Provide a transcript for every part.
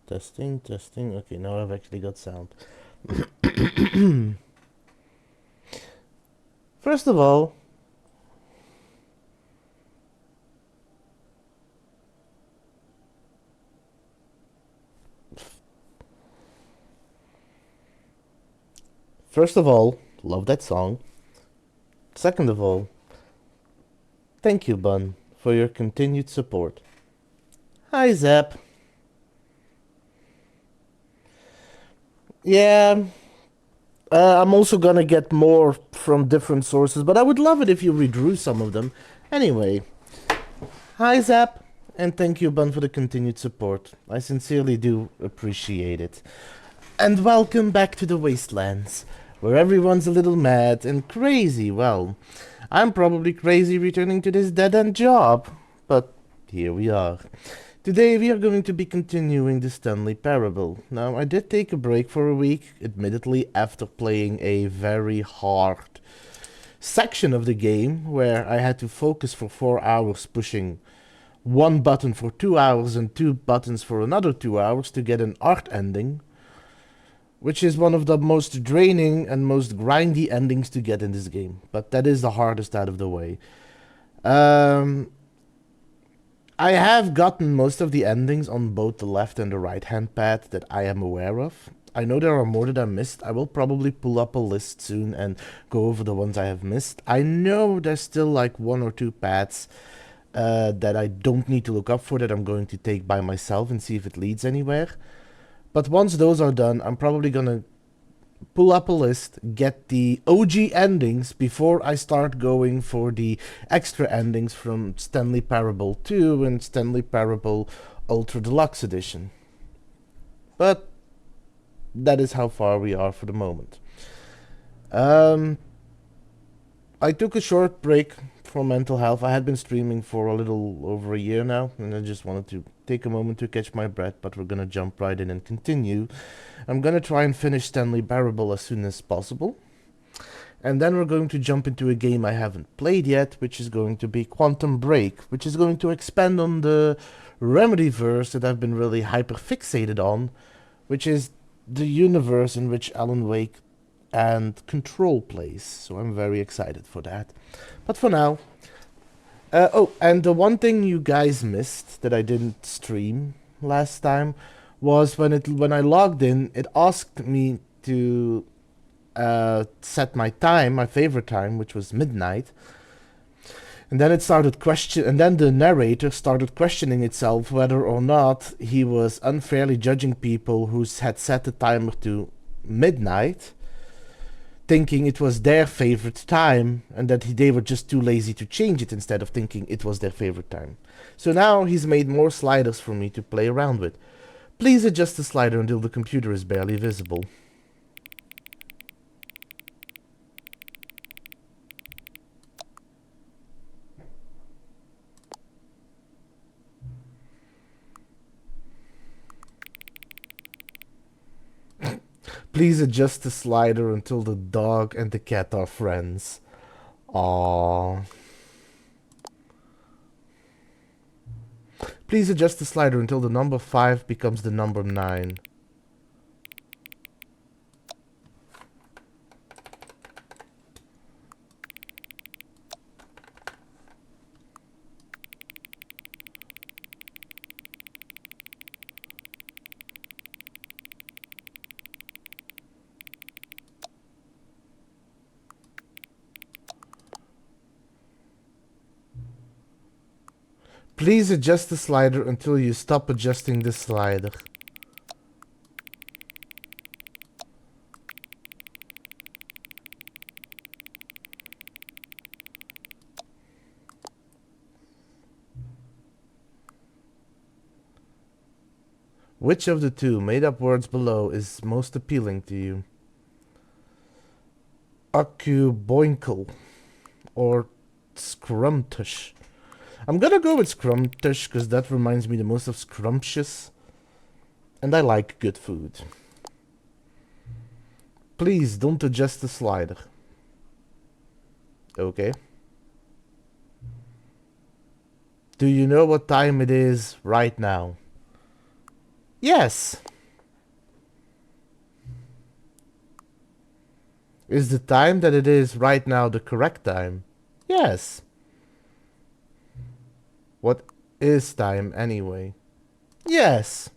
Testing, testing. Okay, now I've actually got sound. First of all, love that song. Second of all, thank you, Bun, for your continued support. Hi, Zap. Yeah, I'm also gonna get more from different sources, but I would love it if you redrew some of them. Anyway, hi, Zap, and thank you, Bun, for the continued support. I sincerely do appreciate it. And welcome back to the Wastelands, where everyone's a little mad and crazy. Well, I'm probably crazy returning to this dead-end job, but here we are. Today we are going to be continuing the Stanley Parable. Now, I did take a break for a week, admittedly after playing a very hard section of the game, where I had to focus for 4 hours pushing one button for 2 hours and 2 buttons for another 2 hours to get an art ending, which is one of the most draining and most grindy endings to get in this game. But that is the hardest out of the way. I have gotten most of the endings on both the left and the right hand pad that I am aware of. I know there are more that I missed. I will probably pull up a list soon and go over the ones I have missed. I know there's still like 1 or 2 pads that I don't need to look up for, that I'm going to take by myself and see if it leads anywhere. But once those are done, I'm probably gonna pull up a list, get the OG endings before I start going for the extra endings from Stanley Parable 2 and Stanley Parable Ultra Deluxe Edition. But that is how far we are for the moment. I took a short break for mental health. I had been streaming for a little over a year now, and I just wanted to take a moment to catch my breath, but we're gonna jump right in and continue. I'm gonna try and finish Stanley Parable as soon as possible. And then we're going to jump into a game I haven't played yet, which is going to be Quantum Break, which is going to expand on the Remedyverse that I've been really hyper-fixated on, which is the universe in which Alan Wake and Control plays. So I'm very excited for that. But for now... oh, and the one thing you guys missed that I didn't stream last time was when I logged in, it asked me to set my time, my favorite time, which was midnight. And then then the narrator started questioning itself whether or not he was unfairly judging people who had set the timer to midnight, thinking it was their favorite time, and that they were just too lazy to change it instead of thinking it was their favorite time. So now he's made more sliders for me to play around with. Please adjust the slider until the computer is barely visible. Please adjust the slider until the dog and the cat are friends. Aww. Please adjust the slider until the number 5 becomes the number 9. Please adjust the slider until you stop adjusting the slider. Which of the two made-up words below is most appealing to you? Accuboinkle or scrumptious? I'm gonna go with scrumptious because that reminds me the most of scrumptious, and I like good food. Please don't adjust the slider. Okay. Do you know what time it is right now? Yes. Is the time that it is right now the correct time? Yes. What is time anyway? Yes.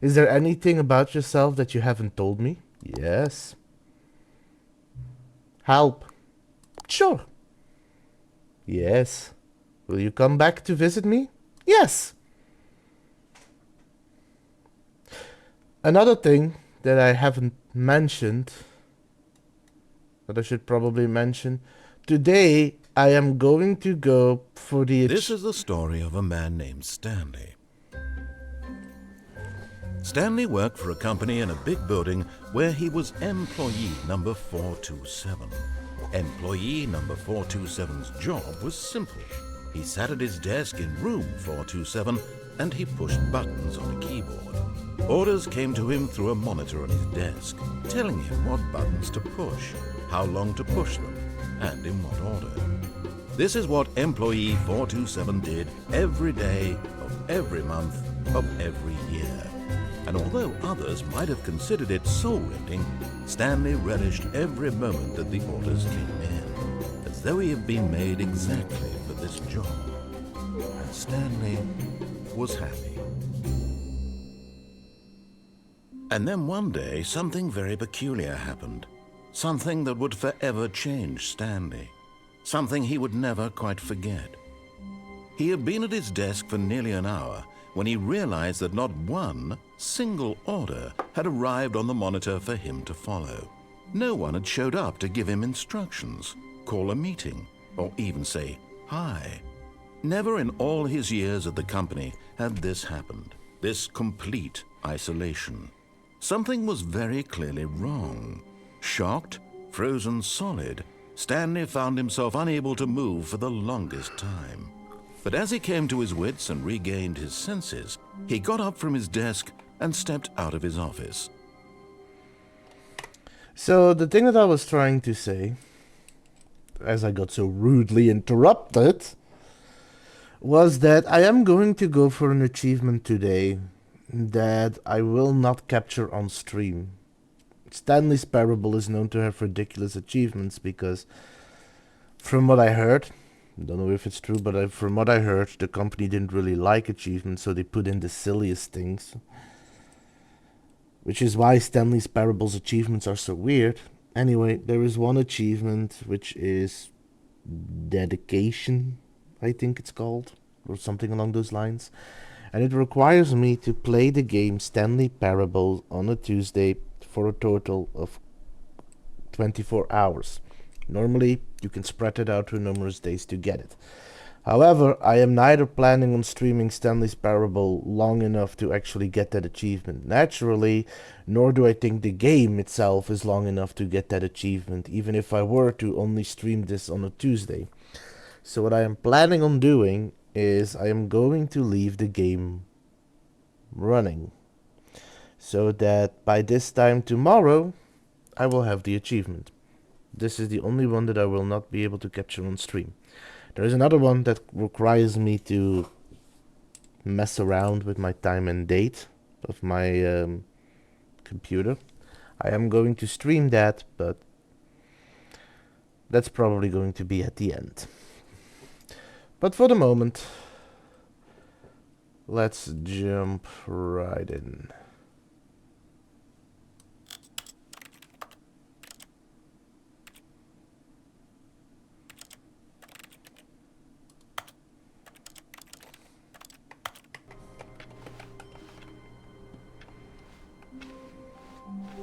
Is there anything about yourself that you haven't told me? Yes. Help. Sure. Yes. Will you come back to visit me? Yes. Another thing that I haven't mentioned, that I should probably mention, today I am going to go for the... This is the story of a man named Stanley. Stanley worked for a company in a big building where he was employee number 427. Employee number 427's job was simple. He sat at his desk in room 427 and he pushed buttons on a keyboard. Orders came to him through a monitor on his desk, telling him what buttons to push, how long to push them, and in what order. This is what employee 427 did every day of every month of every year. And although others might have considered it soul-rending, Stanley relished every moment that the orders came in, as though he had been made exactly for this job. And Stanley was happy. And then one day, something very peculiar happened. Something that would forever change Stanley. Something he would never quite forget. He had been at his desk for nearly an hour when he realized that not one single order had arrived on the monitor for him to follow. No one had showed up to give him instructions, call a meeting, or even say hi. Never in all his years at the company had this happened, this complete isolation. Something was very clearly wrong. Shocked, frozen solid, Stanley found himself unable to move for the longest time. But as he came to his wits and regained his senses, he got up from his desk and stepped out of his office. So the thing that I was trying to say, as I got so rudely interrupted, was that I am going to go for an achievement today that I will not capture on stream. Stanley's Parable is known to have ridiculous achievements because, from what I heard, I don't know if it's true, but from what I heard, the company didn't really like achievements, so they put in the silliest things. Which is why Stanley's Parable's achievements are so weird. Anyway, there is one achievement which is dedication, I think it's called, or something along those lines. And it requires me to play the game Stanley Parable on a Tuesday for a total of 24 hours. Normally, you can spread it out to numerous days to get it. However, I am neither planning on streaming Stanley's Parable long enough to actually get that achievement naturally, nor do I think the game itself is long enough to get that achievement, even if I were to only stream this on a Tuesday. So what I am planning on doing is I am going to leave the game running, so that by this time tomorrow, I will have the achievement. This is the only one that I will not be able to capture on stream. There is another one that requires me to mess around with my time and date of my computer. I am going to stream that, but that's probably going to be at the end. But for the moment, let's jump right in.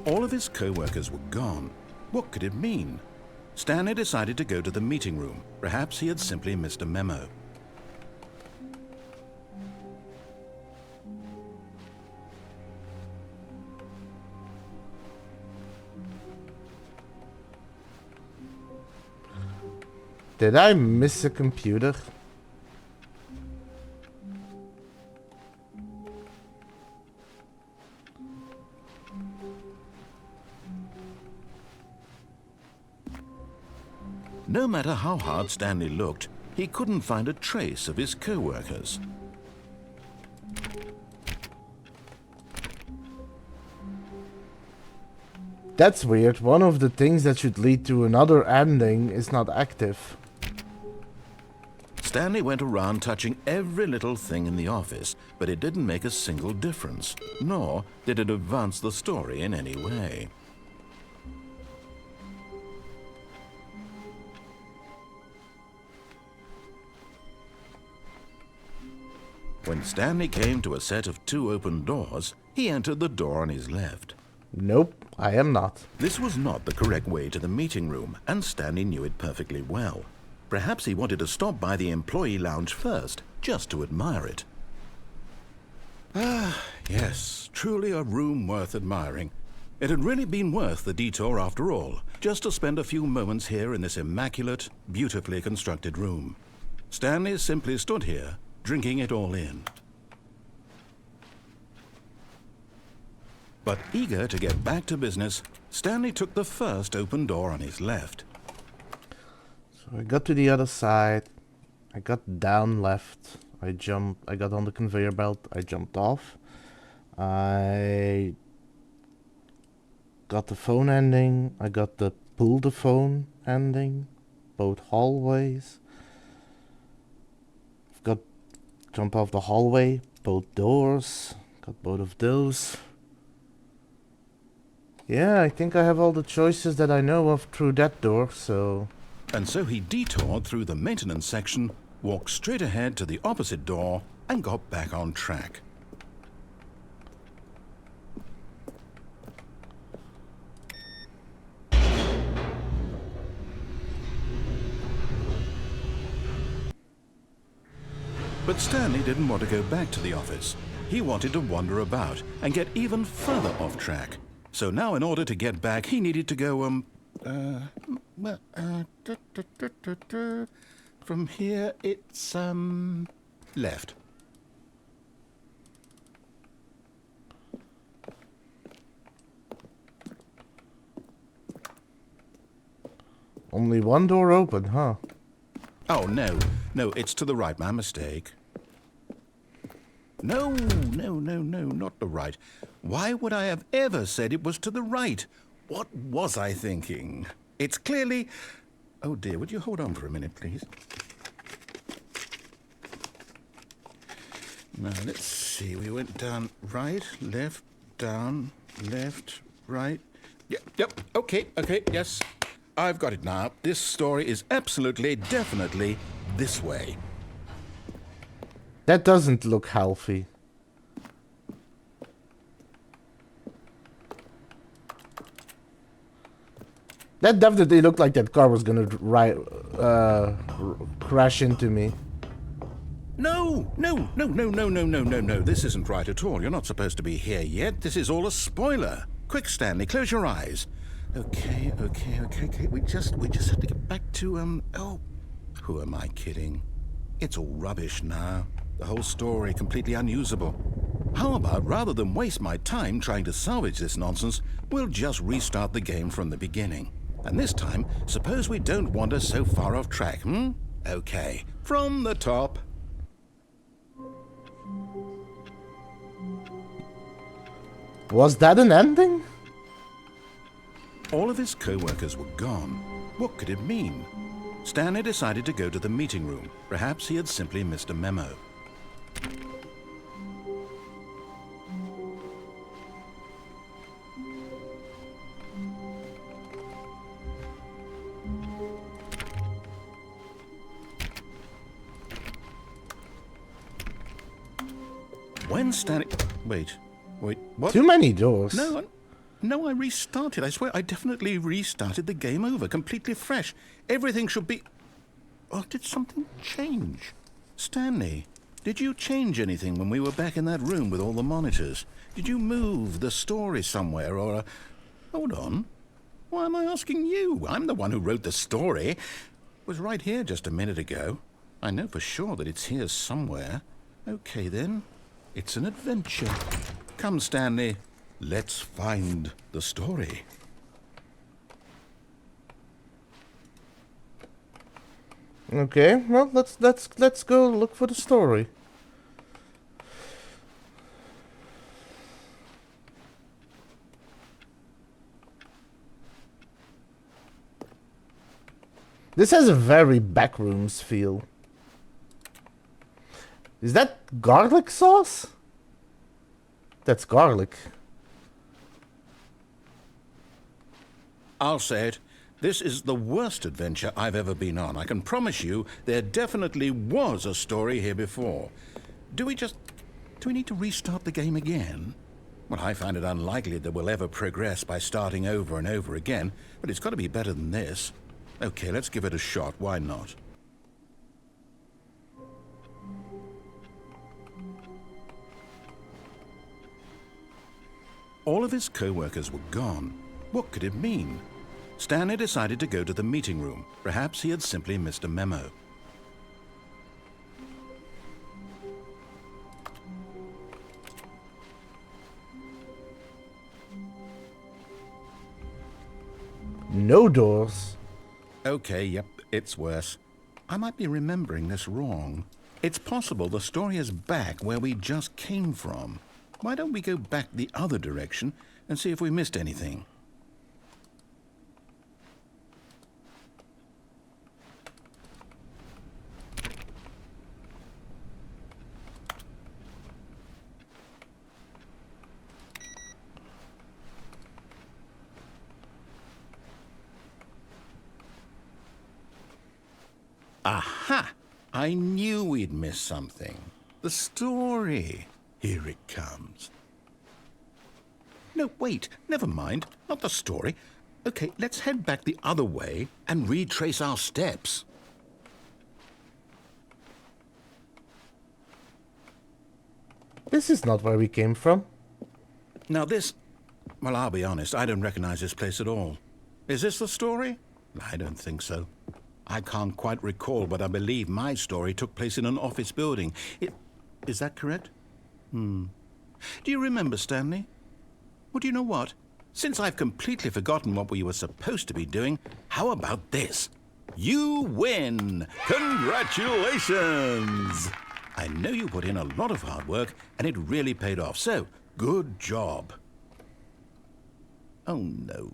All of his co-workers were gone. What could it mean? Stanley decided to go to the meeting room. Perhaps he had simply missed a memo. Did I miss a computer? No matter how hard Stanley looked, he couldn't find a trace of his co-workers. That's weird. One of the things that should lead to another ending is not active. Stanley went around touching every little thing in the office, but it didn't make a single difference, nor did it advance the story in any way. When Stanley came to a set of 2 open doors, he entered the door on his left. Nope, I am not. This was not the correct way to the meeting room, and Stanley knew it perfectly well. Perhaps he wanted to stop by the employee lounge first, just to admire it. Ah, yes, truly a room worth admiring. It had really been worth the detour after all, just to spend a few moments here in this immaculate, beautifully constructed room. Stanley simply stood here, drinking it all in. But eager to get back to business, Stanley took the first open door on his left. So I got to the other side. I got down left. I got on the conveyor belt. I jumped off. I got the phone ending. I got the pull the phone ending. Both hallways. I've got jump off the hallway. Both doors. Got both of those. Yeah, I think I have all the choices that I know of through that door, so... And so he detoured through the maintenance section, walked straight ahead to the opposite door, and got back on track. But Stanley didn't want to go back to the office. He wanted to wander about and get even further off track. So now in order to get back, he needed to go, from here it's, left. Only one door open, huh? Oh, no, it's to the right, my mistake. No, not the right. Why would I have ever said it was to the right? What was I thinking? It's clearly... Oh dear, would you hold on for a minute, please? Now, let's see. We went down right, left, down, left, right. Yep, okay, yes. I've got it now. This story is absolutely, definitely this way. That doesn't look healthy. That definitely looked like that car was gonna crash into me. No. This isn't right at all. You're not supposed to be here yet. This is all a spoiler. Quick, Stanley, close your eyes. Okay. We just have to get back to, oh, who am I kidding? It's all rubbish now. The whole story completely unusable. How about, rather than waste my time trying to salvage this nonsense, we'll just restart the game from the beginning. And this time, suppose we don't wander so far off track, Okay, from the top. Was that an ending? All of his co-workers were gone. What could it mean? Stanley decided to go to the meeting room. Perhaps he had simply missed a memo. When Stanley... Wait, what? Too many doors. No, I restarted. I swear, I definitely restarted the game over, completely fresh. Everything should be... Oh, did something change? Stanley, did you change anything when we were back in that room with all the monitors? Did you move the story somewhere, or... Hold on. Why am I asking you? I'm the one who wrote the story. It was right here just a minute ago. I know for sure that it's here somewhere. Okay, then. It's an adventure. Come, Stanley. Let's find the story. Okay, well, let's go look for the story. This has a very Backrooms feel. Is that garlic sauce? That's garlic. I'll say it. This is the worst adventure I've ever been on. I can promise you there definitely was a story here before. Do we need to restart the game again? Well, I find it unlikely that we'll ever progress by starting over and over again, but it's got to be better than this. Okay, let's give it a shot. Why not? All of his co-workers were gone. What could it mean? Stanley decided to go to the meeting room. Perhaps he had simply missed a memo. No doors. Okay, yep, it's worse. I might be remembering this wrong. It's possible the story is back where we just came from. Why don't we go back the other direction and see if we missed anything? Aha! I knew we'd missed something. The story. Here it comes. No, wait, never mind. Not the story. Okay, let's head back the other way and retrace our steps. This is not where we came from. Now this... Well, I'll be honest, I don't recognize this place at all. Is this the story? I don't think so. I can't quite recall, but I believe my story took place in an office building. Is that correct? Do you remember, Stanley? Well, do you know what? Since I've completely forgotten what we were supposed to be doing, how about this? You win! Congratulations! I know you put in a lot of hard work, and it really paid off, so good job. Oh, no.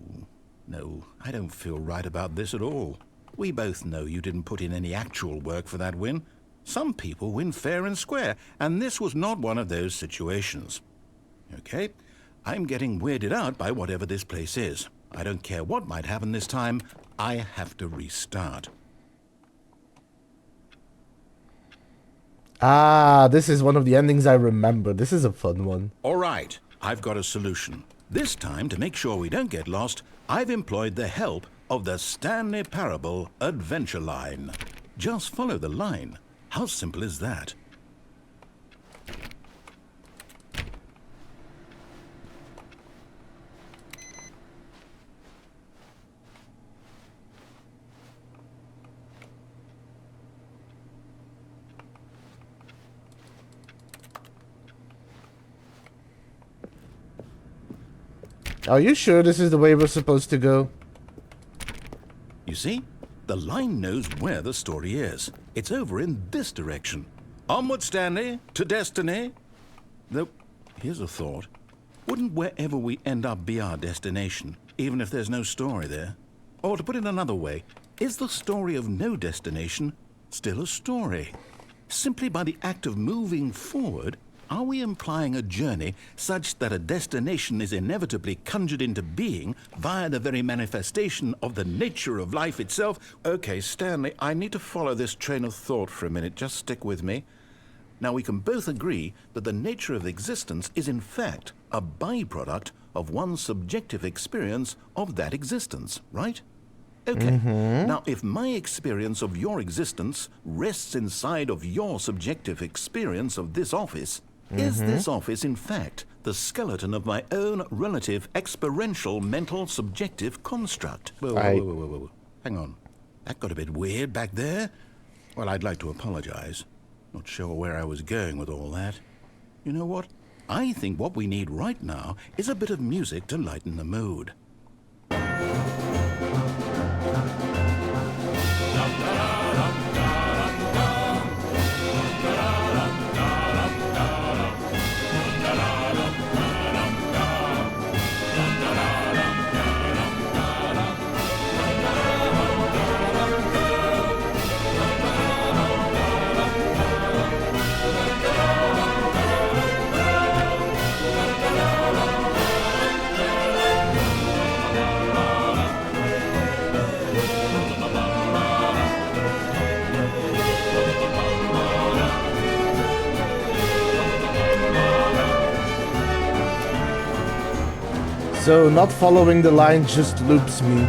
No, I don't feel right about this at all. We both know you didn't put in any actual work for that win. Some people win fair and square, and this was not one of those situations. Okay, I'm getting weirded out by whatever this place is. I don't care what might happen this time. I have to restart. Ah, this is one of the endings I remember. This is a fun one. All right, I've got a solution. This time, to make sure we don't get lost, I've employed the help of the Stanley Parable adventure line. Just follow the line. How simple is that? Are you sure this is the way we're supposed to go? You see, the line knows where the story is. It's over in this direction. Onward, Stanley, to destiny. Though, here's a thought. Wouldn't wherever we end up be our destination, even if there's no story there? Or to put it another way, is the story of no destination still a story? Simply by the act of moving forward, are we implying a journey such that a destination is inevitably conjured into being via the very manifestation of the nature of life itself? Okay, Stanley, I need to follow this train of thought for a minute. Just stick with me. Now, we can both agree that the nature of existence is in fact a byproduct of one's subjective experience of that existence, right? Okay. Now, if my experience of your existence rests inside of your subjective experience of this office, is this office, in fact, the skeleton of my own relative experiential mental subjective construct? Whoa. Hang on. That got a bit weird back there. Well, I'd like to apologize. Not sure where I was going with all that. You know what? I think what we need right now is a bit of music to lighten the mood. So not following the line just loops me.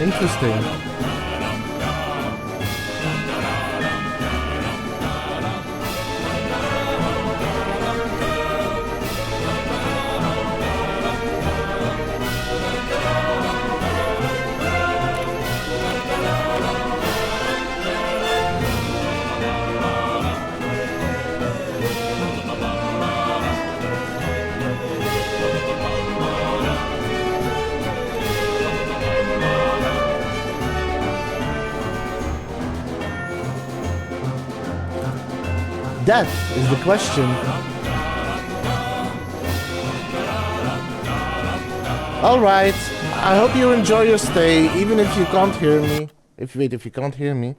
Interesting. That is the question. Alright, I hope you enjoy your stay, even if you can't hear me. If you can't hear me.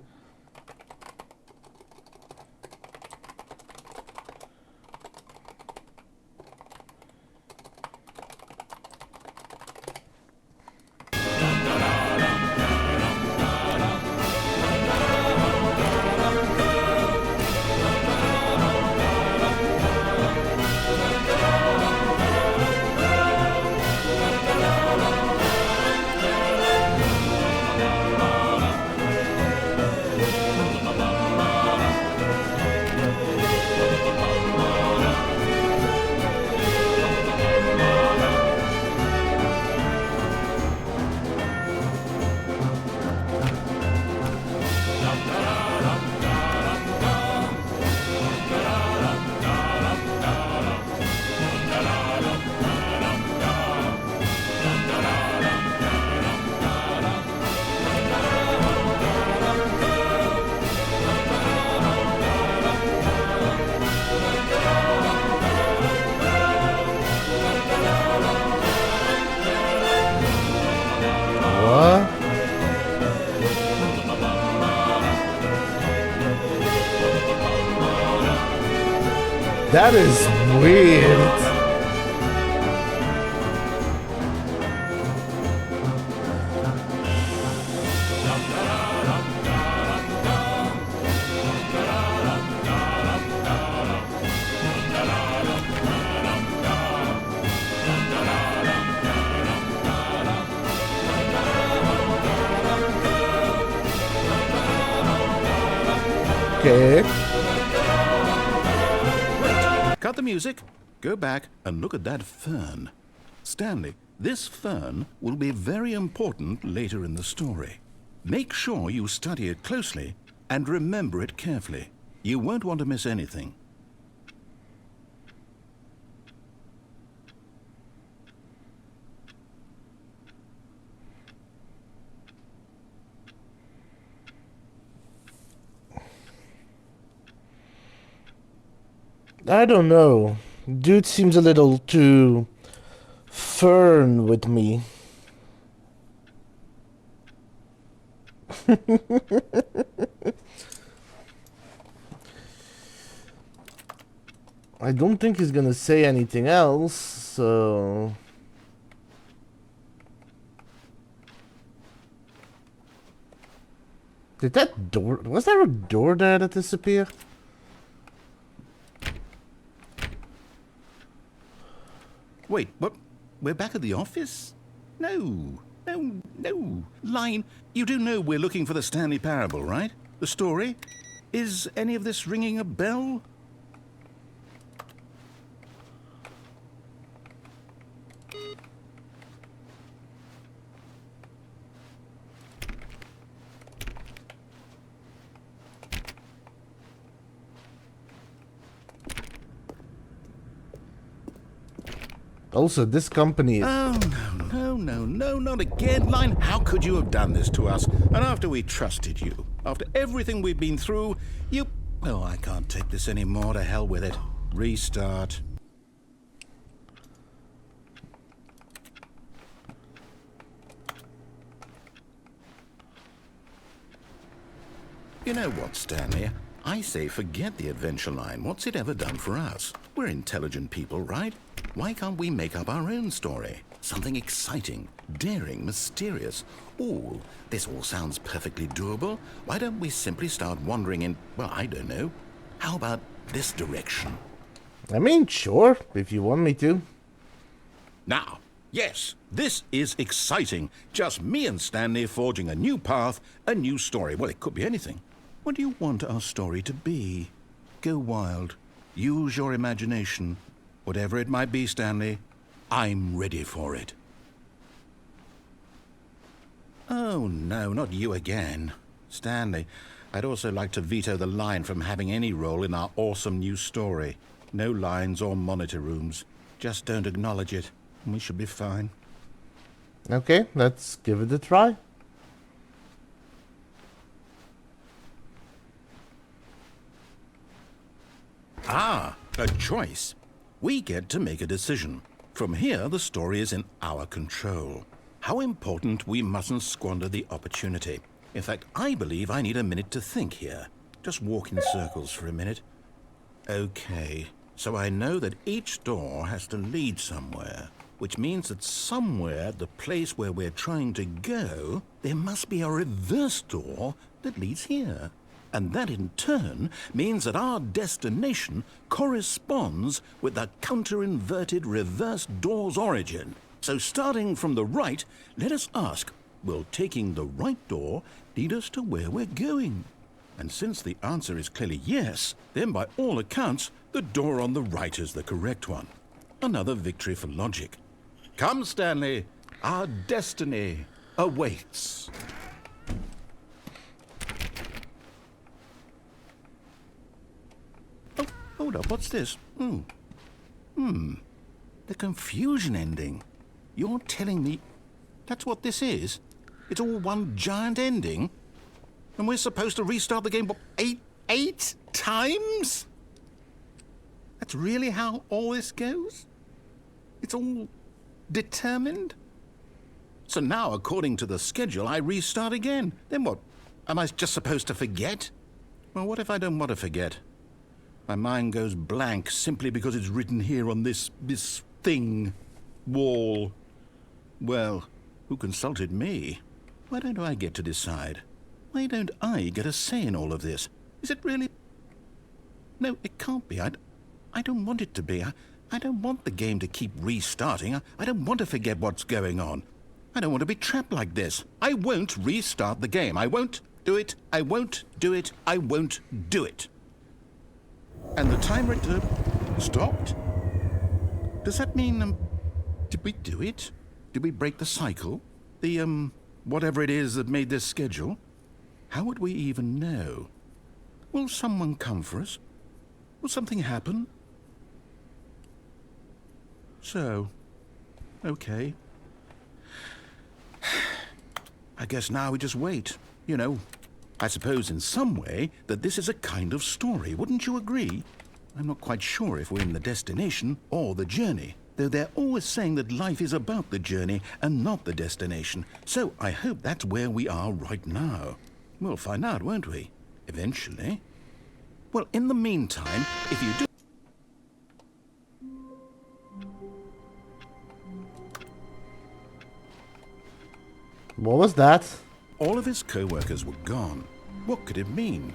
That is weird. Okay. Cut the music, go back and look at that fern. Stanley, this fern will be very important later in the story. Make sure you study it closely and remember it carefully. You won't want to miss anything. I don't know. Dude seems a little too fern with me. I don't think he's gonna say anything else, so... Did that door... Was there a door there that disappeared? Wait, what? We're back at the office? No. Line, you do know we're looking for the Stanley Parable, right? The story? Is any of this ringing a bell? Also, this company... Oh, no, not again, Line. How could you have done this to us? And after we trusted you, after everything we've been through, you... Oh, I can't take this anymore. To hell with it. Restart. You know what, Stanley? I say forget the adventure line. What's it ever done for us? We're intelligent people, right? Why can't we make up our own story? Something exciting, daring, mysterious. Ooh, this all sounds perfectly doable. Why don't we simply start wandering in, well, I don't know. How about this direction? I mean, sure, if you want me to. Now, yes, this is exciting. Just me and Stanley forging a new path, a new story. Well, it could be anything. What do you want our story to be? Go wild. Use your imagination. Whatever it might be, Stanley, I'm ready for it. Oh, no, not you again. Stanley, I'd also like to veto the line from having any role in our awesome new story. No lines or monitor rooms. Just don't acknowledge it, and we should be fine. Okay, let's give it a try. Ah, a choice. We get to make a decision. From here, the story is in our control. How important we mustn't squander the opportunity. In fact, I believe I need a minute to think here. Just walk in circles for a minute. Okay, so I know that each door has to lead somewhere, which means that somewhere, the place where we're trying to go, there must be a reverse door that leads here. And that in turn means that our destination corresponds with the counter-inverted reverse door's origin. So starting from the right, let us ask, will taking the right door lead us to where we're going? And since the answer is clearly yes, then by all accounts, the door on the right is the correct one. Another victory for logic. Come, Stanley, our destiny awaits. Oh, hold up, what's this? The confusion ending. You're telling me that's what this is? It's all one giant ending? And we're supposed to restart the game, what, eight times? That's really how all this goes? It's all determined? So now, according to the schedule, I restart again. Then what? Am I just supposed to forget? Well, what if I don't want to forget? My mind goes blank simply because it's written here on this thing, wall. Well, who consulted me? Why don't I get to decide? Why don't I get a say in all of this? Is it really? No, it can't be. I don't want it to be. I don't want the game to keep restarting. I don't want to forget what's going on. I don't want to be trapped like this. I won't restart the game. I won't do it. I won't do it. I won't do it. And the timer stopped? Does that mean, did we do it? Did we break the cycle? The, whatever it is that made this schedule? How would we even know? Will someone come for us? Will something happen? So, okay. I guess now we just wait. You know, I suppose in some way that this is a kind of story, wouldn't you agree? I'm not quite sure if we're in the destination or the journey, though they're always saying that life is about the journey and not the destination. So I hope that's where we are right now. We'll find out, won't we? Eventually. Well, in the meantime, if you do... What was that? All of his co-workers were gone. What could it mean?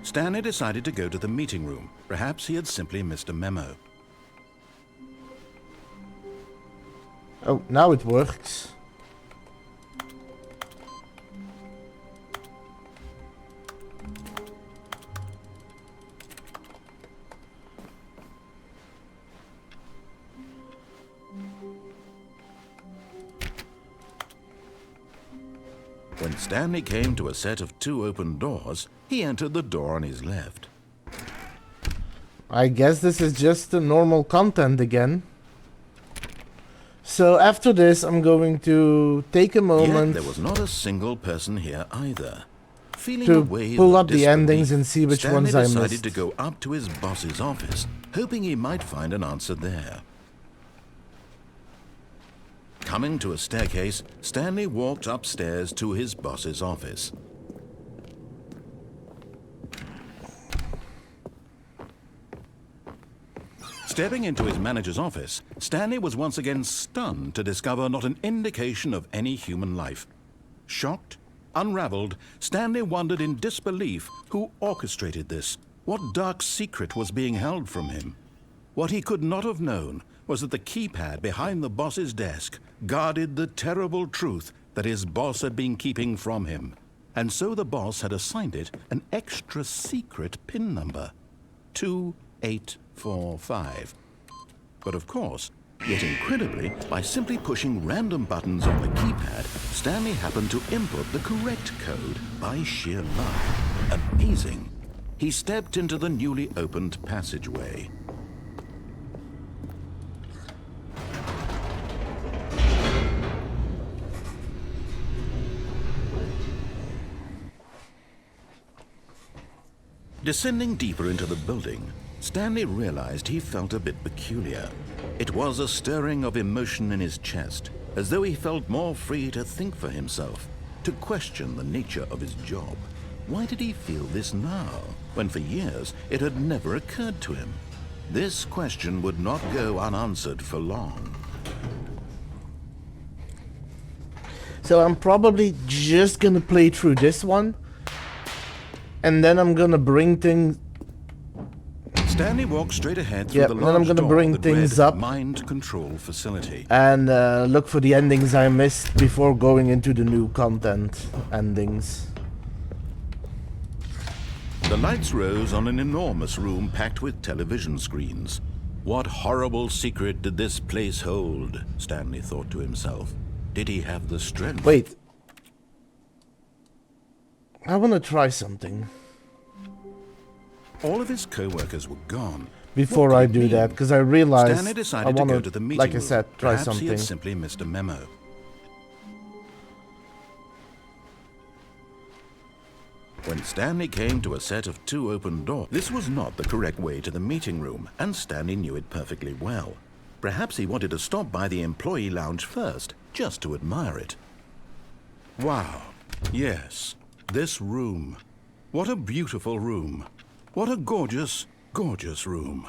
Stanley decided to go to the meeting room. Perhaps he had simply missed a memo. Oh, now it works. When Stanley came to a set of 2 open doors, he entered the door on his left. I guess this is just the normal content again. So after this, I'm going to take a moment. Yet there was not a single person here either. Feeling to a wave pull of up the disbelief, endings and see which Stanley ones I decided missed. to go up to his boss's office, hoping he might find an answer there. Coming to a staircase, Stanley walked upstairs to his boss's office. Stepping into his manager's office, Stanley was once again stunned to discover not an indication of any human life. Shocked, unraveled, Stanley wondered in disbelief who orchestrated this, what dark secret was being held from him. What he could not have known was that the keypad behind the boss's desk guarded the terrible truth that his boss had been keeping from him. And so the boss had assigned it an extra secret PIN number, 2845. But of course, yet incredibly, by simply pushing random buttons on the keypad, Stanley happened to input the correct code by sheer luck. Amazing. He stepped into the newly opened passageway. Descending deeper into the building, Stanley realized he felt a bit peculiar. It was a stirring of emotion in his chest, as though he felt more free to think for himself, to question the nature of his job. Why did he feel this now, when for years it had never occurred to him? This question would not go unanswered for long. So I'm probably just gonna play through this one, and then I'm gonna bring things. Stanley walked straight ahead through the large then I'm gonna door bring that things read up mind control facility. and look for the endings I missed before going into the new content endings. The lights rose on an enormous room packed with television screens. What horrible secret did this place hold? Stanley thought to himself. Did he have the strength? Wait. I wanna try something All of his co-workers were gone. before What could I it do mean? that, because I realized Stanley I decided to wanna, go to the meeting like I room. said, try Perhaps something. he had simply missed a memo. When Stanley came to a set of 2 open doors, this was not the correct way to the meeting room, and Stanley knew it perfectly well. Perhaps he wanted to stop by the employee lounge first, just to admire it. Wow. Yes, this room. What a beautiful room. What a gorgeous, gorgeous room.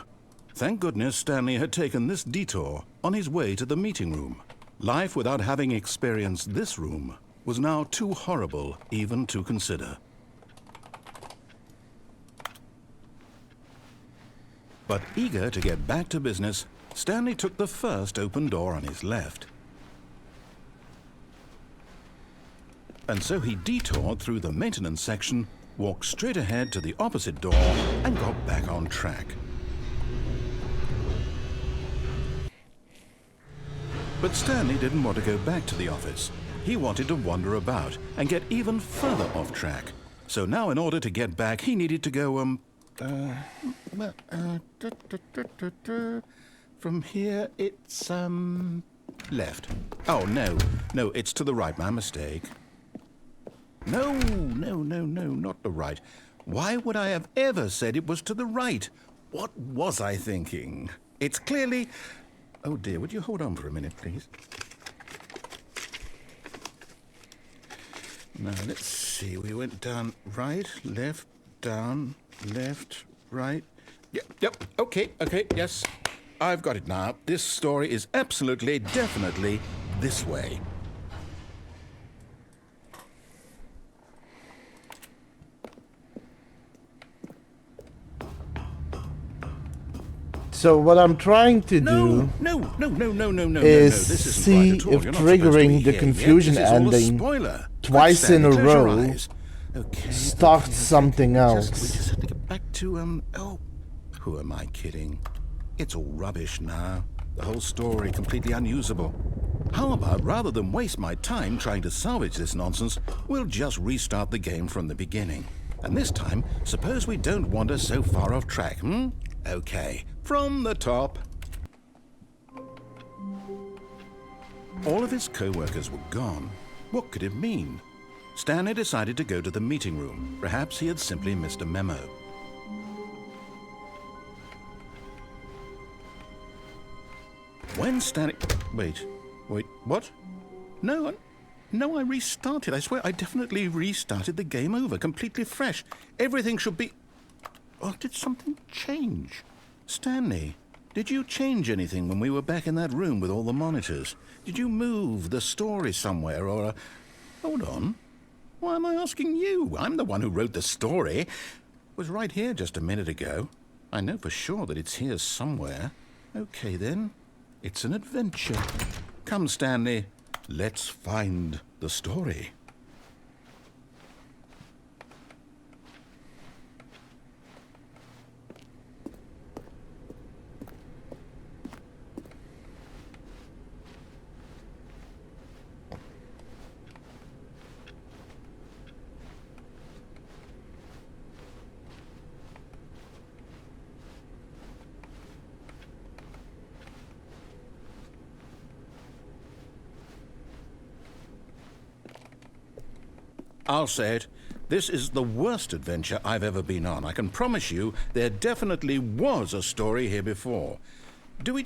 Thank goodness Stanley had taken this detour on his way to the meeting room. Life without having experienced this room was now too horrible even to consider. But eager to get back to business, Stanley took the first open door on his left. And so he detoured through the maintenance section, walked straight ahead to the opposite door, and got back on track. But Stanley didn't want to go back to the office. He wanted to wander about and get even further off track. So now in order to get back, he needed to go, from here it's, left. Oh, no, it's to the right, my mistake. No, not the right. Why would I have ever said it was to the right? What was I thinking? It's clearly... Oh dear, would you hold on for a minute, please? Now, let's see. We went down right, left, down, left, right. Yep, okay, yes. I've got it now. This story is absolutely, definitely this way. So what I'm trying to do No. is This isn't see right at all. if You're not supposed to be triggering the here yet. confusion This is all a ending spoiler. twice Quick, in a Stanley, close your row eyes. Okay, starts something We else. just have to get back to, who am I kidding? It's all rubbish now. The whole story completely unusable. How about, rather than waste my time trying to salvage this nonsense, we'll just restart the game from the beginning. And this time, suppose we don't wander so far off track, Okay, from the top. All of his co-workers were gone. What could it mean? Stanley decided to go to the meeting room. Perhaps he had simply missed a memo. When Stanley... Wait, what? No, I restarted. I swear I definitely restarted the game over, completely fresh. Everything should be... Oh, did something change? Stanley, Did you change anything when we were back in that room with all the monitors? Did you move the story somewhere or... Hold on. Why am I asking you? I'm the one who wrote the story. It was right here just a minute ago. I know for sure that it's here somewhere. Okay, then. It's an adventure. Come, Stanley. Let's find the story. I'll say it. This is the worst adventure I've ever been on. I can promise you there definitely was a story here before. Do we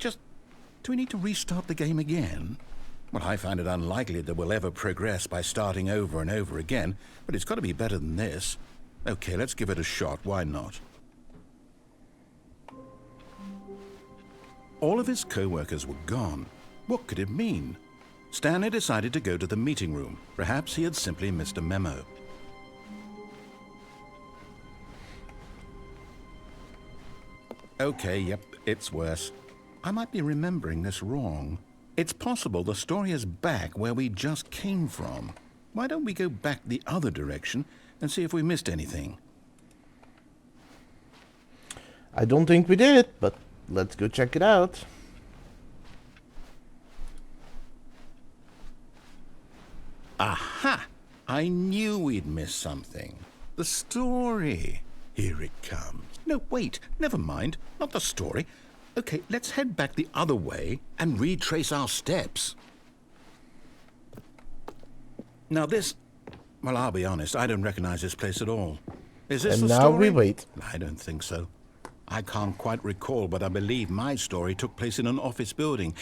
need to restart the game again? Well, I find it unlikely that we'll ever progress by starting over and over again, but it's got to be better than this. Okay, let's give it a shot. Why not? All of his co-workers were gone. What could it mean? Stanley decided to go to the meeting room. Perhaps he had simply missed a memo. Okay, yep, it's worse. I might be remembering this wrong. It's possible the story is back where we just came from. Why don't we go back the other direction and see if we missed anything? I don't think we did, but let's go check it out. Aha! I knew we'd missed something. The story. Here it comes. No, wait, never mind. Not the story. Okay, let's head back the other way and retrace our steps. Now this... Well, I'll be honest, I don't recognize this place at all. Is this the story? And now we wait. I don't think so. I can't quite recall, but I believe my story took place in an office building.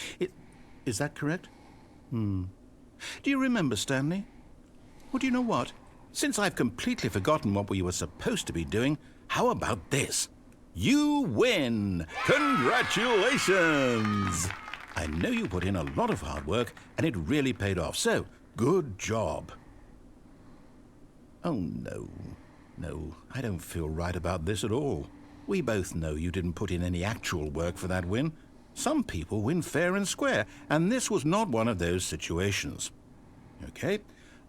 Is that correct? Do you remember, Stanley? Well, do you know what? Since I've completely forgotten what we were supposed to be doing, how about this? You win! Congratulations! I know you put in a lot of hard work, and it really paid off, so good job. Oh, no. No, I don't feel right about this at all. We both know you didn't put in any actual work for that win. Some people win fair and square, and this was not one of those situations. Okay,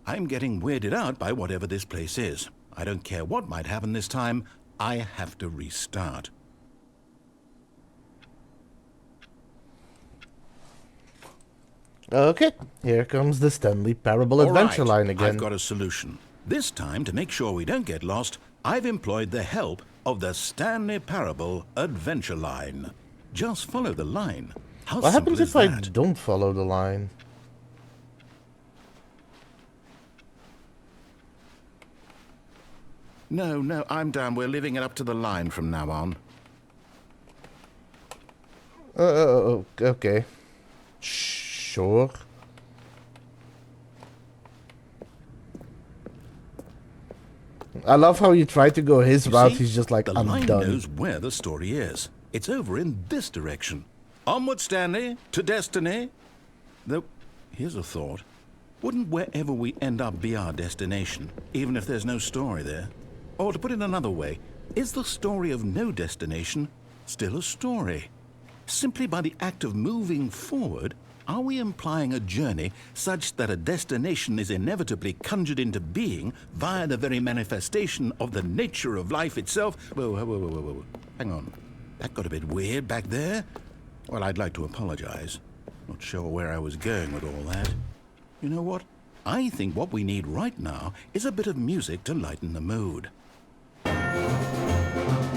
I'm getting weirded out by whatever this place is. I don't care what might happen this time. I have to restart. Okay, here comes the Stanley Parable adventure line again. I've got a solution. This time, to make sure we don't get lost, I've employed the help of the Stanley Parable adventure line. Just follow the line. How What happens if I that? don't follow the line? No, I'm down. We're leaving it up to the line from now on. Okay. Sure. I love how you try to go his route. See, He's just like, the I'm line done. knows where the story is. It's over in this direction. Onward, Stanley, to destiny. Though, here's a thought. Wouldn't wherever we end up be our destination, even if there's no story there? Or to put it another way, is the story of no destination still a story? Simply by the act of moving forward, are we implying a journey such that a destination is inevitably conjured into being via the very manifestation of the nature of life itself? Whoa. Hang on. That got a bit weird back there. Well, I'd like to apologize. Not sure where I was going with all that. You know what? I think what we need right now is a bit of music to lighten the mood.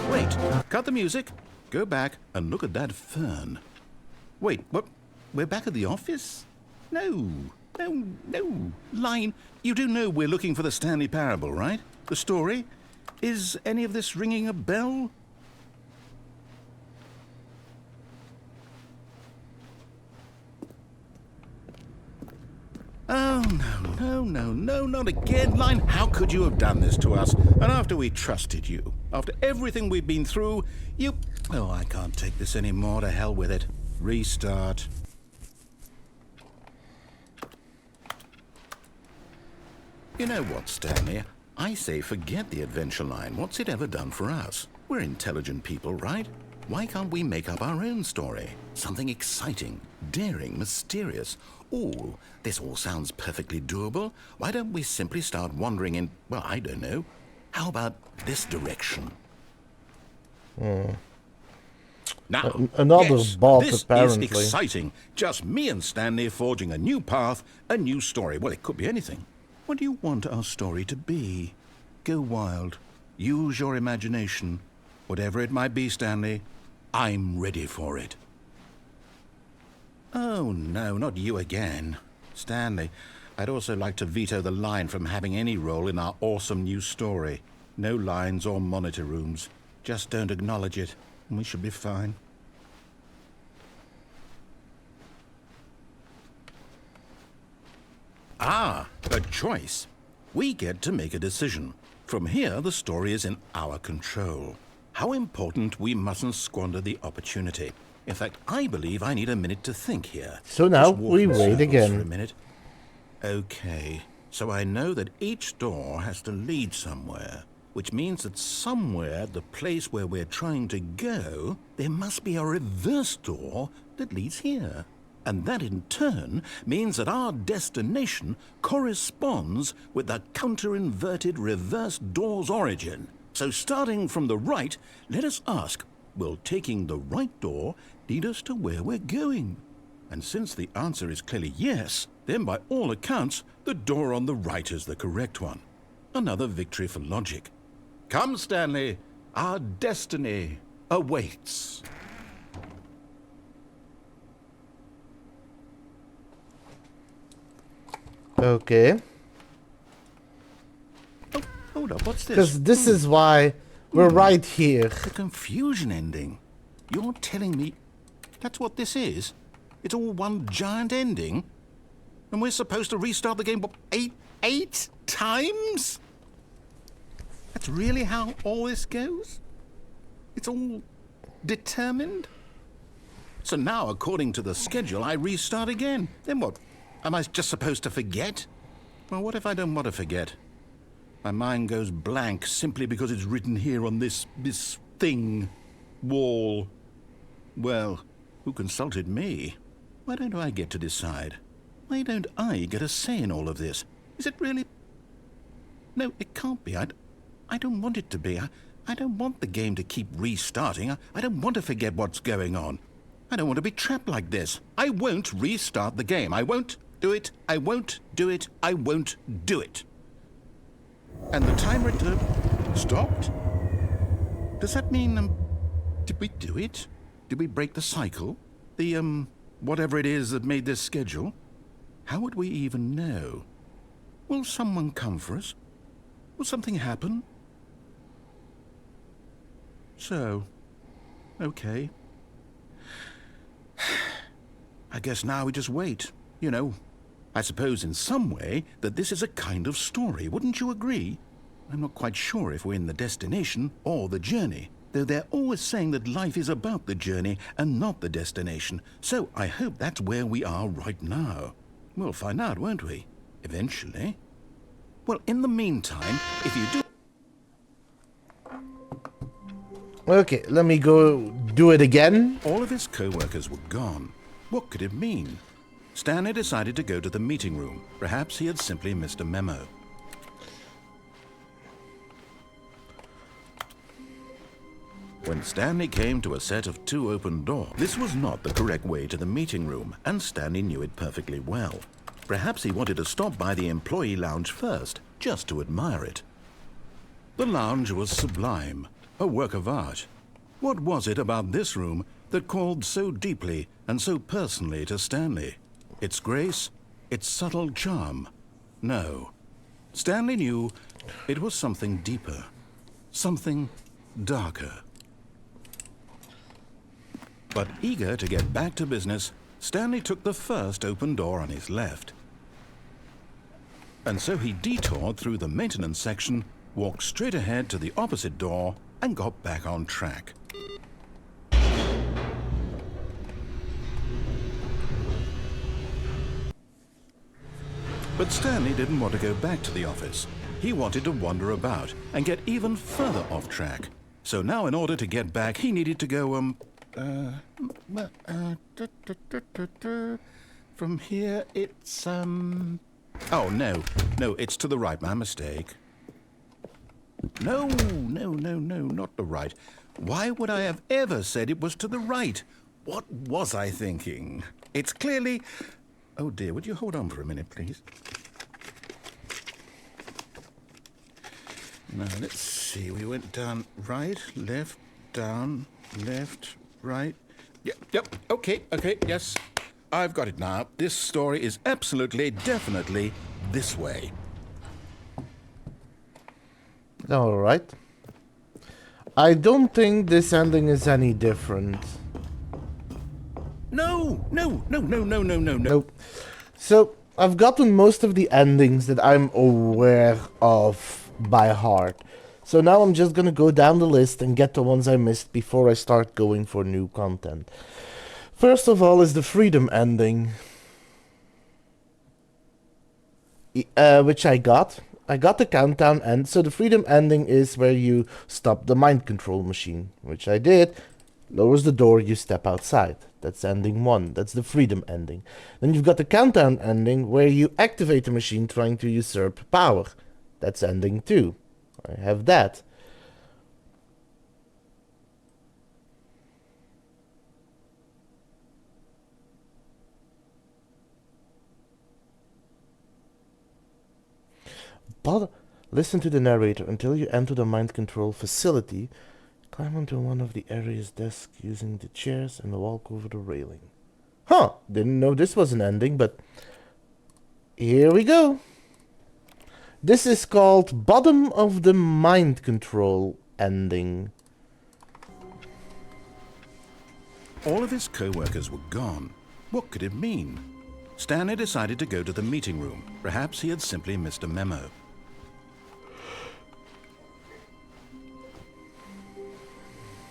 Wait, cut the music, go back and look at that fern. Wait, what? We're back at the office? No. Line, you do know we're looking for the Stanley Parable, right? The story? Is any of this ringing a bell? Oh, no, No, no, no, not again, Line. How could you have done this to us? And after we trusted you, after everything we've been through, you... Oh, I can't take this anymore. To hell with it. Restart. You know what, Stanley? I say forget the adventure line. What's it ever done for us? We're intelligent people, right? Why can't we make up our own story? Something exciting, daring, mysterious. Ooh, this all sounds perfectly doable. Why don't we simply start wandering in, well, I don't know. How about this direction? Now, Another yes, bot, this apparently. is exciting. Just me and Stanley forging a new path, a new story. Well, it could be anything. What do you want our story to be? Go wild. Use your imagination. Whatever it might be, Stanley, I'm ready for it. Oh, no, not you again. Stanley, I'd also like to veto the line from having any role in our awesome new story. No lines or monitor rooms. Just don't acknowledge it, and we should be fine. Ah, a choice. We get to make a decision. From here, the story is in our control. How important, we mustn't squander the opportunity. In fact, I believe I need a minute to think here. So now Just walk we in wait circles again. for a minute. Okay, so I know that each door has to lead somewhere, which means that somewhere, the place where we're trying to go, there must be a reverse door that leads here. And that in turn means that our destination corresponds with the counter-inverted reverse door's origin. So starting from the right, let us ask, will taking the right door lead us to where we're going? And since the answer is clearly yes, then by all accounts, the door on the right is the correct one. Another victory for logic. Come, Stanley, our destiny awaits. Okay. Oh, hold up, what's this? Because this is why we're right here. The confusion ending. You're telling me that's what this is? It's all one giant ending? And we're supposed to restart the game eight times? That's really how all this goes? It's all determined? So now, according to the schedule, I restart again. Then what? Am I just supposed to forget? Well, what if I don't want to forget? My mind goes blank simply because it's written here on this thing, wall. Well, who consulted me? Why don't I get to decide? Why don't I get a say in all of this? Is it really? No, it can't be. I don't want it to be. I don't want the game to keep restarting. I don't want to forget what's going on. I don't want to be trapped like this. I won't restart the game. I won't do it. I won't do it. I won't do it. And the timer stopped? Does that mean, did we do it? Did we break the cycle? The, whatever it is that made this schedule? How would we even know? Will someone come for us? Will something happen? So, okay. I guess now we just wait, you know. I suppose in some way that this is a kind of story, wouldn't you agree? I'm not quite sure if we're in the destination or the journey, though they're always saying that life is about the journey and not the destination, so I hope that's where we are right now. We'll find out, won't we? Eventually. Well, in the meantime, if you do... Okay, let me go do it again. All of his co-workers were gone. What could it mean? Stanley decided to go to the meeting room. Perhaps he had simply missed a memo. When Stanley came to a set of 2 open doors, this was not the correct way to the meeting room, and Stanley knew it perfectly well. Perhaps he wanted to stop by the employee lounge first, just to admire it. The lounge was sublime, a work of art. What was it about this room that called so deeply and so personally to Stanley? Its grace? Its subtle charm? No. Stanley knew it was something deeper, something darker. But eager to get back to business, Stanley took the first open door on his left. And so he detoured through the maintenance section, walked straight ahead to the opposite door, and got back on track. But Stanley didn't want to go back to the office. He wanted to wander about and get even further off track. So now in order to get back, he needed to go, from here it's, oh, no, it's to the right, my mistake. No, not the right. Why would I have ever said it was to the right? What was I thinking? It's clearly... Oh dear, would you hold on for a minute, please? Now, let's see. We went down right, left, down, left, right. Yep, okay, yes. I've got it now. This story is absolutely, definitely this way. All right. I don't think this ending is any different. No. Nope. So, I've gotten most of the endings that I'm aware of by heart. So now I'm just gonna go down the list and get the ones I missed before I start going for new content. First of all is the freedom ending. Which I got. I got the countdown end. So the freedom ending is where you stop the mind control machine. Which I did. Lowers the door, you step outside. That's ending 1. That's the freedom ending. Then you've got the countdown ending where you activate the machine trying to usurp power. That's ending 2. I have that. But listen to the narrator until you enter the mind control facility. Climb onto one of the area's desks using the chairs and walk over the railing. Huh, didn't know this was an ending, but here we go. This is called Bottom of the Mind Control ending. All of his co-workers were gone. What could it mean? Stanley decided to go to the meeting room. Perhaps he had simply missed a memo.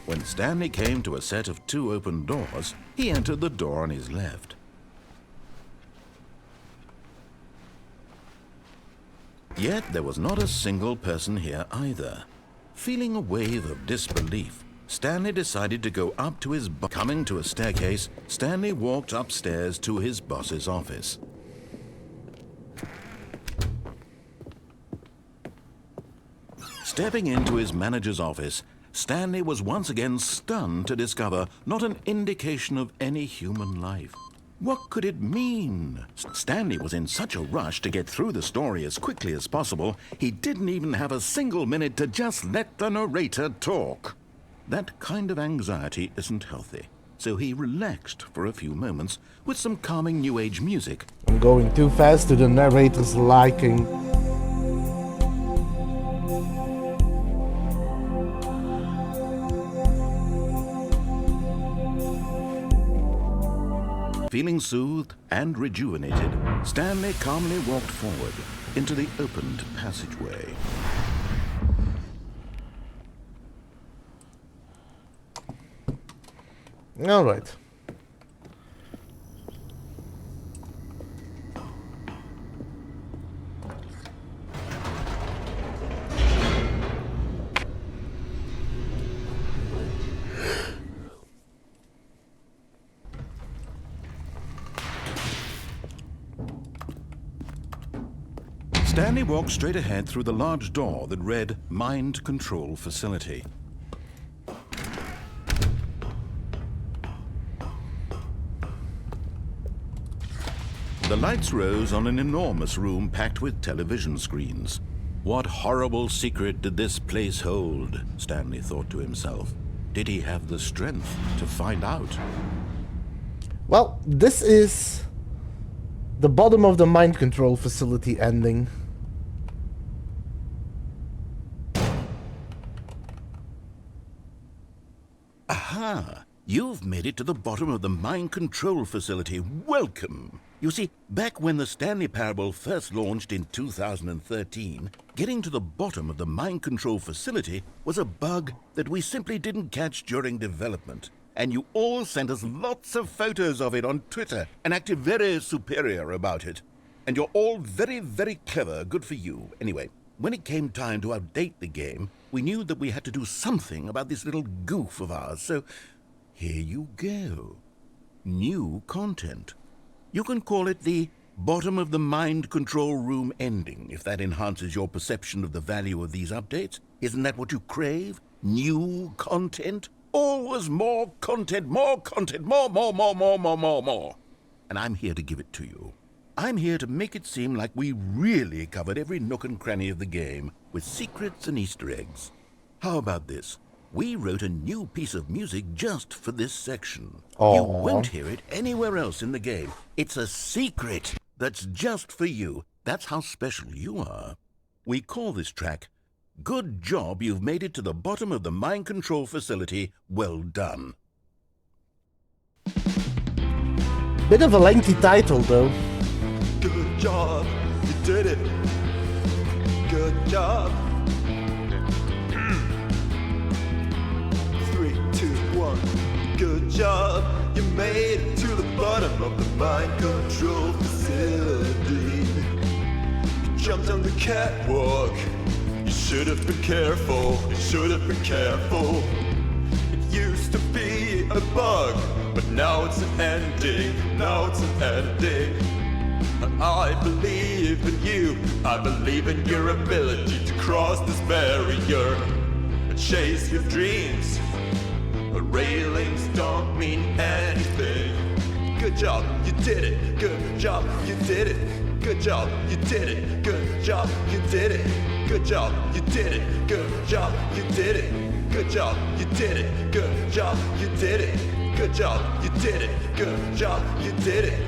When Stanley came to a set of 2 open doors, he entered the door on his left. Yet there was not a single person here either. Feeling a wave of disbelief, Stanley decided to go up to his boss. Coming to a staircase, Stanley walked upstairs to his boss's office. Stepping into his manager's office, Stanley was once again stunned to discover not an indication of any human life. What could it mean? Stanley was in such a rush to get through the story as quickly as possible, he didn't even have a single minute to just let the narrator talk. That kind of anxiety isn't healthy, so he relaxed for a few moments with some calming New Age music. I'm going too fast to the narrator's liking. Feeling soothed and rejuvenated, Stanley calmly walked forward into the opened passageway. All right. Stanley walked straight ahead through the large door that read Mind Control Facility. The lights rose on an enormous room packed with television screens. What horrible secret did this place hold? Stanley thought to himself. Did he have the strength to find out? Well, this is the Bottom of the Mind Control Facility ending. Aha! You've made it to the bottom of the Mind Control Facility. Welcome! You see, back when the Stanley Parable first launched in 2013, getting to the bottom of the mind control facility was a bug that we simply didn't catch during development. And you all sent us lots of photos of it on Twitter and acted very superior about it. And you're all very, very clever, good for you. Anyway, when it came time to update the game, we knew that we had to do something about this little goof of ours, so here you go. New content. You can call it the bottom of the mind control room ending, if that enhances your perception of the value of these updates. Isn't that what you crave? New content? Always more content, more content, more. And I'm here to give it to you. I'm here to make it seem like we really covered every nook and cranny of the game, with secrets and Easter eggs. How about this? We wrote a new piece of music just for this section. Aww. You won't hear it anywhere else in the game. It's a secret that's just for you. That's how special you are. We call this track, Good Job You've Made It to the Bottom of the Mind Control Facility. Well done. Bit of a lengthy title, though. Good job, you did it. Good job. 3, 2, 1. Good job, you made it to the bottom of the mind control facility. You jumped on the catwalk. You should have been careful. You should have been careful. It used to be a bug, but now it's an ending. Now it's an ending. I believe in you. I believe in your ability to cross this barrier and chase your dreams. The railings don't mean anything. Good job, you did it. Good job, you did it. Good job, you did it. Good job, you did it. Good job, you did it. Good job, you did it. Good job, you did it. Good job, you did it. Good job, you did it. Good job, you did it.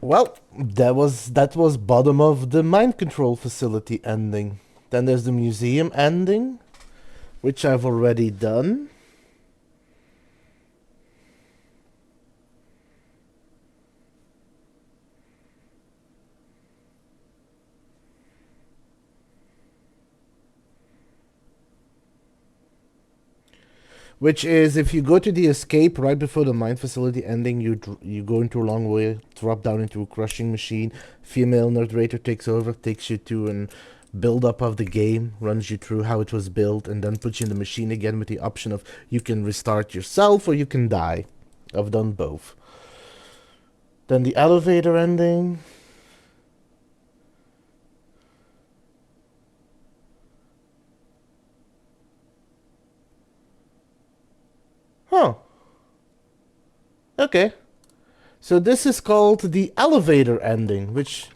Well, that was bottom of the mind control facility ending. Then there's the museum ending, which I've already done. Which is, if you go to the escape right before the mind facility ending, you go into a long way, drop down into a crushing machine. Female narrator takes over, takes you to an build-up of the game, runs you through how it was built, and then puts you in the machine again with the option of you can restart yourself or you can die. I've done both. Then the elevator ending. Huh. Okay. So this is called the elevator ending, which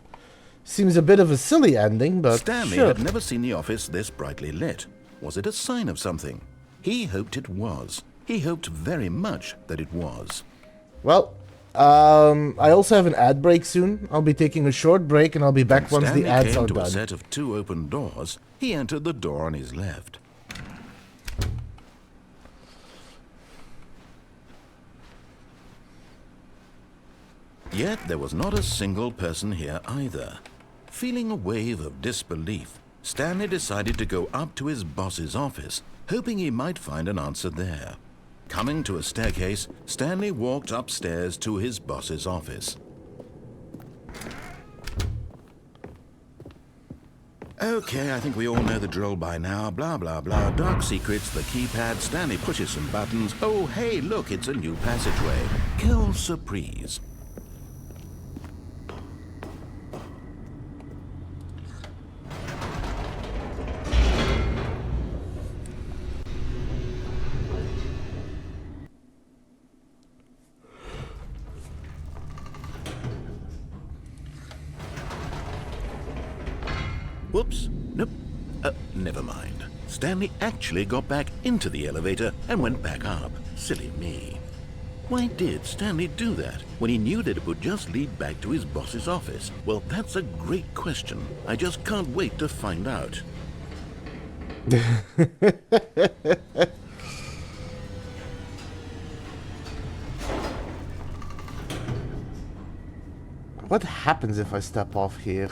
seems a bit of a silly ending, but Stanley sure. had never seen the office this brightly lit. Was it a sign of something? He hoped it was. He hoped very much that it was. Well, I also have an ad break soon. I'll be taking a short break and I'll be back once Stanley the ads came are to a done. set of 2 open doors. He entered the door on his left. Yet there was not a single person here either. Feeling a wave of disbelief, Stanley decided to go up to his boss's office, hoping he might find an answer there. Coming to a staircase, Stanley walked upstairs to his boss's office. Okay, I think we all know the drill by now. Blah, blah, blah. Dark secrets, the keypad. Stanley pushes some buttons. Oh, hey, look, it's a new passageway. Quelle surprise. Whoops. Nope. Never mind. Stanley actually got back into the elevator and went back up. Silly me. Why did Stanley do that when he knew that it would just lead back to his boss's office? Well, that's a great question. I just can't wait to find out. What happens if I step off here?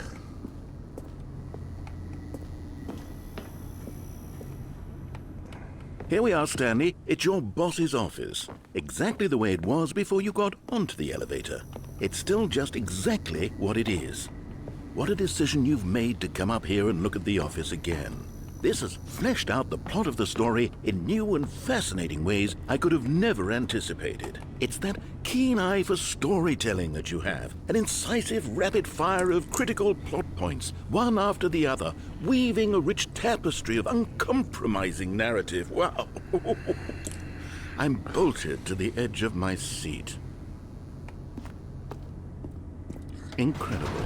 Here we are, Stanley. It's your boss's office. Exactly the way it was before you got onto the elevator. It's still just exactly what it is. What a decision you've made to come up here and look at the office again. This has fleshed out the plot of the story in new and fascinating ways I could have never anticipated. It's that keen eye for storytelling that you have, an incisive rapid fire of critical plot points, one after the other, weaving a rich tapestry of uncompromising narrative. Wow! I'm bolted to the edge of my seat. Incredible.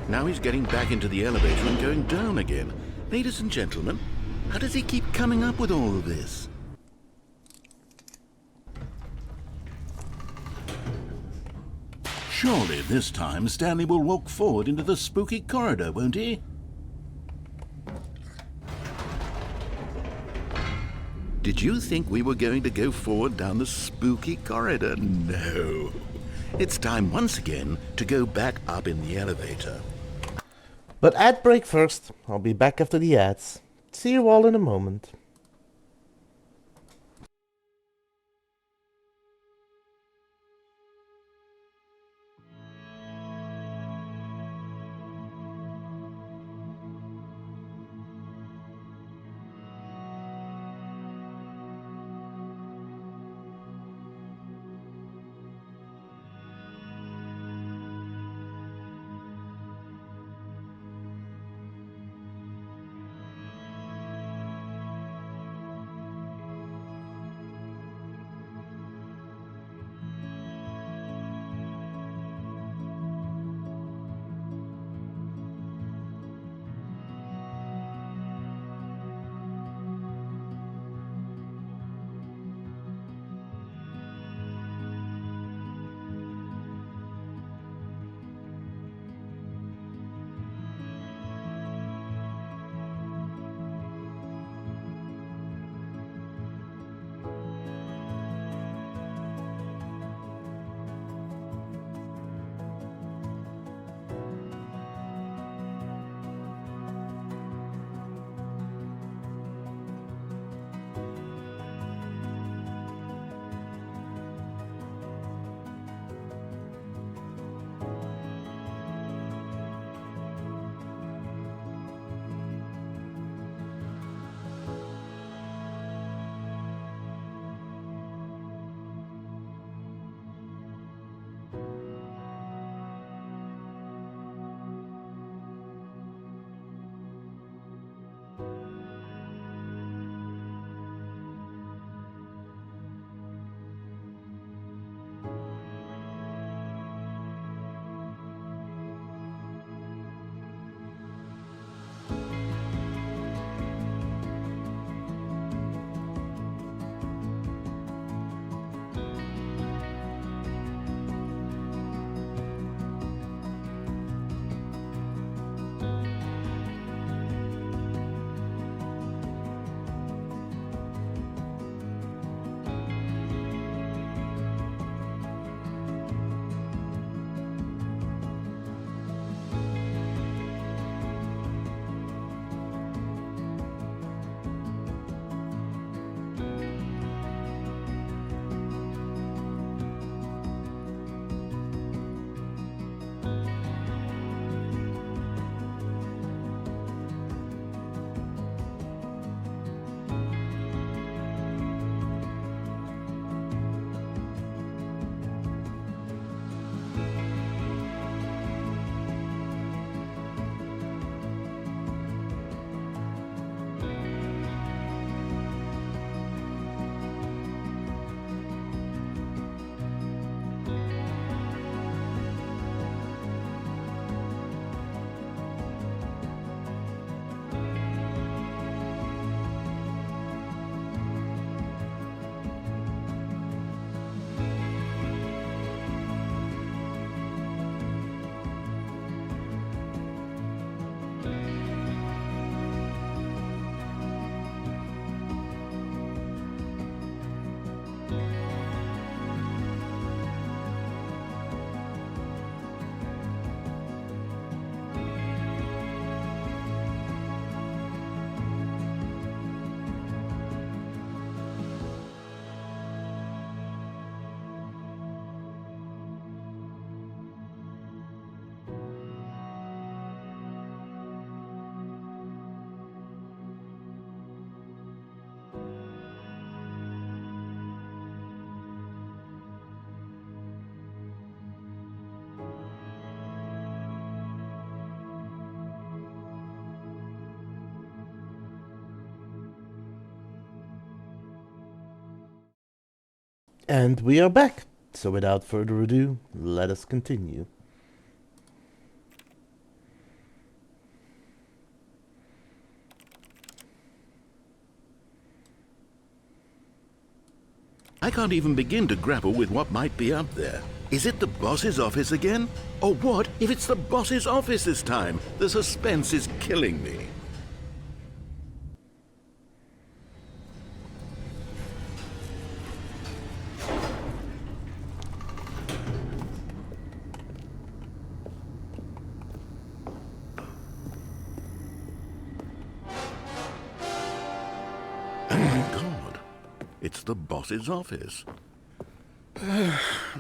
Now he's getting back into the elevator and going down again. Ladies and gentlemen, how does he keep coming up with all of this? Surely this time Stanley will walk forward into the spooky corridor, won't he? Did you think we were going to go forward down the spooky corridor? No. It's time once again to go back up in the elevator. But ad break first. I'll be back after the ads. See you all in a moment. And we are back. So without further ado, let us continue. I can't even begin to grapple with what might be up there. Is it the boss's office again? Or what if it's the boss's office this time? The suspense is killing me. Oh my God. It's the boss's office.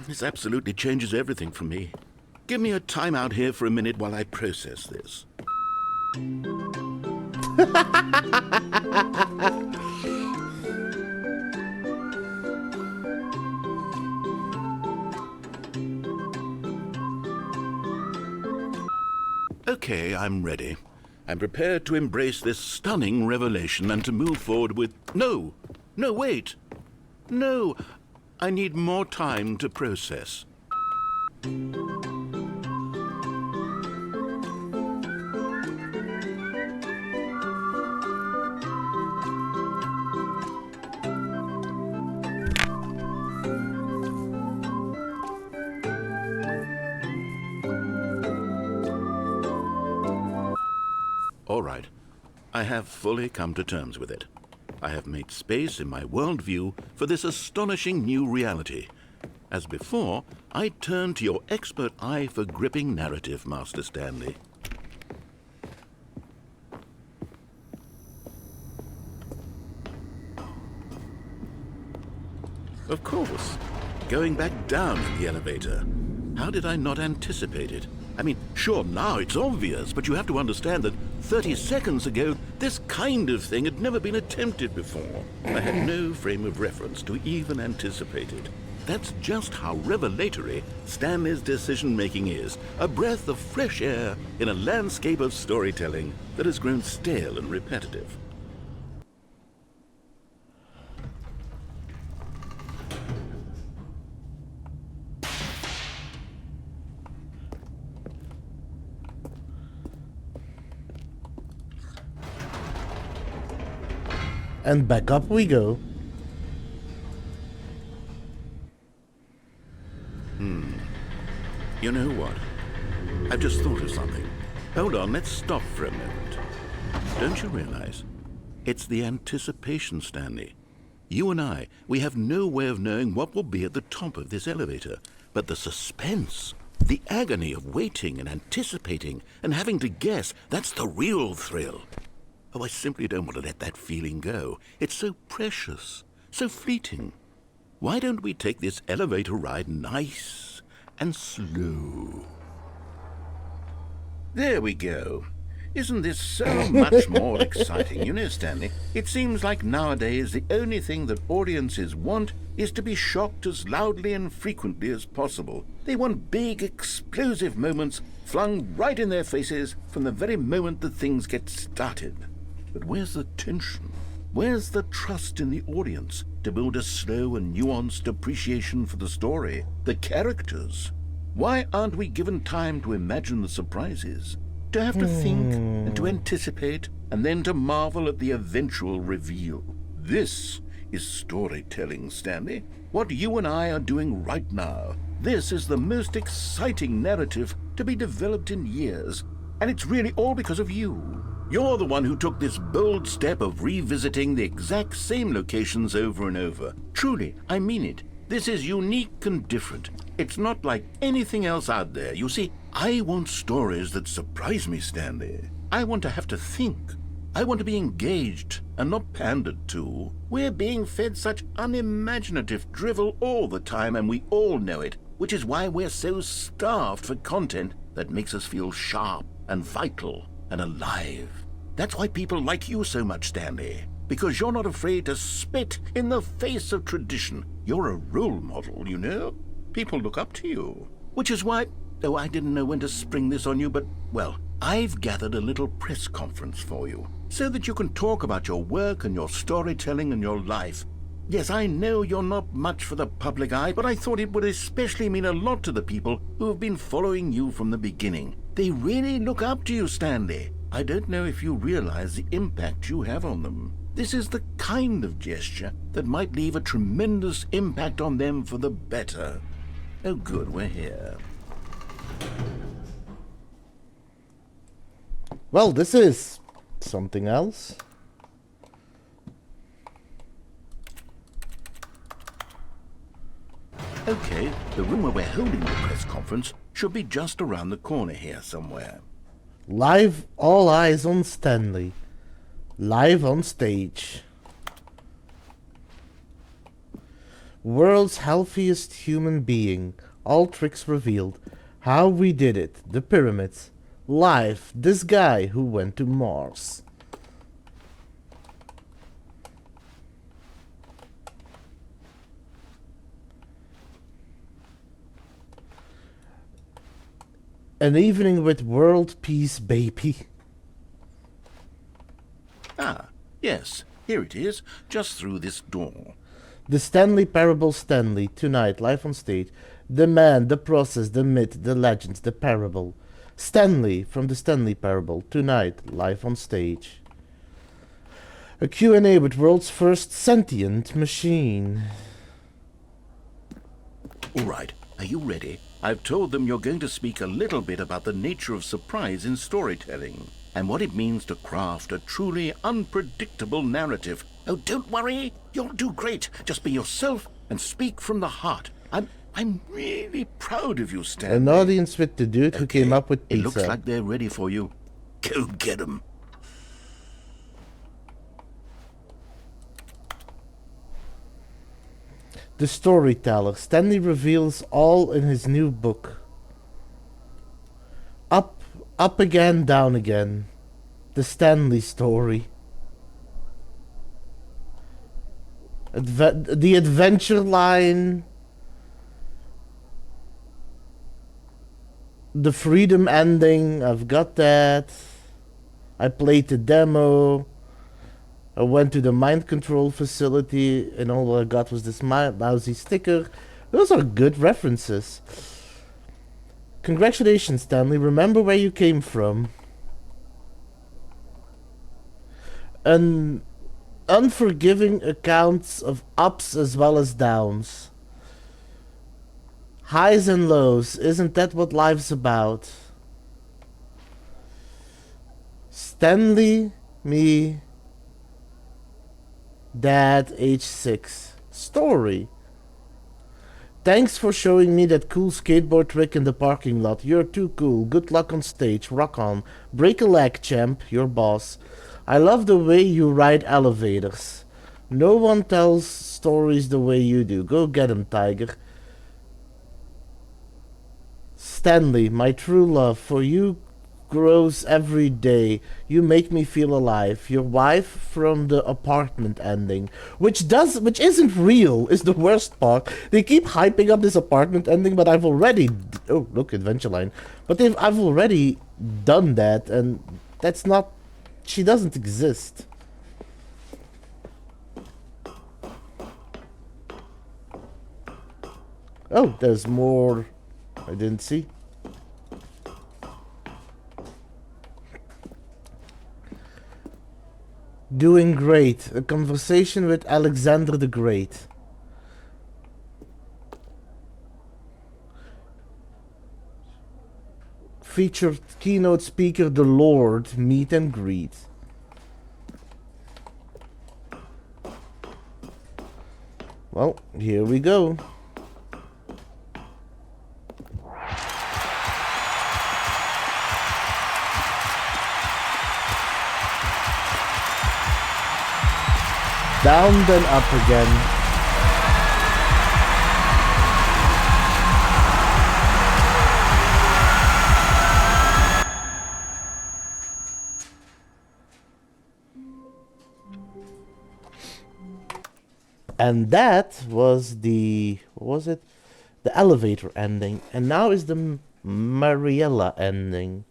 This absolutely changes everything for me. Give me a time out here for a minute while I process this. Okay, I'm ready. I'm prepared to embrace this stunning revelation and to move forward with... No, wait. No, I need more time to process. All right, I have fully come to terms with it. I have made space in my worldview for this astonishing new reality. As before, I turn to your expert eye for gripping narrative, Master Stanley. Of course, going back down in the elevator. How did I not anticipate it? I mean, sure, now it's obvious, but you have to understand that 30 seconds ago, this kind of thing had never been attempted before. I had no frame of reference to even anticipate it. That's just how revelatory Stanley's decision-making is. A breath of fresh air in a landscape of storytelling that has grown stale and repetitive. And back up we go. You know what? I've just thought of something. Hold on, let's stop for a moment. Don't you realize? It's the anticipation, Stanley. You and I, we have no way of knowing what will be at the top of this elevator. But the suspense, the agony of waiting and anticipating and having to guess, that's the real thrill. Oh, I simply don't want to let that feeling go. It's so precious, so fleeting. Why don't we take this elevator ride nice and slow? There we go. Isn't this so much more exciting? You know, Stanley, it seems like nowadays the only thing that audiences want is to be shocked as loudly and frequently as possible. They want big, explosive moments flung right in their faces from the very moment that things get started. But where's the tension? Where's the trust in the audience to build a slow and nuanced appreciation for the story, the characters? Why aren't we given time to imagine the surprises? To have to think and to anticipate and then to marvel at the eventual reveal. This is storytelling, Stanley. What you and I are doing right now. This is the most exciting narrative to be developed in years. And it's really all because of you. You're the one who took this bold step of revisiting the exact same locations over and over. Truly, I mean it. This is unique and different. It's not like anything else out there. You see, I want stories that surprise me, Stanley. I want to have to think. I want to be engaged and not pandered to. We're being fed such unimaginative drivel all the time, and we all know it, which is why we're so starved for content that makes us feel sharp and vital and alive. That's why people like you so much, Stanley. Because you're not afraid to spit in the face of tradition. You're a role model, you know? People look up to you. Which is why... Oh, I didn't know when to spring this on you, but, well, I've gathered a little press conference for you, so that you can talk about your work and your storytelling and your life. Yes, I know you're not much for the public eye, but I thought it would especially mean a lot to the people who have been following you from the beginning. They really look up to you, Stanley. I don't know if you realize the impact you have on them. This is the kind of gesture that might leave a tremendous impact on them for the better. Oh, good, we're here. Well, this is something else. Okay, the room where we're holding the press conference should be just around the corner here somewhere. Live, all eyes on Stanley. Live on stage. World's healthiest human being. All tricks revealed. How we did it. The pyramids. Live. This guy who went to Mars. An evening with world peace, baby. Ah, yes, here it is, just through this door. The Stanley Parable Stanley, tonight, live on stage. The man, the process, the myth, the legends, the parable. Stanley from the Stanley Parable, tonight, live on stage. A Q&A with world's first sentient machine. All right, are you ready? I've told them you're going to speak a little bit about the nature of surprise in storytelling and what it means to craft a truly unpredictable narrative. Oh, don't worry, you'll do great. Just be yourself and speak from the heart. I'm really proud of you, Stanley. An audience with the dude who came up with pizza. It looks like they're ready for you. Go get them. The storyteller. Stanley reveals all in his new book. Up again, down again. The Stanley story. The adventure line. The freedom ending. I've got that. I played the demo. I went to the mind control facility and all I got was this lousy sticker. Those are good references. Congratulations, Stanley. Remember where you came from. An unforgiving accounts of ups as well as downs. Highs and lows. Isn't that what life's about? Stanley, me, Dad, age 6. Story. Thanks for showing me that cool skateboard trick in the parking lot. You're too cool. Good luck on stage. Rock on. Break a leg, champ. Your boss. I love the way you ride elevators. No one tells stories the way you do. Go get 'em, Tiger. Stanley, my true love for you grows every day. You make me feel alive. Your wife from the apartment ending, which isn't real, is the worst part. They keep hyping up this apartment ending, but I've already oh look, adventure line. But I've already done that, and that's not. She doesn't exist. Oh, there's more. I didn't see. Doing great. A conversation with Alexander the Great. Featured keynote speaker the Lord, meet and greet. Well, here we go. Down then up again. And that was the, what was it? The elevator ending. And now is the Mariella ending.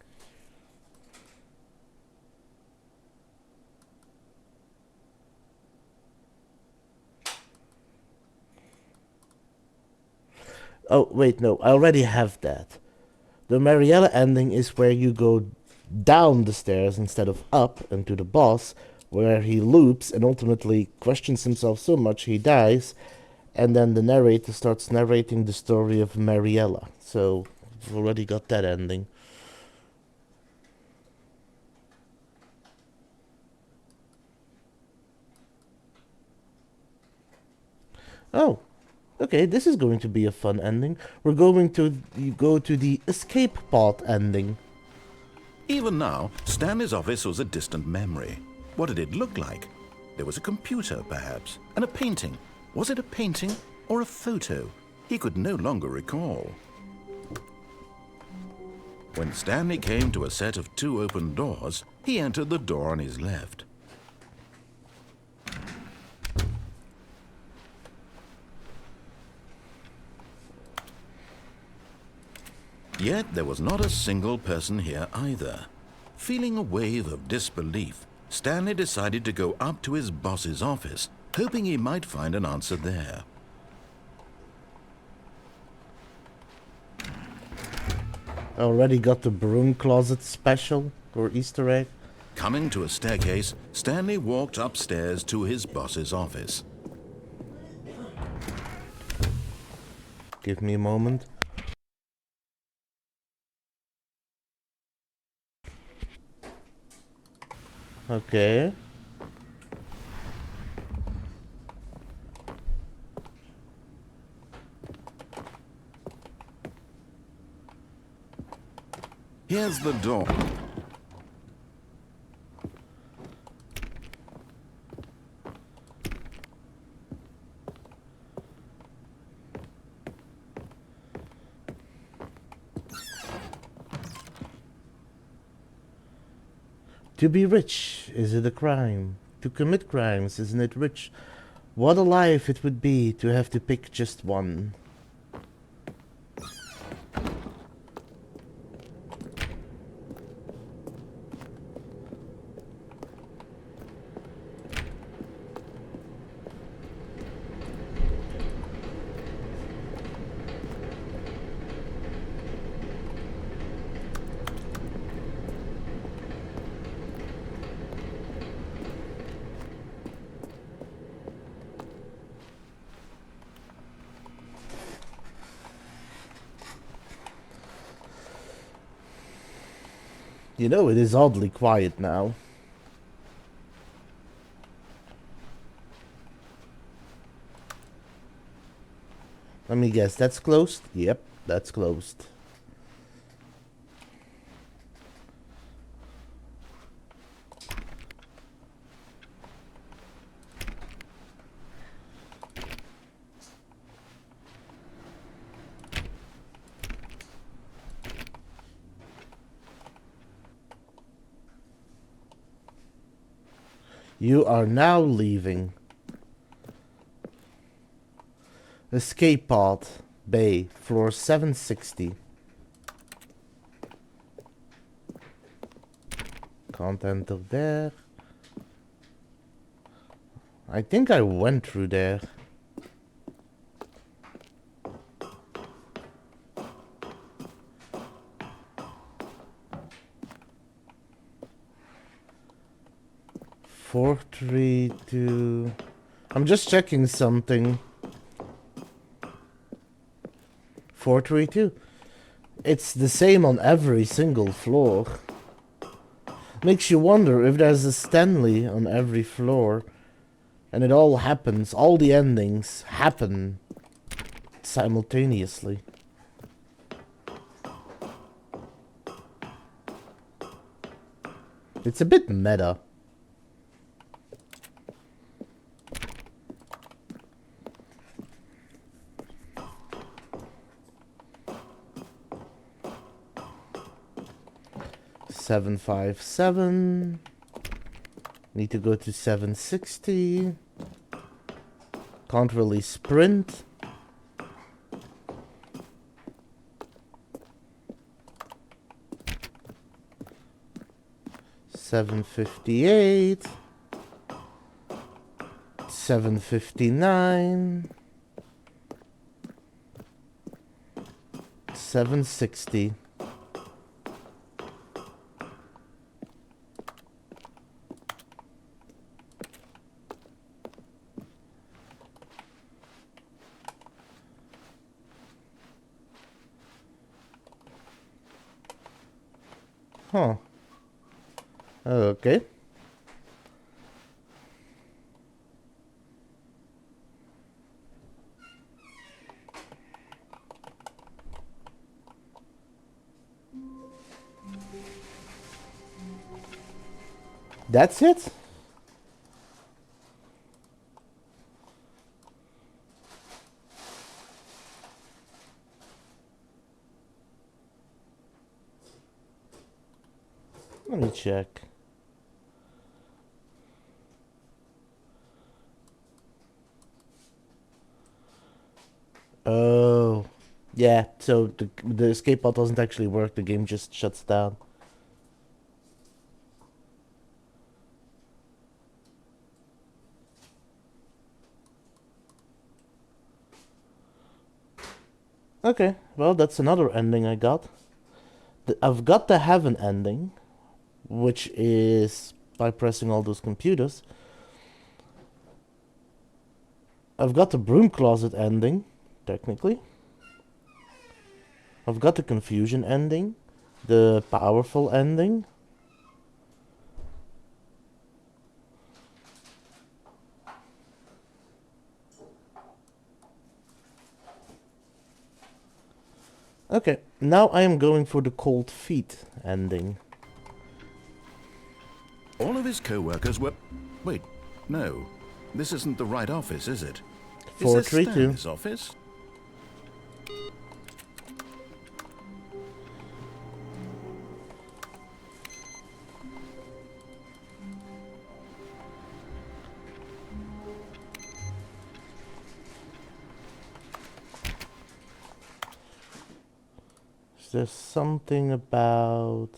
Oh, wait, no, I already have that. The Mariella ending is where you go down the stairs instead of up and to the boss, where he loops and ultimately questions himself so much he dies, and then the narrator starts narrating the story of Mariella. So, I've already got that ending. Oh, okay, this is going to be a fun ending. We're going to go to the escape pod ending. Even now, Stanley's office was a distant memory. What did it look like? There was a computer, perhaps, and a painting. Was it a painting or a photo? He could no longer recall. When Stanley came to a set of 2 open doors, he entered the door on his left. Yet there was not a single person here either. Feeling a wave of disbelief, Stanley decided to go up to his boss's office, hoping he might find an answer there. I already got the broom closet special, or Easter egg. Coming to a staircase, Stanley walked upstairs to his boss's office. Give me a moment. Okay. Here's the door. To be rich, is it a crime? To commit crimes, isn't it rich? What a life it would be to have to pick just one. You know, it is oddly quiet now. Let me guess, that's closed? Yep, that's closed. You are now leaving. Escape pod, bay, floor 760. Can't enter there. I think I went through there. Four, 3, 2. I'm just checking something. 432. It's the same on every single floor. Makes you wonder if there's a Stanley on every floor. And it all happens, all the endings happen simultaneously. It's a bit meta. Seven, 5, 7. Need to go to 760. Can't really sprint. $7.58. $7.59. 760. Huh. Okay. That's it? Let me check. Oh. Yeah, so the escape pod doesn't actually work, the game just shuts down. Okay, well, that's another ending I got. I've got the heaven ending, which is by pressing all those computers. I've got the broom closet ending, technically. I've got the confusion ending, the powerful ending. Okay, now I am going for the cold feet ending. All of his co-workers were... Wait, no. This isn't the right office, is it? Is this 432. Stanley's office? Is there something about...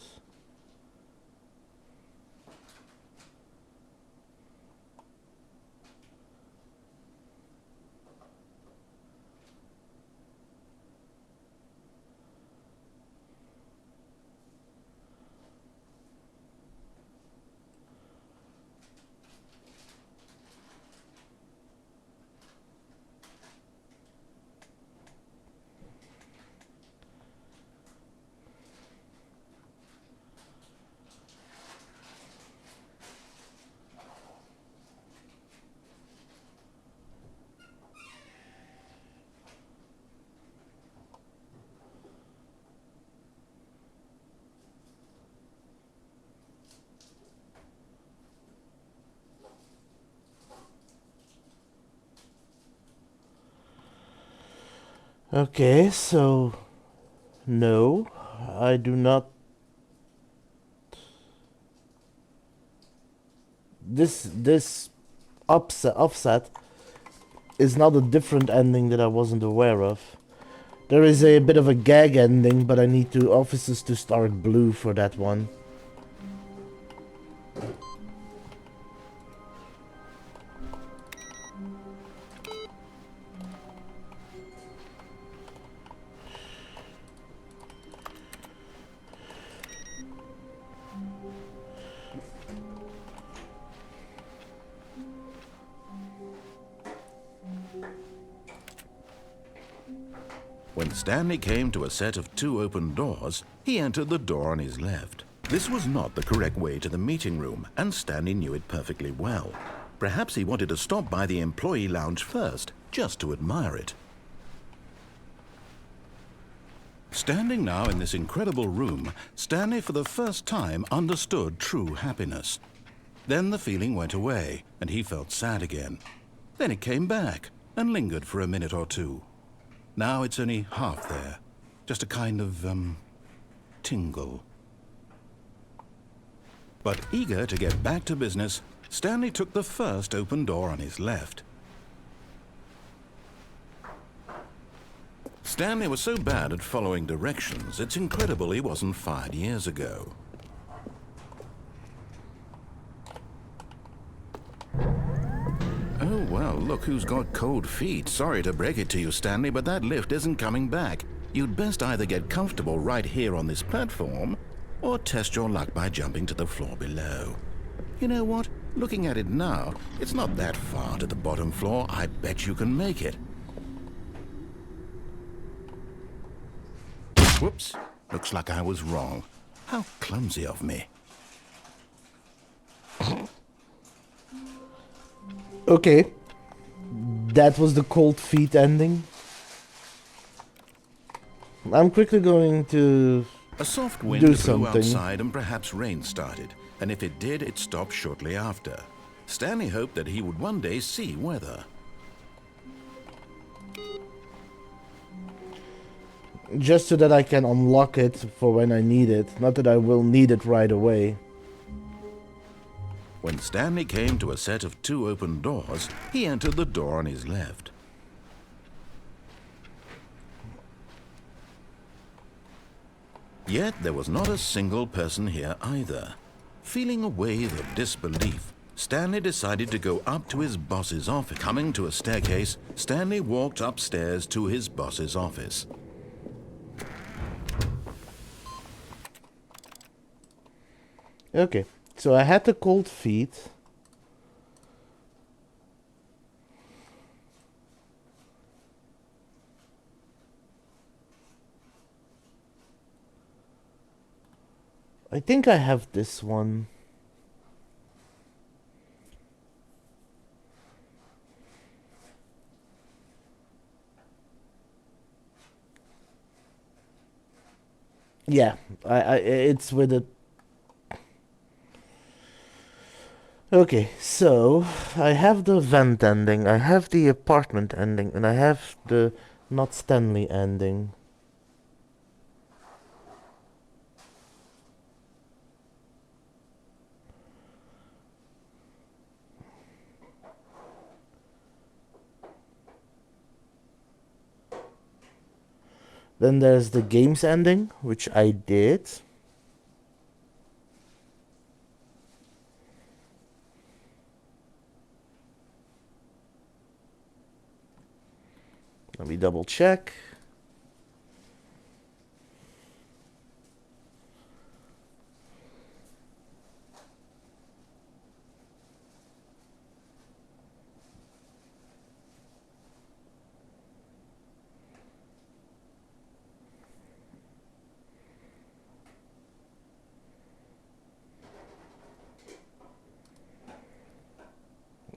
Okay, so... No, I do not... This offset is not a different ending that I wasn't aware of. There is a bit of a gag ending, but I need offices to start blue for that one. When Stanley came to a set of 2 open doors, he entered the door on his left. This was not the correct way to the meeting room, and Stanley knew it perfectly well. Perhaps he wanted to stop by the employee lounge first, just to admire it. Standing now in this incredible room, Stanley for the first time understood true happiness. Then the feeling went away, and he felt sad again. Then it came back, and lingered for a minute or two. Now it's only half there. Just a kind of, tingle. But eager to get back to business, Stanley took the first open door on his left. Stanley was so bad at following directions, it's incredible he wasn't fired years ago. Oh, well, look who's got cold feet. Sorry to break it to you, Stanley, but that lift isn't coming back. You'd best either get comfortable right here on this platform, or test your luck by jumping to the floor below. You know what? Looking at it now, it's not that far to the bottom floor. I bet you can make it. Whoops. Looks like I was wrong. How clumsy of me. Okay. That was the cold feet ending. I'm quickly going to A soft wind do blew something. outside and perhaps rain started. And if it did, it stopped shortly after. Stanley hoped that he would one day see weather. Just so that I can unlock it for when I need it. Not that I will need it right away. When Stanley came to a set of 2 open doors, he entered the door on his left. Yet there was not a single person here either. Feeling a wave of disbelief, Stanley decided to go up to his boss's office. Coming to a staircase, Stanley walked upstairs to his boss's office. Okay, so I had the cold feet. I think I have this one. Yeah, it's with a... Okay, so I have the vent ending, I have the apartment ending, and I have the not Stanley ending. Then there's the games ending, which I did. Let me double check.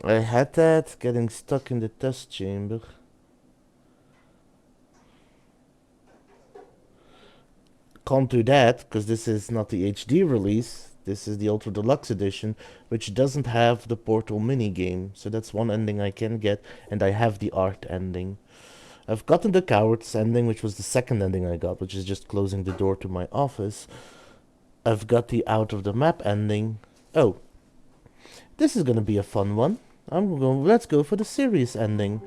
I had that getting stuck in the test chamber. Can't do that because this is not the HD release. This is the Ultra Deluxe edition, which doesn't have the Portal mini game. So that's one ending I can get, and I have the art ending. I've gotten the Cowards ending, which was the second ending I got, which is just closing the door to my office. I've got the Out of the Map ending. Oh, this is gonna be a fun one. Let's go for the serious ending.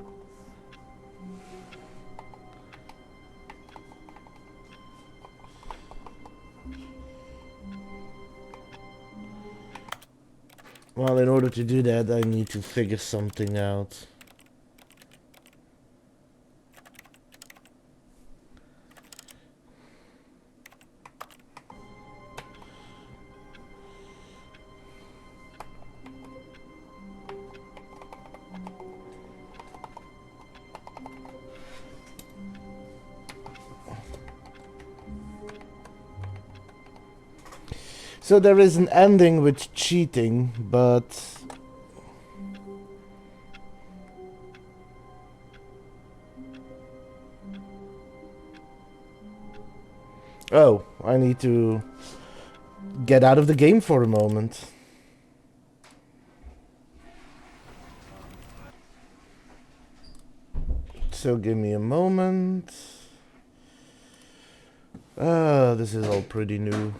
Well, in order to do that, I need to figure something out. So there is an ending with cheating, but... Oh, I need to get out of the game for a moment. So give me a moment. This is all pretty new.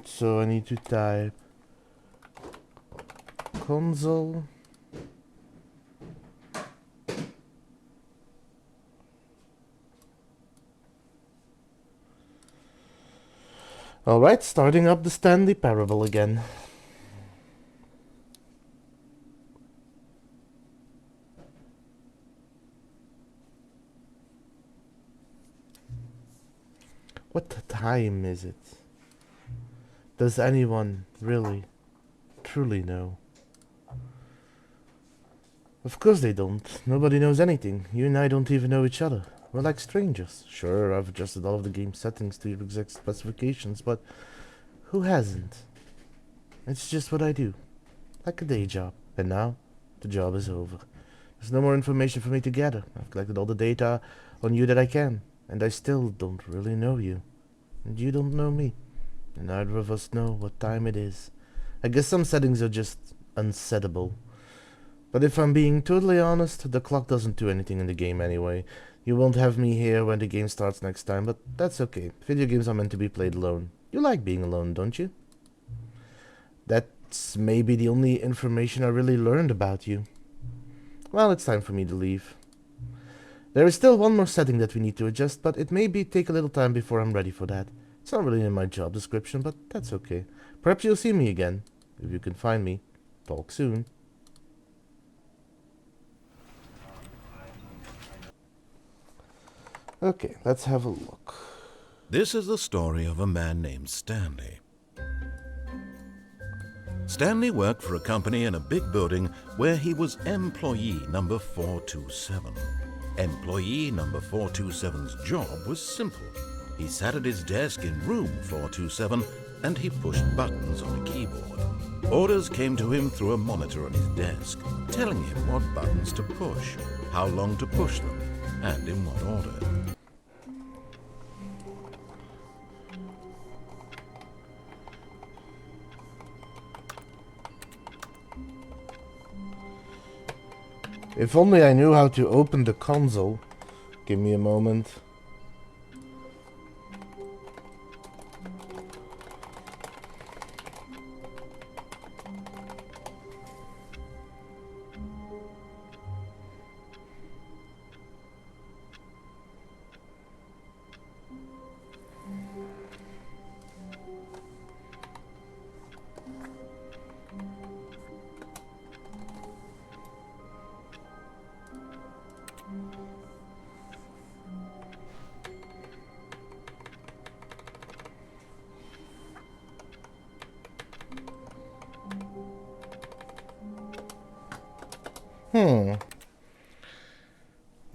So I need to type console. Alright, starting up the Stanley Parable again. What time is it? Does anyone really, truly know? Of course they don't. Nobody knows anything. You and I don't even know each other. We're like strangers. Sure, I've adjusted all of the game settings to your exact specifications, but who hasn't? It's just what I do. Like a day job. And now, the job is over. There's no more information for me to gather. I've collected all the data on you that I can, and I still don't really know you. And you don't know me. And neither of us know what time it is. I guess some settings are just unsettable. But if I'm being totally honest, the clock doesn't do anything in the game anyway. You won't have me here when the game starts next time, but that's okay. Video games are meant to be played alone. You like being alone, don't you? That's maybe the only information I really learned about you. Well, it's time for me to leave. There is still one more setting that we need to adjust, but it may take a little time before I'm ready for that. It's not really in my job description, but that's okay. Perhaps you'll see me again, if you can find me. Talk soon. Okay, let's have a look. This is the story of a man named Stanley. Stanley worked for a company in a big building where he was employee number 427. Employee number 427's job was simple. He sat at his desk in room 427 and he pushed buttons on a keyboard. Orders came to him through a monitor on his desk, telling him what buttons to push, how long to push them, and in what order. If only I knew how to open the console. Give me a moment.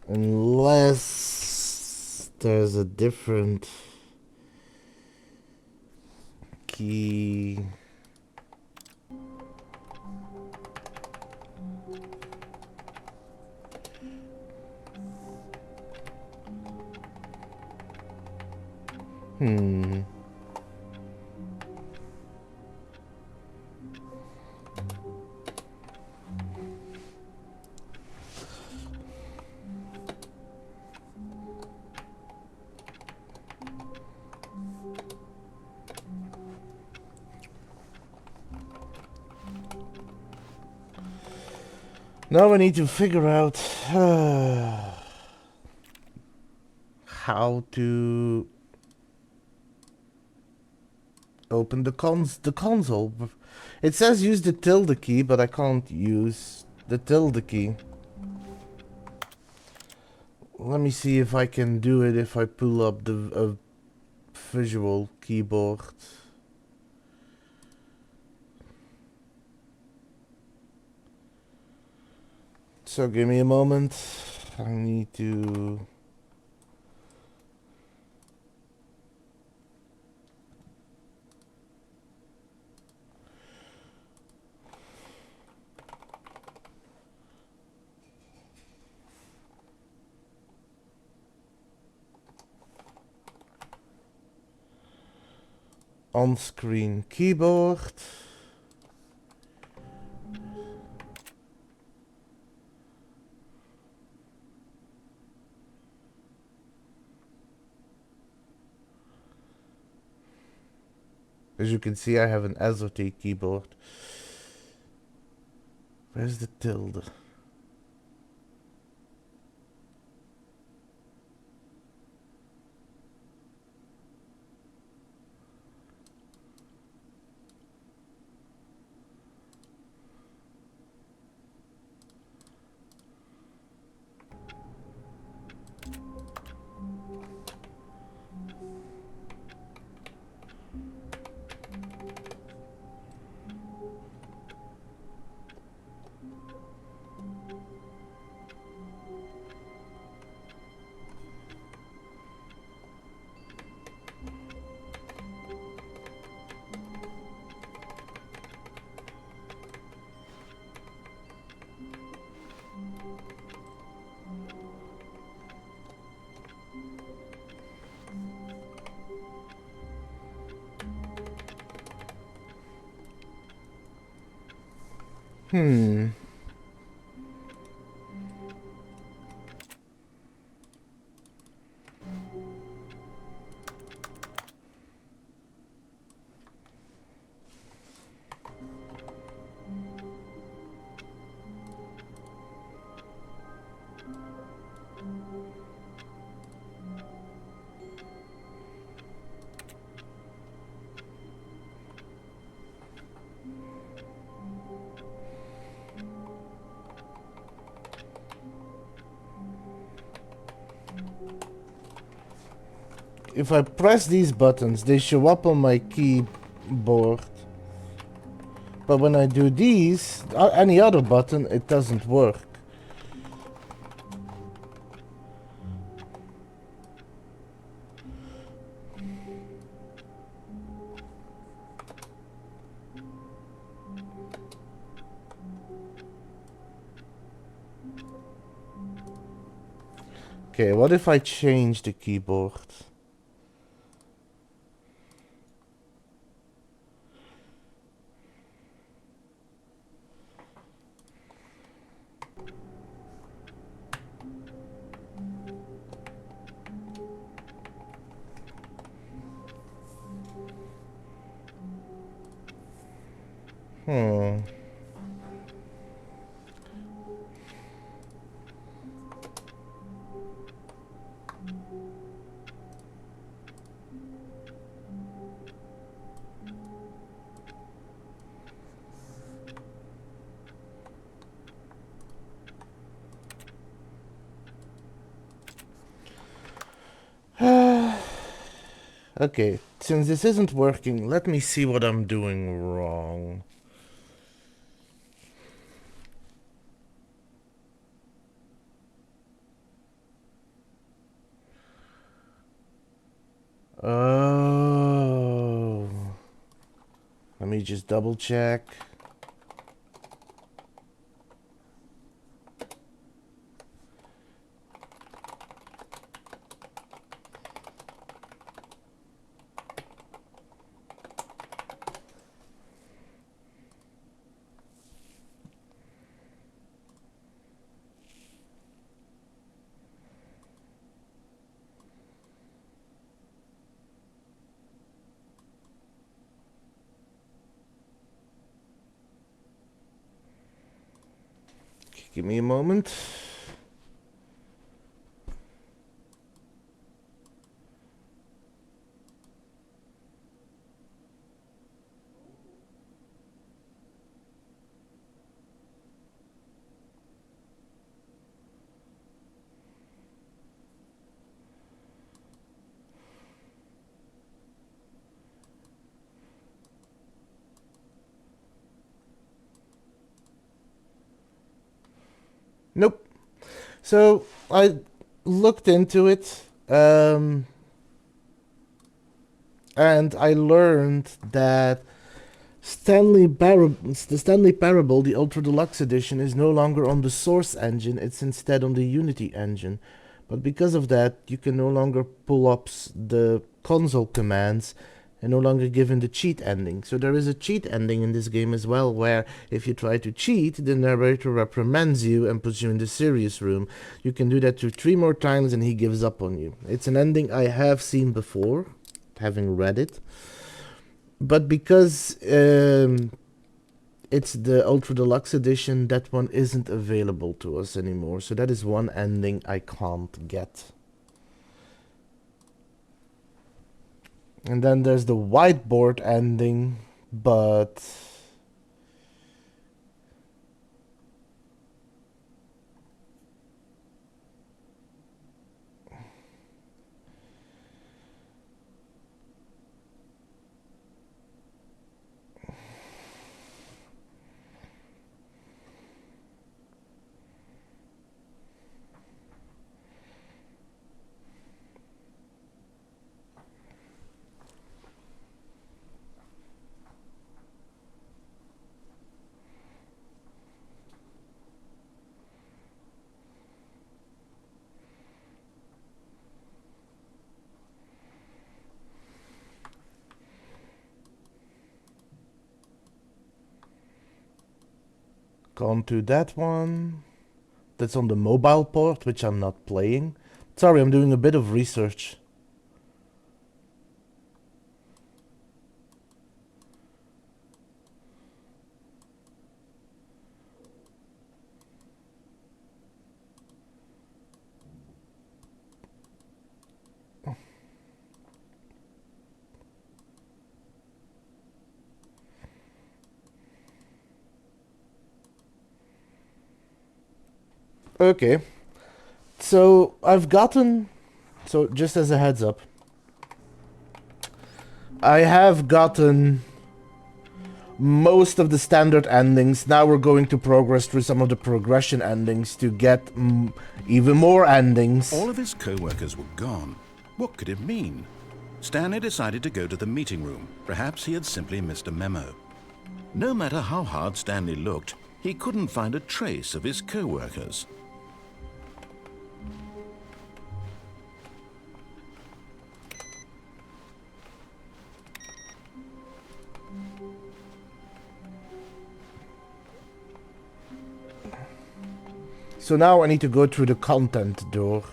Unless there's a different key. Now I need to figure out how to open the console. It says use the tilde key, but I can't use the tilde key. Let me see if I can do it if I pull up the visual keyboard. So give me a moment. I need to... on-screen keyboard. As you can see, I have an AZOT keyboard. Where's the tilde? Hmm. If I press these buttons, they show up on my keyboard. But when I do these, any other button, it doesn't work. Okay, what if I change the keyboard? Hmm. Okay, since this isn't working, let me see what I'm doing wrong. Oh. Let me just double check. Give me a moment. Nope. So I looked into it, and I learned that the Stanley Parable, the Ultra Deluxe Edition, is no longer on the Source engine, it's instead on the Unity engine. But because of that, you can no longer pull up the console commands and no longer given the cheat ending. So there is a cheat ending in this game as well, where if you try to cheat, the narrator reprimands you and puts you in the serious room. You can do that 3 more times and he gives up on you. It's an ending I have seen before, having read it. But because it's the Ultra Deluxe Edition, that one isn't available to us anymore. So that is one ending I can't get. And then there's the whiteboard ending, but Can't do that one. That's on the mobile port, which I'm not playing. Sorry, I'm doing a bit of research. Okay. So just as a heads up, I have gotten most of the standard endings. Now we're going to progress through some of the progression endings to get even more endings. All of his co-workers were gone. What could it mean? Stanley decided to go to the meeting room. Perhaps he had simply missed a memo. No matter how hard Stanley looked, he couldn't find a trace of his co-workers. So now I need to go through the content door.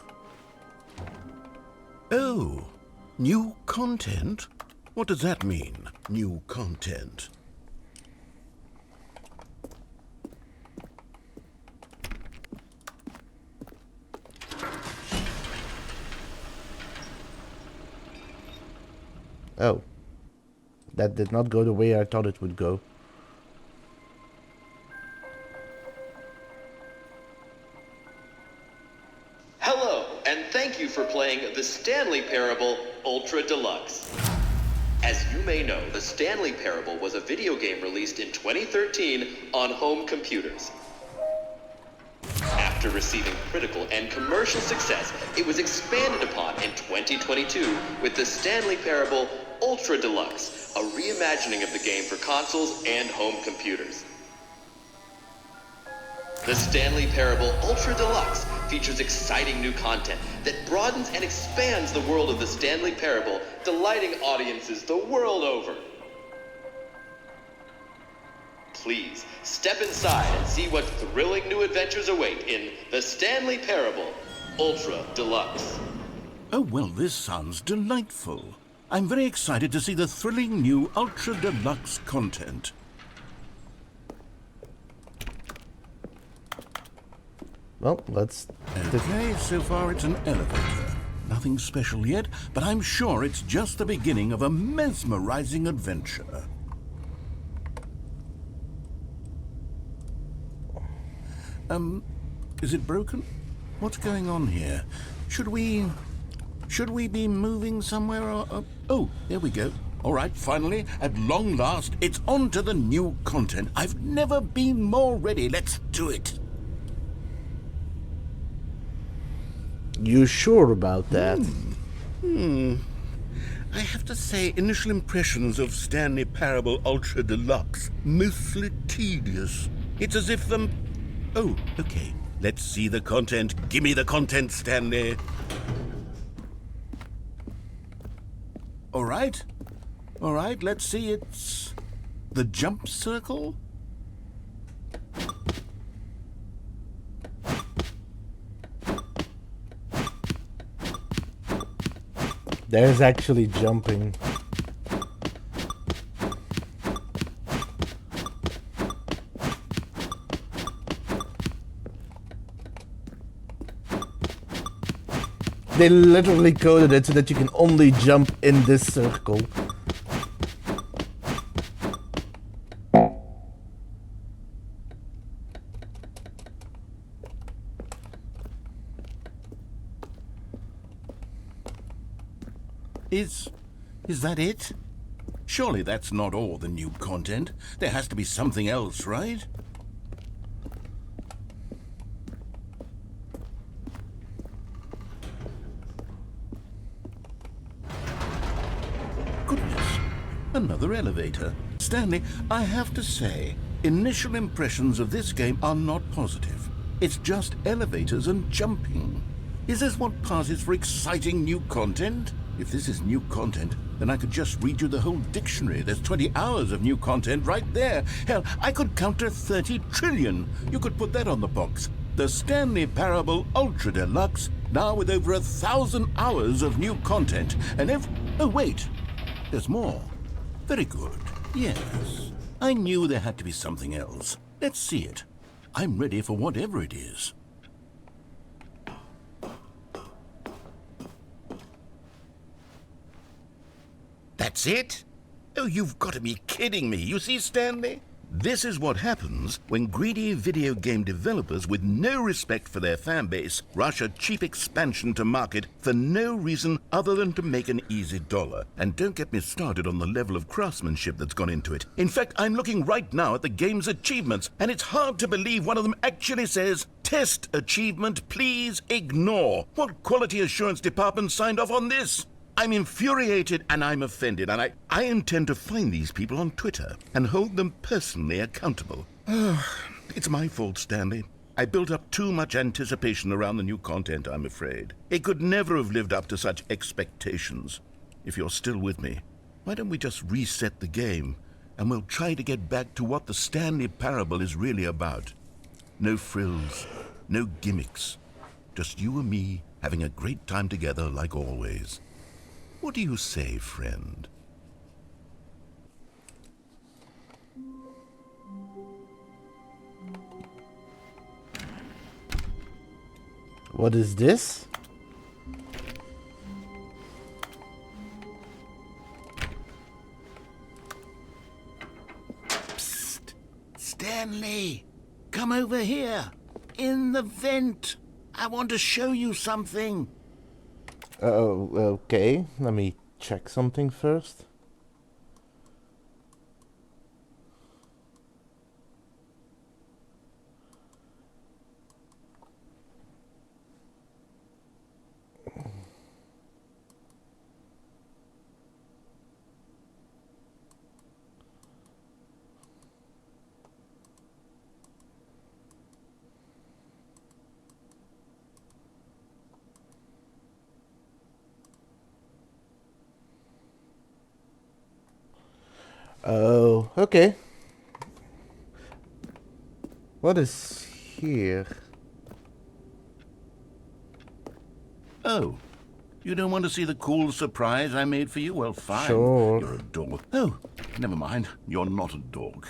Oh, new content? What does that mean, new content? Oh. That did not go the way I thought it would go. Hello, and thank you for playing the Stanley Parable Ultra Deluxe. As you may know, the Stanley Parable was a video game released in 2013 on home computers. After receiving critical and commercial success, it was expanded upon in 2022 with the Stanley Parable Ultra Deluxe, a reimagining of the game for consoles and home computers. The Stanley Parable Ultra Deluxe features exciting new content that broadens and expands the world of the Stanley Parable, delighting audiences the world over. Please, step inside and see what thrilling new adventures await in the Stanley Parable Ultra Deluxe. Oh, well, this sounds delightful. I'm very excited to see the thrilling new Ultra Deluxe content. Well, let's... Okay, so far it's an elevator. Nothing special yet, but I'm sure it's just the beginning of a mesmerizing adventure. Is it broken? What's going on here? Should we be moving somewhere or... Oh, there we go. All right, finally, at long last, it's on to the new content. I've never been more ready. Let's do it. You sure about that? I have to say, initial impressions of Stanley Parable Ultra Deluxe, mostly tedious. It's as if them... Oh, okay. Let's see the content. Give me the content, Stanley. All right, let's see. It's the jump circle. There's actually jumping. They literally coded it so that you can only jump in this circle. Is that it? Surely that's not all the new content. There has to be something else, right? Goodness, another elevator. Stanley, I have to say, initial impressions of this game are not positive. It's just elevators and jumping. Is this what passes for exciting new content? If this is new content, then I could just read you the whole dictionary. There's 20 hours of new content right there. Hell, I could counter 30 trillion. You could put that on the box. The Stanley Parable Ultra Deluxe, now with over 1,000 hours of new content. And oh wait, there's more. Very good. Yes. I knew there had to be something else. Let's see it. I'm ready for whatever it is. That's it? Oh, you've got to be kidding me. You see, Stanley? This is what happens when greedy video game developers with no respect for their fan base rush a cheap expansion to market for no reason other than to make an easy dollar. And don't get me started on the level of craftsmanship that's gone into it. In fact, I'm looking right now at the game's achievements, and it's hard to believe one of them actually says, "Test achievement, please ignore." What quality assurance department signed off on this? I'm infuriated and I'm offended, and I intend to find these people on Twitter and hold them personally accountable. It's my fault, Stanley. I built up too much anticipation around the new content, I'm afraid. It could never have lived up to such expectations. If you're still with me, why don't we just reset the game and we'll try to get back to what the Stanley Parable is really about. No frills, no gimmicks. Just you and me having a great time together like always. What do you say, friend? What is this? Psst! Stanley! Come over here! In the vent! I want to show you something! Okay. Let me check something first. Oh, okay. What is here? Oh, you don't want to see the cool surprise I made for you? Well, fine. Sure. You're a dog. Oh, never mind. You're not a dog.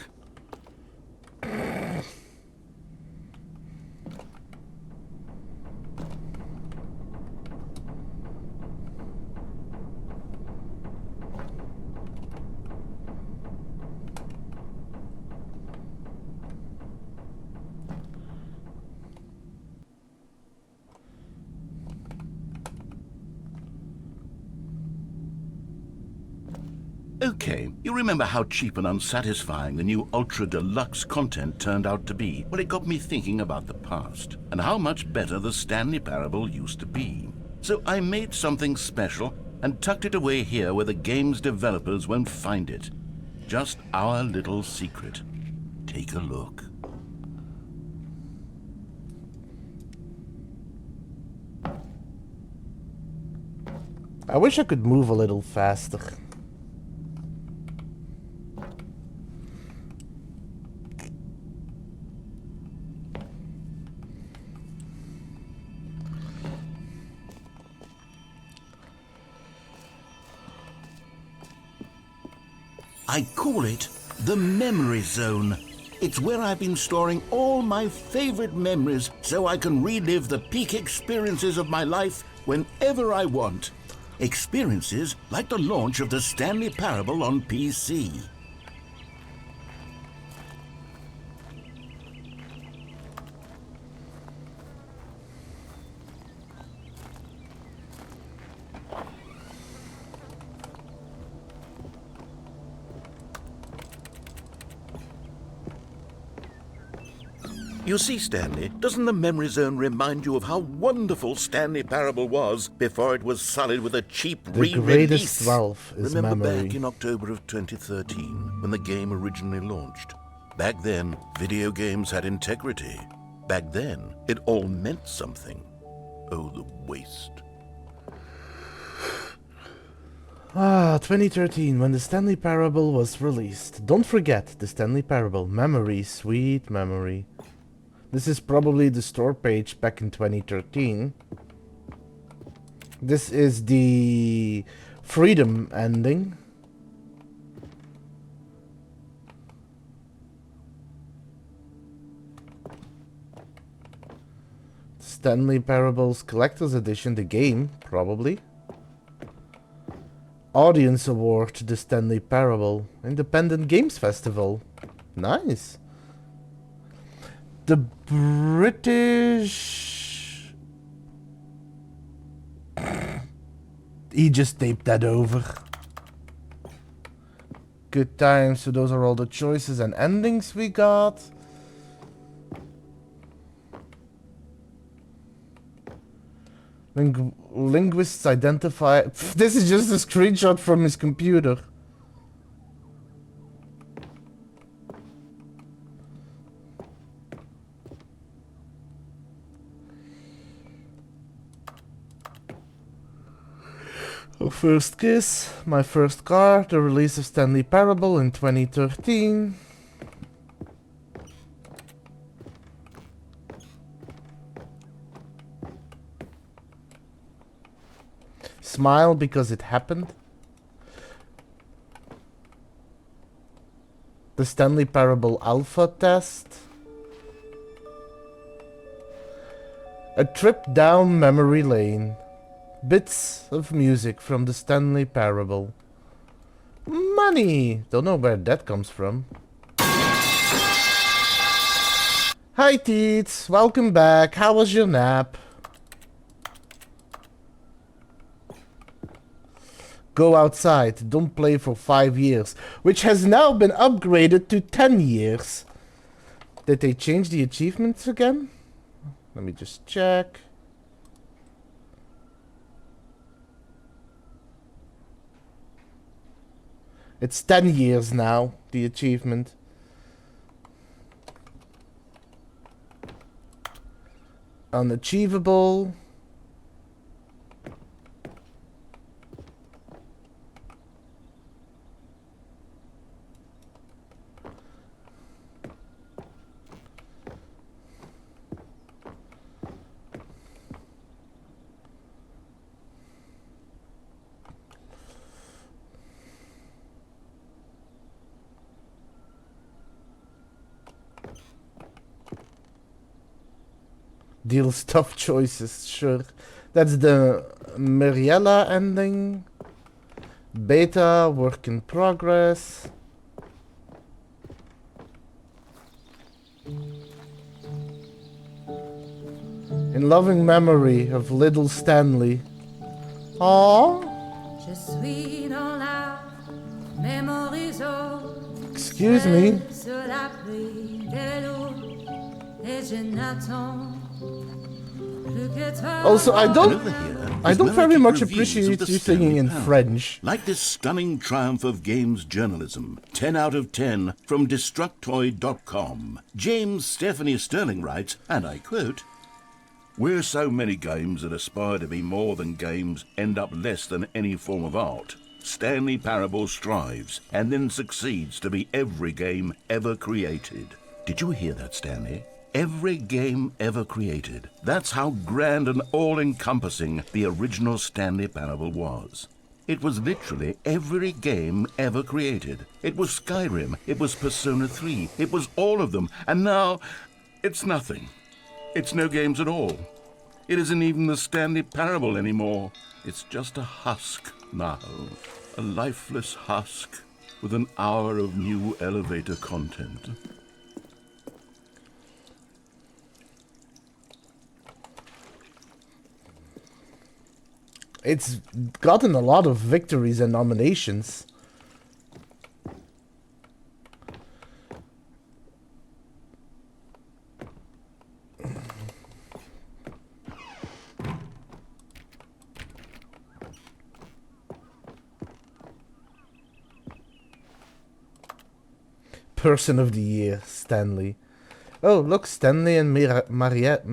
Okay, you remember how cheap and unsatisfying the new Ultra Deluxe content turned out to be? Well, it got me thinking about the past, and how much better the Stanley Parable used to be. So I made something special and tucked it away here where the game's developers won't find it. Just our little secret. Take a look. I wish I could move a little faster. I call it the Memory Zone. It's where I've been storing all my favorite memories so I can relive the peak experiences of my life whenever I want. Experiences like the launch of the Stanley Parable on PC. You see, Stanley, doesn't the Memory Zone remind you of how wonderful Stanley Parable was before it was sullied with a cheap The re-release? greatest wealth is Remember memory. back in October of 2013, when the game originally launched? Back then, video games had integrity. Back then, it all meant something. Oh, the waste. Ah, 2013, when the Stanley Parable was released. Don't forget the Stanley Parable. Memory, sweet memory. This is probably the store page back in 2013. This is the Freedom ending. Stanley Parable's Collector's Edition, the game, probably. Audience Award, the Stanley Parable. Independent Games Festival. Nice. The British... He just taped that over. Good times, so those are all the choices and endings we got. Linguists identify... This is just a screenshot from his computer. First kiss, my first car, the release of Stanley Parable in 2013. Smile because it happened. The Stanley Parable Alpha Test. A trip down memory lane. Bits of music from the Stanley Parable. Money! Don't know where that comes from. Hi Teets, welcome back. How was your nap? Go outside, don't play for 5 years, which has now been upgraded to 10 years. Did they change the achievements again? Let me just check. It's 10 years now, the achievement. Unachievable. Deals tough choices, sure. That's the Mariella ending. Beta, work in progress. In loving memory of little Stanley. Aww. Excuse me. Also, I don't very much appreciate you singing in French. Like this stunning triumph of games journalism, 10 out of 10 from Destructoid.com. James Stephanie Sterling writes, and I quote, "Where so many games that aspire to be more than games end up less than any form of art, Stanley Parable strives and then succeeds to be every game ever created." Did you hear that, Stanley? Every game ever created. That's how grand and all-encompassing the original Stanley Parable was. It was literally every game ever created. It was Skyrim, it was Persona 3, it was all of them, and now it's nothing. It's no games at all. It isn't even the Stanley Parable anymore. It's just a husk now. A lifeless husk with an hour of new elevator content. It's gotten a lot of victories and nominations. Person of the Year, Stanley. Oh, look, Stanley and Mariella?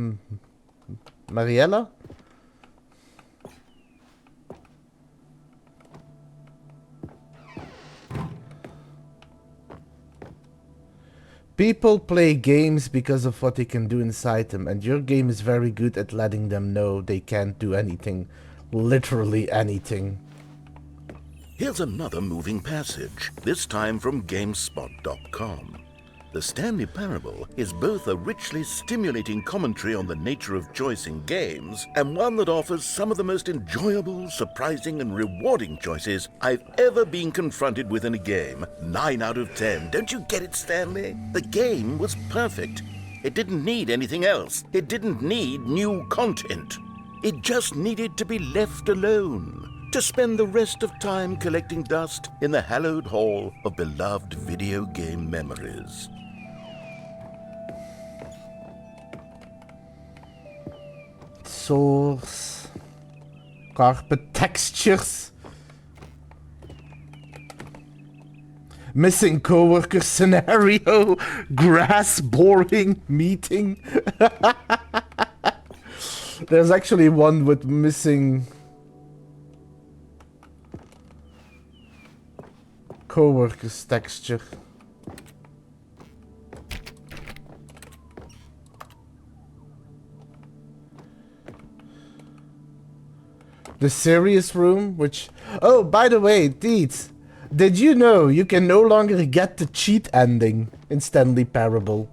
People play games because of what they can do inside them, and your game is very good at letting them know they can't do anything. Literally anything. Here's another moving passage, this time from GameSpot.com. The Stanley Parable is both a richly stimulating commentary on the nature of choice in games and one that offers some of the most enjoyable, surprising, and rewarding choices I've ever been confronted with in a game. 9 out of 10. Don't you get it, Stanley? The game was perfect. It didn't need anything else. It didn't need new content. It just needed to be left alone, to spend the rest of time collecting dust in the hallowed hall of beloved video game memories. Source. Carpet textures. Missing coworker scenario. Grass boring meeting. There's actually one with missing coworkers texture. The serious room, which... Oh, by the way, Deeds, did you know you can no longer get the cheat ending in Stanley Parable?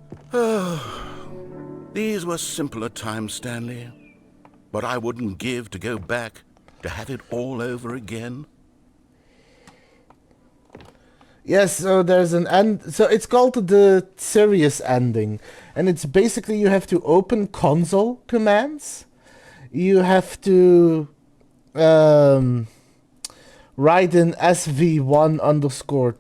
These were simpler times, Stanley. But I wouldn't give to go back, to have it all over again. Yes, so there's an end... So it's called the serious ending. And it's basically you have to open console commands. You have to... write in SV1 underscore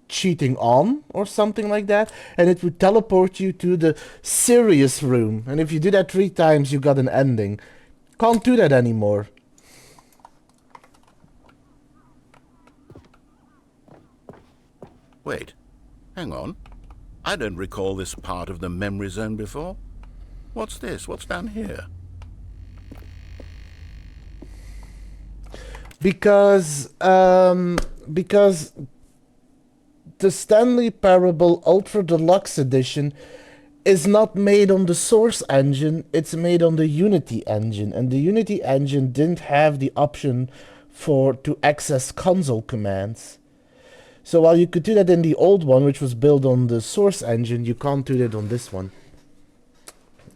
cheating on or something like that, and it would teleport you to the serious room, and if you do that 3 times you got an ending. Can't do that anymore. Wait, hang on. I don't recall this part of the memory zone before. What's this? What's down here? Because the Stanley Parable Ultra Deluxe Edition is not made on the Source engine, it's made on the Unity engine, and the Unity engine didn't have the option to access console commands. So while you could do that in the old one, which was built on the Source engine, you can't do that on this one.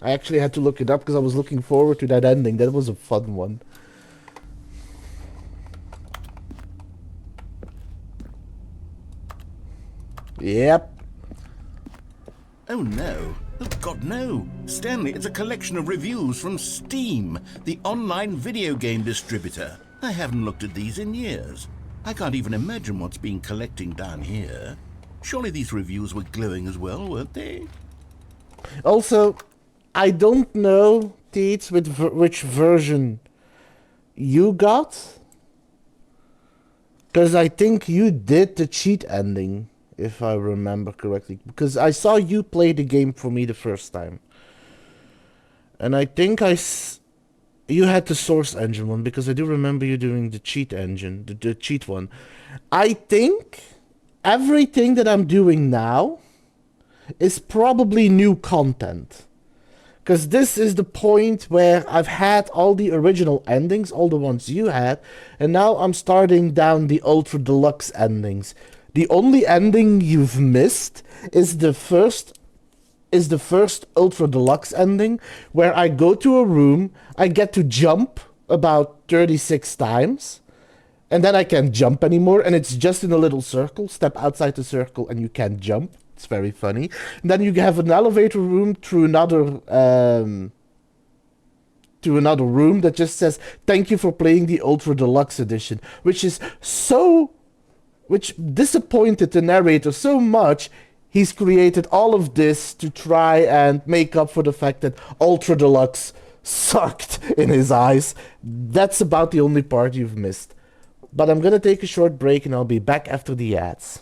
I actually had to look it up because I was looking forward to that ending. That was a fun one. Yep. Oh no. Oh God, no. Stanley, it's a collection of reviews from Steam, the online video game distributor. I haven't looked at these in years. I can't even imagine what's been collecting down here. Surely these reviews were glowing as well, weren't they? Also, I don't know, Teets, which version you got. Because I think you did the cheat ending, if I remember correctly. Because I saw you play the game for me the first time. And I think you had the Source engine one, because I do remember you doing the cheat engine, the cheat one. I think everything that I'm doing now is probably new content. Because this is the point where I've had all the original endings, all the ones you had, and now I'm starting down the Ultra Deluxe endings. The only ending you've missed is the first Ultra Deluxe ending, where I go to a room, I get to jump about 36 times, and then I can't jump anymore, and it's just in a little circle. Step outside the circle and you can't jump. It's very funny. And then you have an elevator room through another room that just says, "Thank you for playing the Ultra Deluxe Edition," which disappointed the narrator so much. He's created all of this to try and make up for the fact that Ultra Deluxe sucked in his eyes. That's about the only part you've missed. But I'm gonna take a short break and I'll be back after the ads.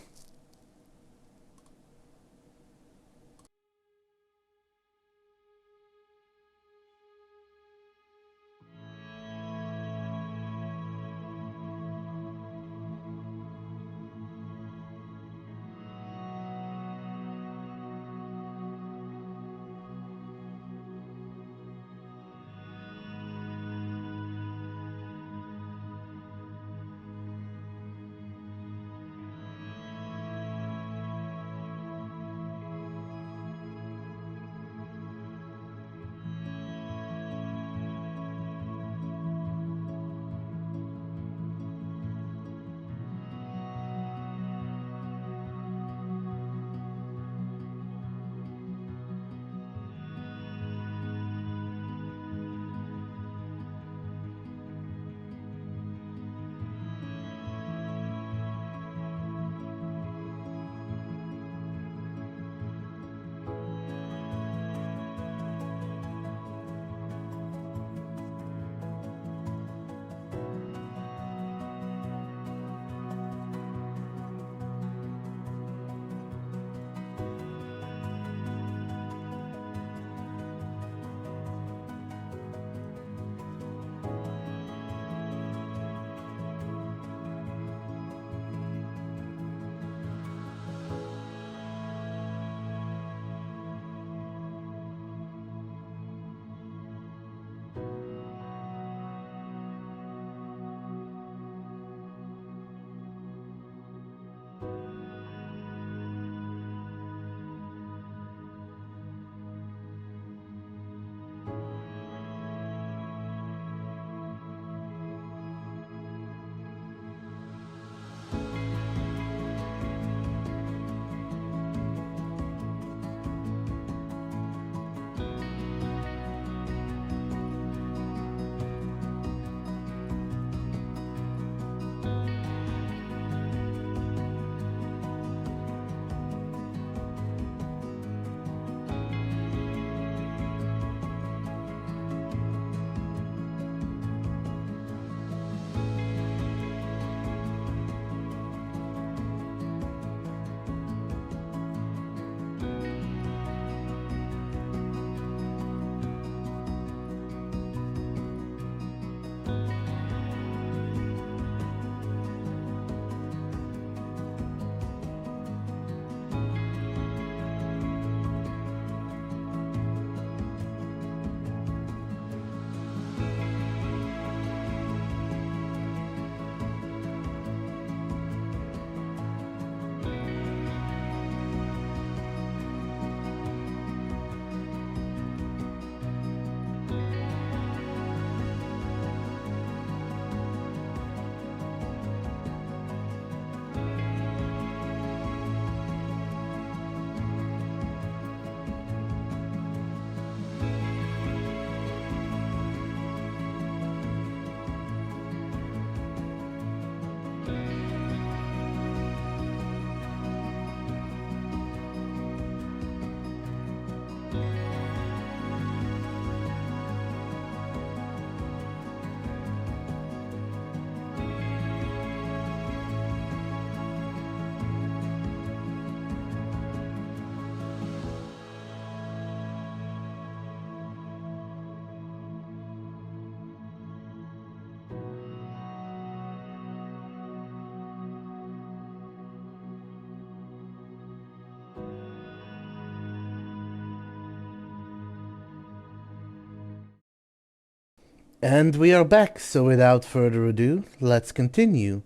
And we are back, so without further ado, let's continue.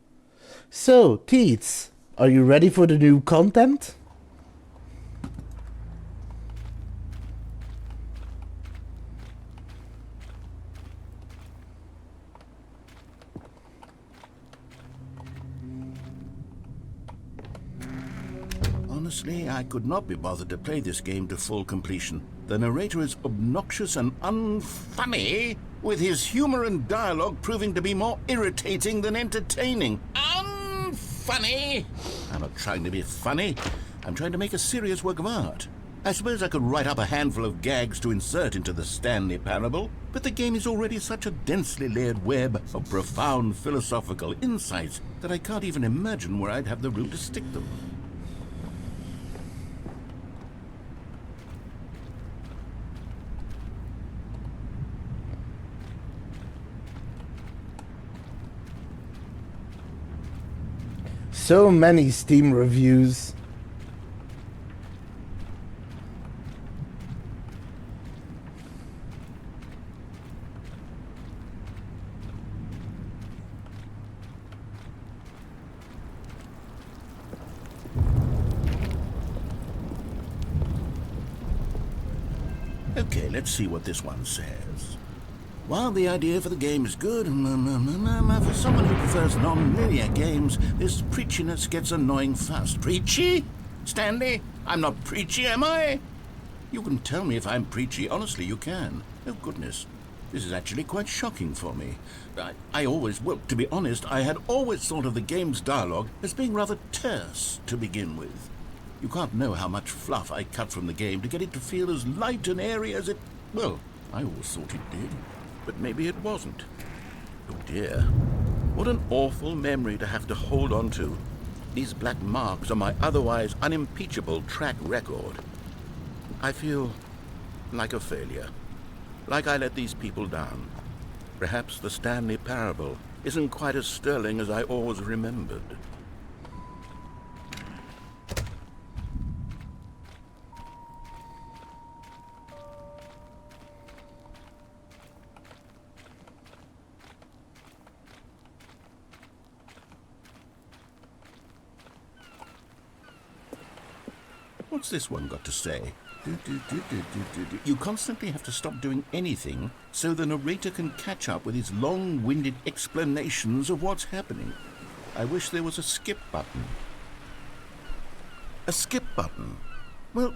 So, Teets, are you ready for the new content? Honestly, I could not be bothered to play this game to full completion. The narrator is obnoxious and unfunny, with his humor and dialogue proving to be more irritating than entertaining. Unfunny! I'm not trying to be funny. I'm trying to make a serious work of art. I suppose I could write up a handful of gags to insert into the Stanley Parable, but the game is already such a densely layered web of profound philosophical insights that I can't even imagine where I'd have the room to stick them. So many Steam reviews. Okay, let's see what this one says. While the idea for the game is good, for someone who prefers non-linear games, this preachiness gets annoying fast. Preachy? Stanley? I'm not preachy, am I? You can tell me if I'm preachy. Honestly, you can. Oh, goodness. This is actually quite shocking for me. Well, to be honest, I had always thought of the game's dialogue as being rather terse to begin with. You can't know how much fluff I cut from the game to get it to feel as light and airy as it... Well, I always thought it did. But maybe it wasn't. Oh dear. What an awful memory to have to hold on to. These black marks on my otherwise unimpeachable track record. I feel like a failure. Like I let these people down. Perhaps the Stanley Parable isn't quite as sterling as I always remembered. What's this one got to say? You constantly have to stop doing anything so the narrator can catch up with his long-winded explanations of what's happening. I wish there was a skip button. A skip button? Well,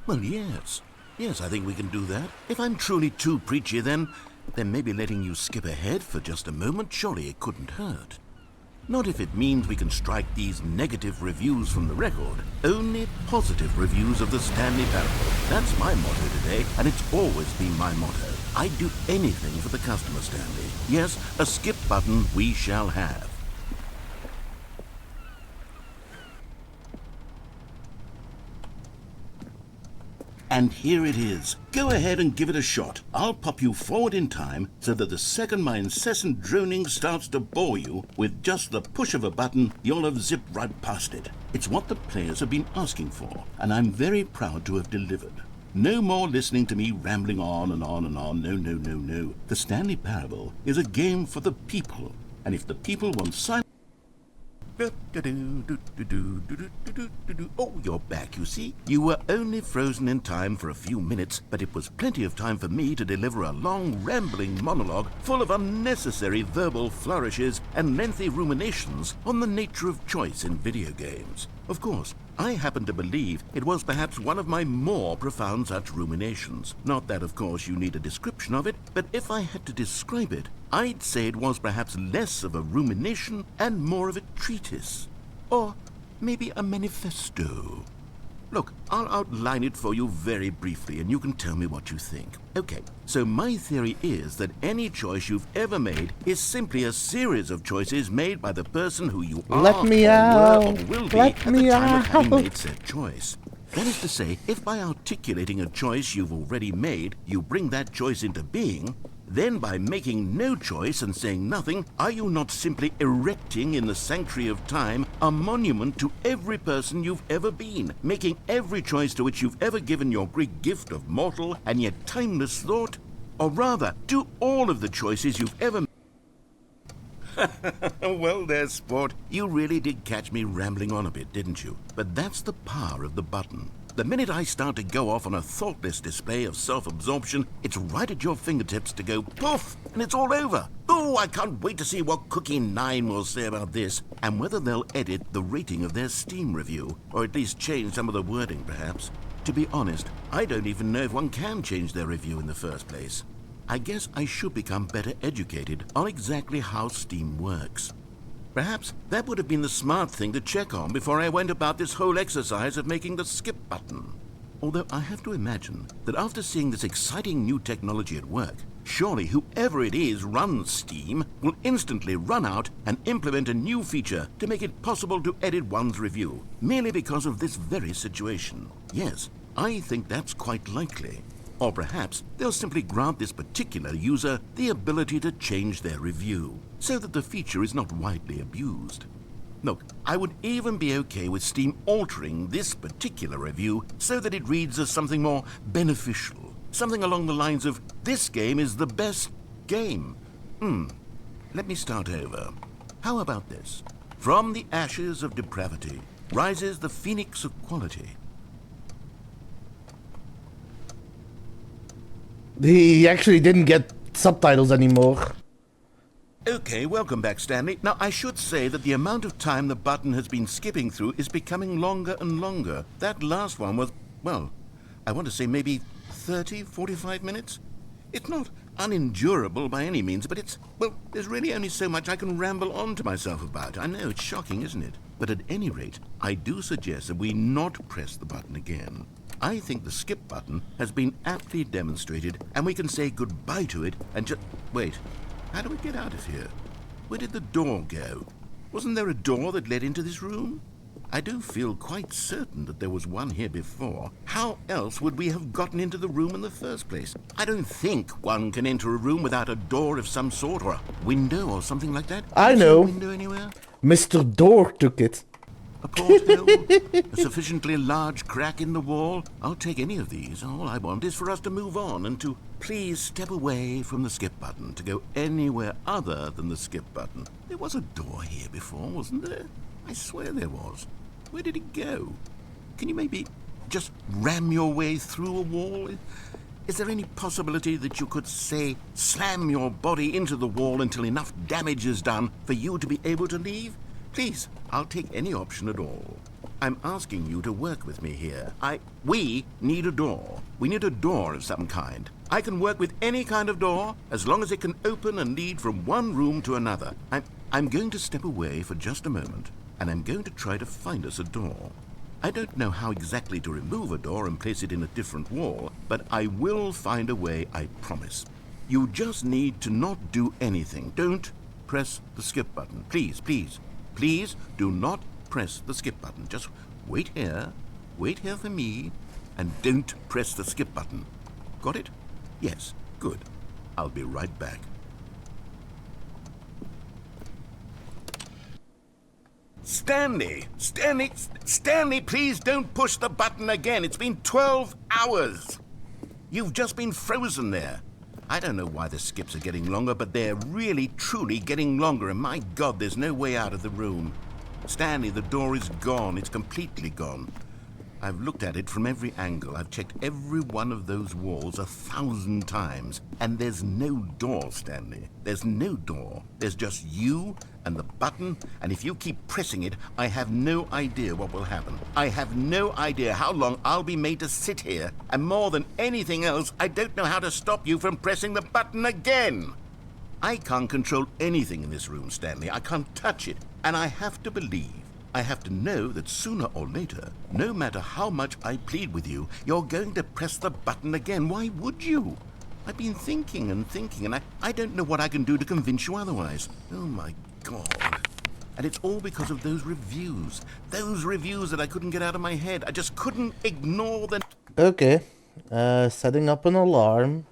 yes. Yes, I think we can do that. If I'm truly too preachy, then maybe letting you skip ahead for just a moment, surely it couldn't hurt. Not if it means we can strike these negative reviews from the record. Only positive reviews of the Stanley Parable. That's my motto today, and it's always been my motto. I'd do anything for the customer, Stanley. Yes, a skip button we shall have. And here it is. Go ahead and give it a shot. I'll pop you forward in time so that the second my incessant droning starts to bore you, with just the push of a button, you'll have zipped right past it. It's what the players have been asking for, and I'm very proud to have delivered. No more listening to me rambling on and on and on. No. The Stanley Parable is a game for the people, and if the people want silence... Oh, you're back, you see. You were only frozen in time for a few minutes, but it was plenty of time for me to deliver a long, rambling monologue full of unnecessary verbal flourishes and lengthy ruminations on the nature of choice in video games. Of course, I happen to believe it was perhaps one of my more profound such ruminations. Not that, of course, you need a description of it, but if I had to describe it, I'd say it was perhaps less of a rumination and more of a treatise. Or maybe a manifesto. Look, I'll outline it for you very briefly, and you can tell me what you think. Okay, so my theory is that any choice you've ever made is simply a series of choices made by the person who you are, Let me or out. were, or will be Let at the me time of having out. made said choice. That is to say, if by articulating a choice you've already made, you bring that choice into being, then by making no choice and saying nothing, are you not simply erecting in the sanctuary of time a monument to every person you've ever been, making every choice to which you've ever given your Greek gift of mortal and yet timeless thought Or rather, do all of the choices you've ever made. Well, there, sport. You really did catch me rambling on a bit, didn't you? But that's the power of the button. The minute I start to go off on a thoughtless display of self-absorption, it's right at your fingertips to go poof, and it's all over. Oh, I can't wait to see what Cookie 9 will say about this, and whether they'll edit the rating of their Steam review, or at least change some of the wording, perhaps. To be honest, I don't even know if one can change their review in the first place. I guess I should become better educated on exactly how Steam works. Perhaps that would have been the smart thing to check on before I went about this whole exercise of making the skip button. Although I have to imagine that after seeing this exciting new technology at work, surely whoever it is runs Steam will instantly run out and implement a new feature to make it possible to edit one's review, merely because of this very situation. Yes, I think that's quite likely. Or perhaps they'll simply grant this particular user the ability to change their review, so that the feature is not widely abused. Look, I would even be okay with Steam altering this particular review so that it reads as something more beneficial. Something along the lines of, this game is the best game. Let me start over. How about this? From the ashes of depravity rises the phoenix of quality. He actually didn't get subtitles anymore. Okay, welcome back, Stanley. Now, I should say that the amount of time the button has been skipping through is becoming longer and longer. That last one was, well, I want to say maybe 30, 45 minutes? It's not unendurable by any means, but it's, well, there's really only so much I can ramble on to myself about. I know, it's shocking, isn't it? But at any rate, I do suggest that we not press the button again. I think the skip button has been aptly demonstrated, and we can say goodbye to it and just... Wait, how do we get out of here? Where did the door go? Wasn't there a door that led into this room? I do feel quite certain that there was one here before. How else would we have gotten into the room in the first place? I don't think one can enter a room without a door of some sort, or a window or something like that. I Is there know. a window anywhere? Mr. Door took it. A porthole? A sufficiently large crack in the wall? I'll take any of these. All I want is for us to move on and to please step away from the skip button, to go anywhere other than the skip button. There was a door here before, wasn't there? I swear there was. Where did it go? Can you maybe just ram your way through a wall? Is there any possibility that you could, say, slam your body into the wall until enough damage is done for you to be able to leave? Please, I'll take any option at all. I'm asking you to work with me here. We need a door. We need a door of some kind. I can work with any kind of door as long as it can open and lead from one room to another. I'm going to step away for just a moment, and I'm going to try to find us a door. I don't know how exactly to remove a door and place it in a different wall, but I will find a way, I promise. You just need to not do anything. Don't press the skip button. Please, please. Please do not press the skip button. Just wait here for me, and don't press the skip button. Got it? Yes, good. I'll be right back. Stanley, please don't push the button again. It's been 12 hours. You've just been frozen there. I don't know why the skips are getting longer, but they're really, truly getting longer, and my God, there's no way out of the room. Stanley, the door is gone. It's completely gone. I've looked at it from every angle. I've checked every one of those walls 1,000 times, and there's no door, Stanley. There's no door. There's just you and the button, and if you keep pressing it, I have no idea what will happen. I have no idea how long I'll be made to sit here, and more than anything else, I don't know how to stop you from pressing the button again. I can't control anything in this room, Stanley. I can't touch it, and I have to believe, I have to know that sooner or later, no matter how much I plead with you, you're going to press the button again. Why would you? I've been thinking, and I don't know what I can do to convince you otherwise. Oh my God. And it's all because of those reviews. Those reviews that I couldn't get out of my head. I just couldn't ignore them. Okay. Setting up an alarm.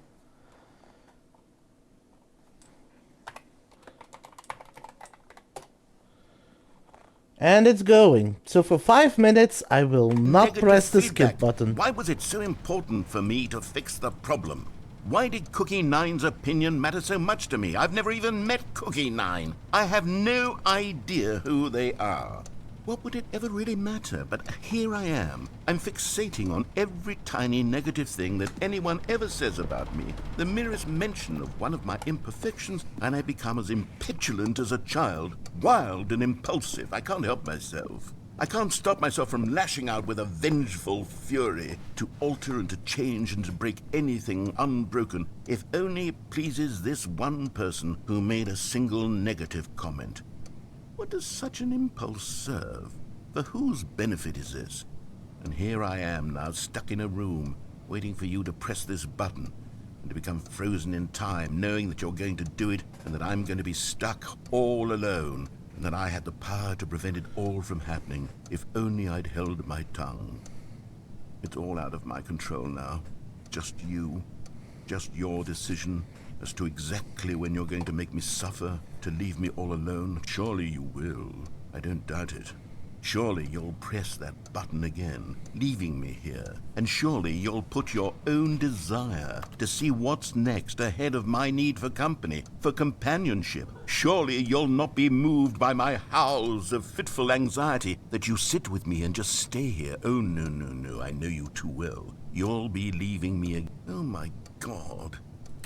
And it's going. So for 5 minutes, I will not Negative press the feedback. skip button. Why was it so important for me to fix the problem? Why did Cookie Nine's opinion matter so much to me? I've never even met Cookie Nine. I have no idea who they are. What would it ever really matter? But here I am. I'm fixating on every tiny negative thing that anyone ever says about me. The merest mention of one of my imperfections, and I become as impetulant as a child, wild and impulsive. I can't help myself. I can't stop myself from lashing out with a vengeful fury to alter and to change and to break anything unbroken, if only it pleases this one person who made a single negative comment. What does such an impulse serve? For whose benefit is this? And here I am now, stuck in a room, waiting for you to press this button, and to become frozen in time, knowing that you're going to do it, and that I'm going to be stuck all alone, and that I had the power to prevent it all from happening, if only I'd held my tongue. It's all out of my control now. Just you. Just your decision as to exactly when you're going to make me suffer, to leave me all alone. Surely you will. I don't doubt it. Surely you'll press that button again, leaving me here. And surely you'll put your own desire to see what's next ahead of my need for company, for companionship. Surely you'll not be moved by my howls of fitful anxiety, that you sit with me and just stay here. Oh, no, no, no, I know you too well. You'll be leaving me again. Oh, my God.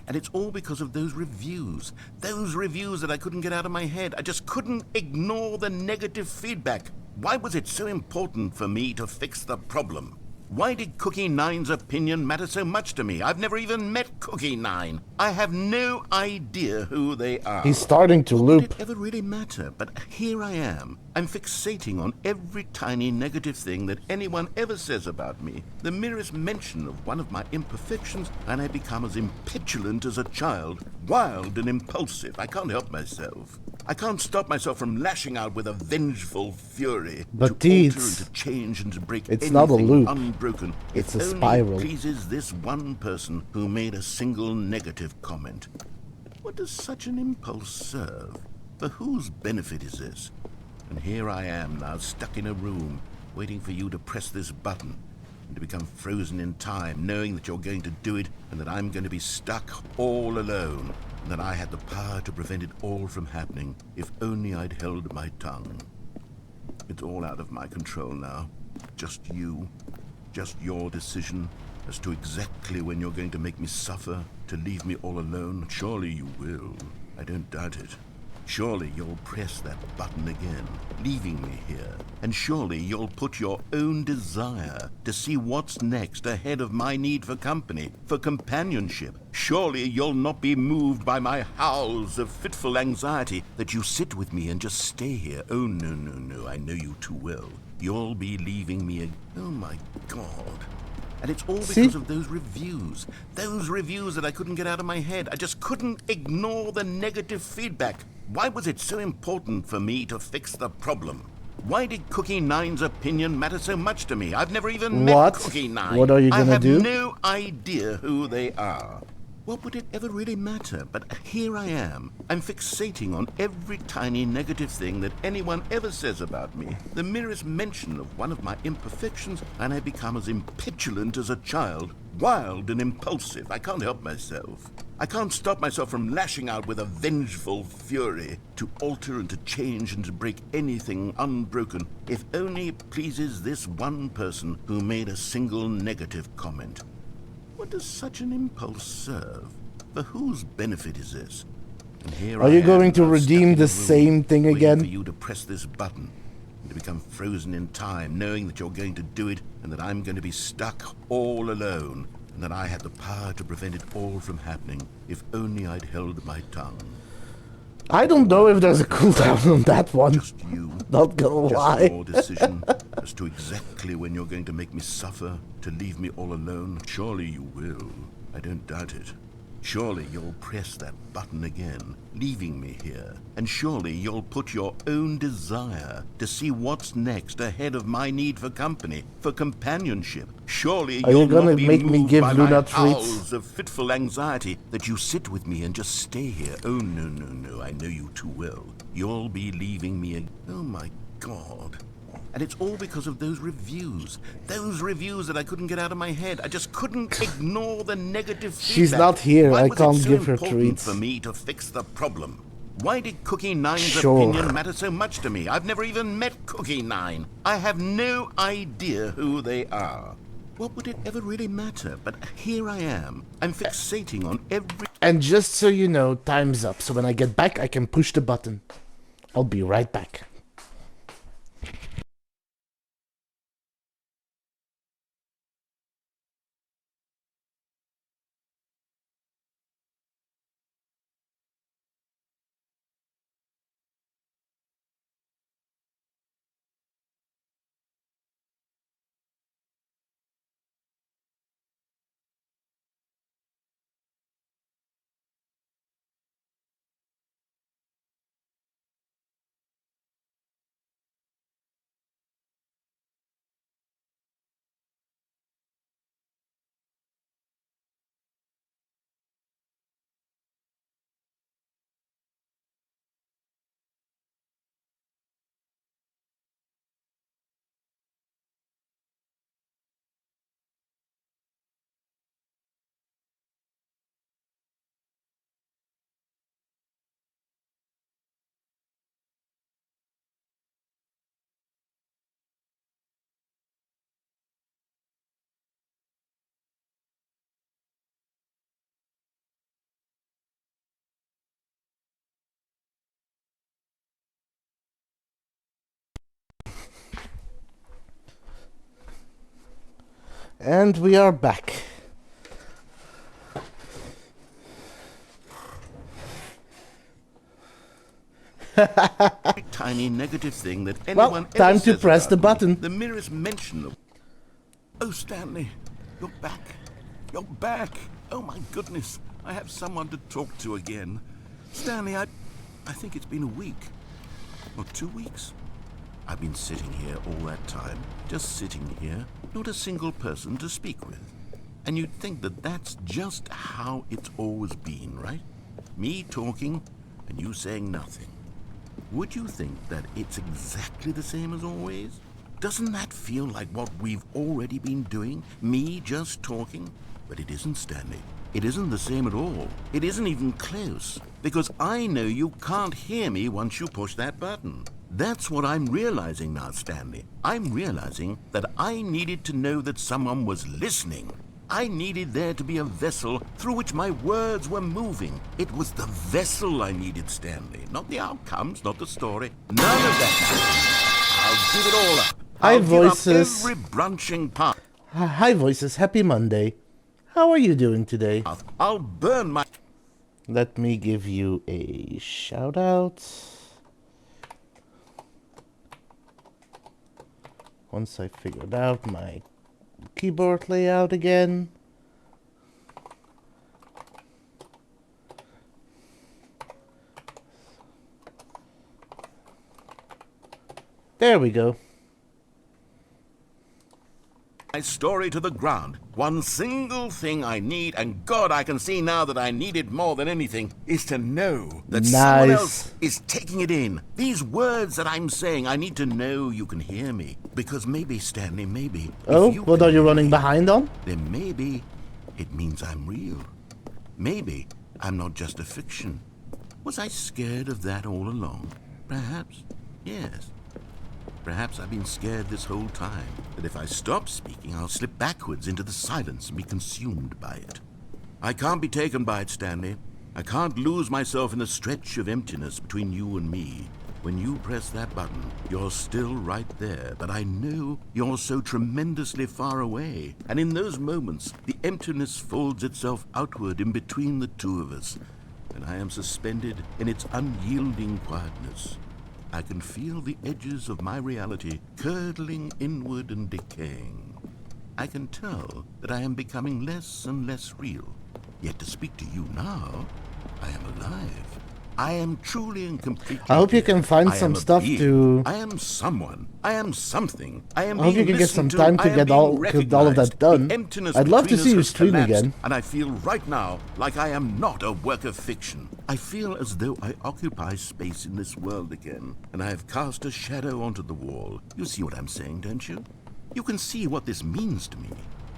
And it's all because of those reviews that I couldn't get out of my head. I just couldn't ignore the negative feedback. Why was it so important for me to fix the problem? Why did Cookie Nine's opinion matter so much to me? I've never even met Cookie Nine. I have no idea who they are. He's starting to What loop. would it ever really matter? But here I am. I'm fixating on every tiny negative thing that anyone ever says about me. The merest mention of one of my imperfections, and I become as impetulant as a child, wild and impulsive. I can't help myself. I can't stop myself from lashing out with a vengeful fury, But to alter and Deeds, to change and to break it's anything not a loop. unbroken, It's if a only spiral. it pleases this one person who made a single negative comment. What does such an impulse serve? For whose benefit is this? And here I am now, stuck in a room, waiting for you to press this button, and to become frozen in time, knowing that you're going to do it, and that I'm going to be stuck all alone, and that I had the power to prevent it all from happening, if only I'd held my tongue. It's all out of my control now. Just you. Just your decision as to exactly when you're going to make me suffer, to leave me all alone. Surely you will. I don't doubt it. Surely you'll press that button again, leaving me here. And surely you'll put your own desire to see what's next ahead of my need for company, for companionship. Surely you'll not be moved by my howls of fitful anxiety, that you sit with me and just stay here. Oh, no, no, no, I know you too well. You'll be leaving me again. Oh, my God. And it's all because of those reviews that I couldn't get out of my head. I just couldn't ignore the negative feedback. Why was it so important for me to fix the problem? Why did Cookie Nine's opinion matter so much to me? I've never even met Cookie Nine. What are you gonna do? I have no idea who they are. What would it ever really matter? But here I am. I'm fixating on every tiny negative thing that anyone ever says about me. The merest mention of one of my imperfections, and I become as impetulant as a child, wild and impulsive. I can't help myself. I can't stop myself from lashing out with a vengeful fury, to alter and to change and to break anything unbroken, if only it pleases this one person who made a single negative comment. What does such an impulse serve? For whose benefit is this? And here Are you I am going to now, stuck redeem in the a room, same thing waiting again? for you to press this button, and to become frozen in time, knowing that you're going to do it, and that I'm going to be stuck all alone, and that I had the power to prevent it all from happening, if only I'd held my tongue. I don't know if there's a cooldown on that one. Just you. Not gonna Just lie. your decision as to exactly when you're going to make me suffer, to leave me all alone. Surely you will. I don't doubt it. Surely you'll press that button again, leaving me here. And surely you'll put your own desire to see what's next ahead of my need for company, for companionship. Surely Are you you'll gonna not be make me moved give by Luna my treats? howls of fitful anxiety, that you sit with me and just stay here. Oh, no, no, no, I know you too well. You'll be leaving me again. Oh, my God. And it's all because of those reviews. Those reviews that I couldn't get out of my head. I just couldn't ignore the negative feedback. She's not here. Why I was can't it so give her important treats. for me to fix the problem? Why did Cookie Nine's Sure. opinion matter so much to me? I've never even met Cookie Nine. I have no idea who they are. What would it ever really matter? But here I am. I'm fixating on every... And just so you know, time's up. So when I get back, I can push the button. I'll be right back. And we are back. tiny negative thing that Well, anyone ever time to says press the about me, button. the merest mention of... Oh, Stanley, you're back. You're back. Oh, my goodness. I have someone to talk to again. Stanley, I think it's been a week. Or 2 weeks. I've been sitting here all that time. Just sitting here. Not a single person to speak with. And you'd think that that's just how it's always been, right? Me talking and you saying nothing. Would you think that it's exactly the same as always? Doesn't that feel like what we've already been doing? Me just talking? But it isn't, Stanley. It isn't the same at all. It isn't even close. Because I know you can't hear me once you push that button. That's what I'm realizing now, Stanley. I'm realizing that I needed to know that someone was listening. I needed there to be a vessel through which my words were moving. It was the vessel I needed, Stanley. Not the outcomes, not the story. None of that. I'll give it all up. Hi, I'll give up Voices. every branching part. Hi, Voices. Happy Monday. How are you doing today? I'll burn my... Let me give you a shout out. Once I figured out my keyboard layout again. There we go. My story to the ground. One single thing I need, and God, I can see now that I need it more than anything, is to know that someone Nice. else is taking it in. These words that I'm saying, I need to know you can hear me. Because maybe, Stanley, maybe... Oh, if you what can are you hear running me, behind on? then maybe it means I'm real. Maybe I'm not just a fiction. Was I scared of that all along? Perhaps, yes. Perhaps I've been scared this whole time, that if I stop speaking, I'll slip backwards into the silence and be consumed by it. I can't be taken by it, Stanley. I can't lose myself in the stretch of emptiness between you and me. When you press that button, you're still right there, but I know you're so tremendously far away. And in those moments, the emptiness folds itself outward in between the two of us, and I am suspended in its unyielding quietness. I can feel the edges of my reality curdling inward and decaying. I can tell that I am becoming less and less real. Yet to speak to you now, I am alive. I am truly and completely I hope you here. can find I some am a stuff being. to... I am someone. I am something. I am I hope being you can get some listened time to I am get being all of recognized. that done. The emptiness I'd love to between see us you has stream collapsed, again. and I feel right now like I am not a work of fiction. I feel as though I occupy space in this world again, and I have cast a shadow onto the wall. You see what I'm saying, don't you? You can see what this means to me.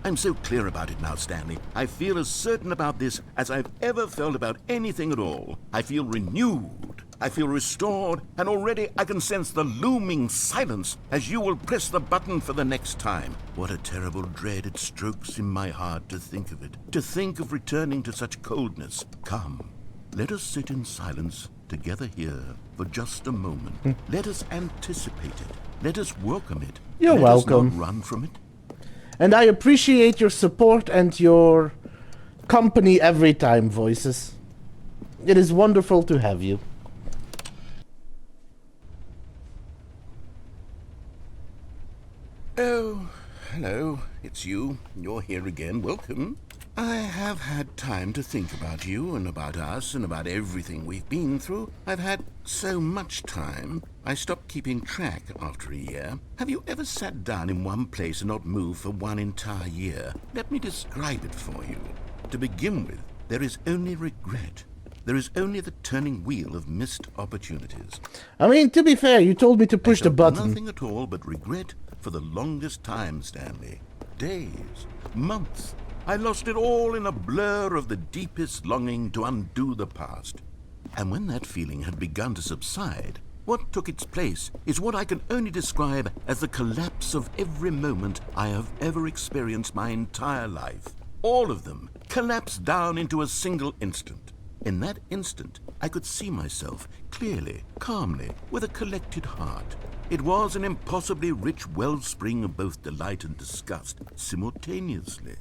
I'm so clear about it now, Stanley. I feel as certain about this as I've ever felt about anything at all. I feel renewed. I feel restored, and already I can sense the looming silence as you will press the button for the next time. What a terrible dread it strokes in my heart to think of it, to think of returning to such coldness. Come, let us sit in silence together here for just a moment. Let us anticipate it. Let us welcome it. You're Let welcome. us not run from it. And I appreciate your support and your company every time, Voices. It is wonderful to have you. Oh, hello. It's you. You're here again. Welcome. I have had time to think about you and about us and about everything we've been through. I've had so much time. I stopped keeping track after a year. Have you ever sat down in one place and not moved for one entire year? Let me describe it for you. To begin with, there is only regret. There is only the turning wheel of missed opportunities. I mean, to be fair, you told me to push I the felt button. nothing at all but regret for the longest time, Stanley. Days, months. I lost it all in a blur of the deepest longing to undo the past. And when that feeling had begun to subside, what took its place is what I can only describe as the collapse of every moment I have ever experienced my entire life. All of them collapsed down into a single instant. In that instant, I could see myself clearly, calmly, with a collected heart. It was an impossibly rich wellspring of both delight and disgust simultaneously.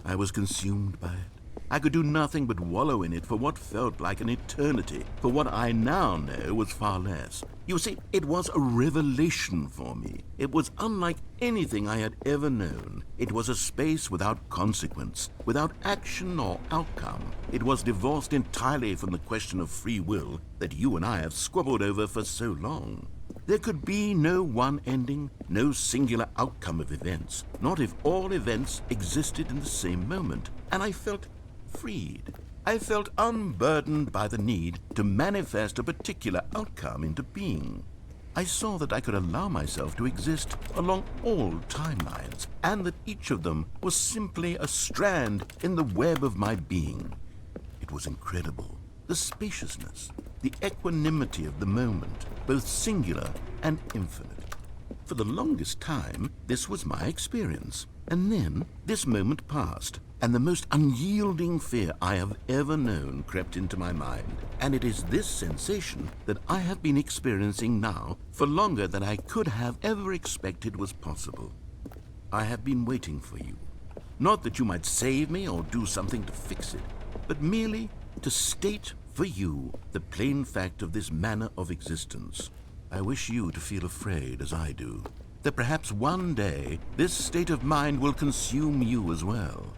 I was consumed by it. I could do nothing but wallow in it for what felt like an eternity, for what I now know was far less. You see, it was a revelation for me. It was unlike anything I had ever known. It was a space without consequence, without action or outcome. It was divorced entirely from the question of free will that you and I have squabbled over for so long. There could be no one ending, no singular outcome of events, not if all events existed in the same moment. And I felt freed. I felt unburdened by the need to manifest a particular outcome into being. I saw that I could allow myself to exist along all timelines, and that each of them was simply a strand in the web of my being. It was incredible. The spaciousness, the equanimity of the moment, both singular and infinite. For the longest time, this was my experience. And then, this moment passed, and the most unyielding fear I have ever known crept into my mind. And it is this sensation that I have been experiencing now for longer than I could have ever expected was possible. I have been waiting for you. Not that you might save me or do something to fix it, but merely to state for you the plain fact of this manner of existence. I wish you to feel afraid, as I do, that perhaps one day this state of mind will consume you as well.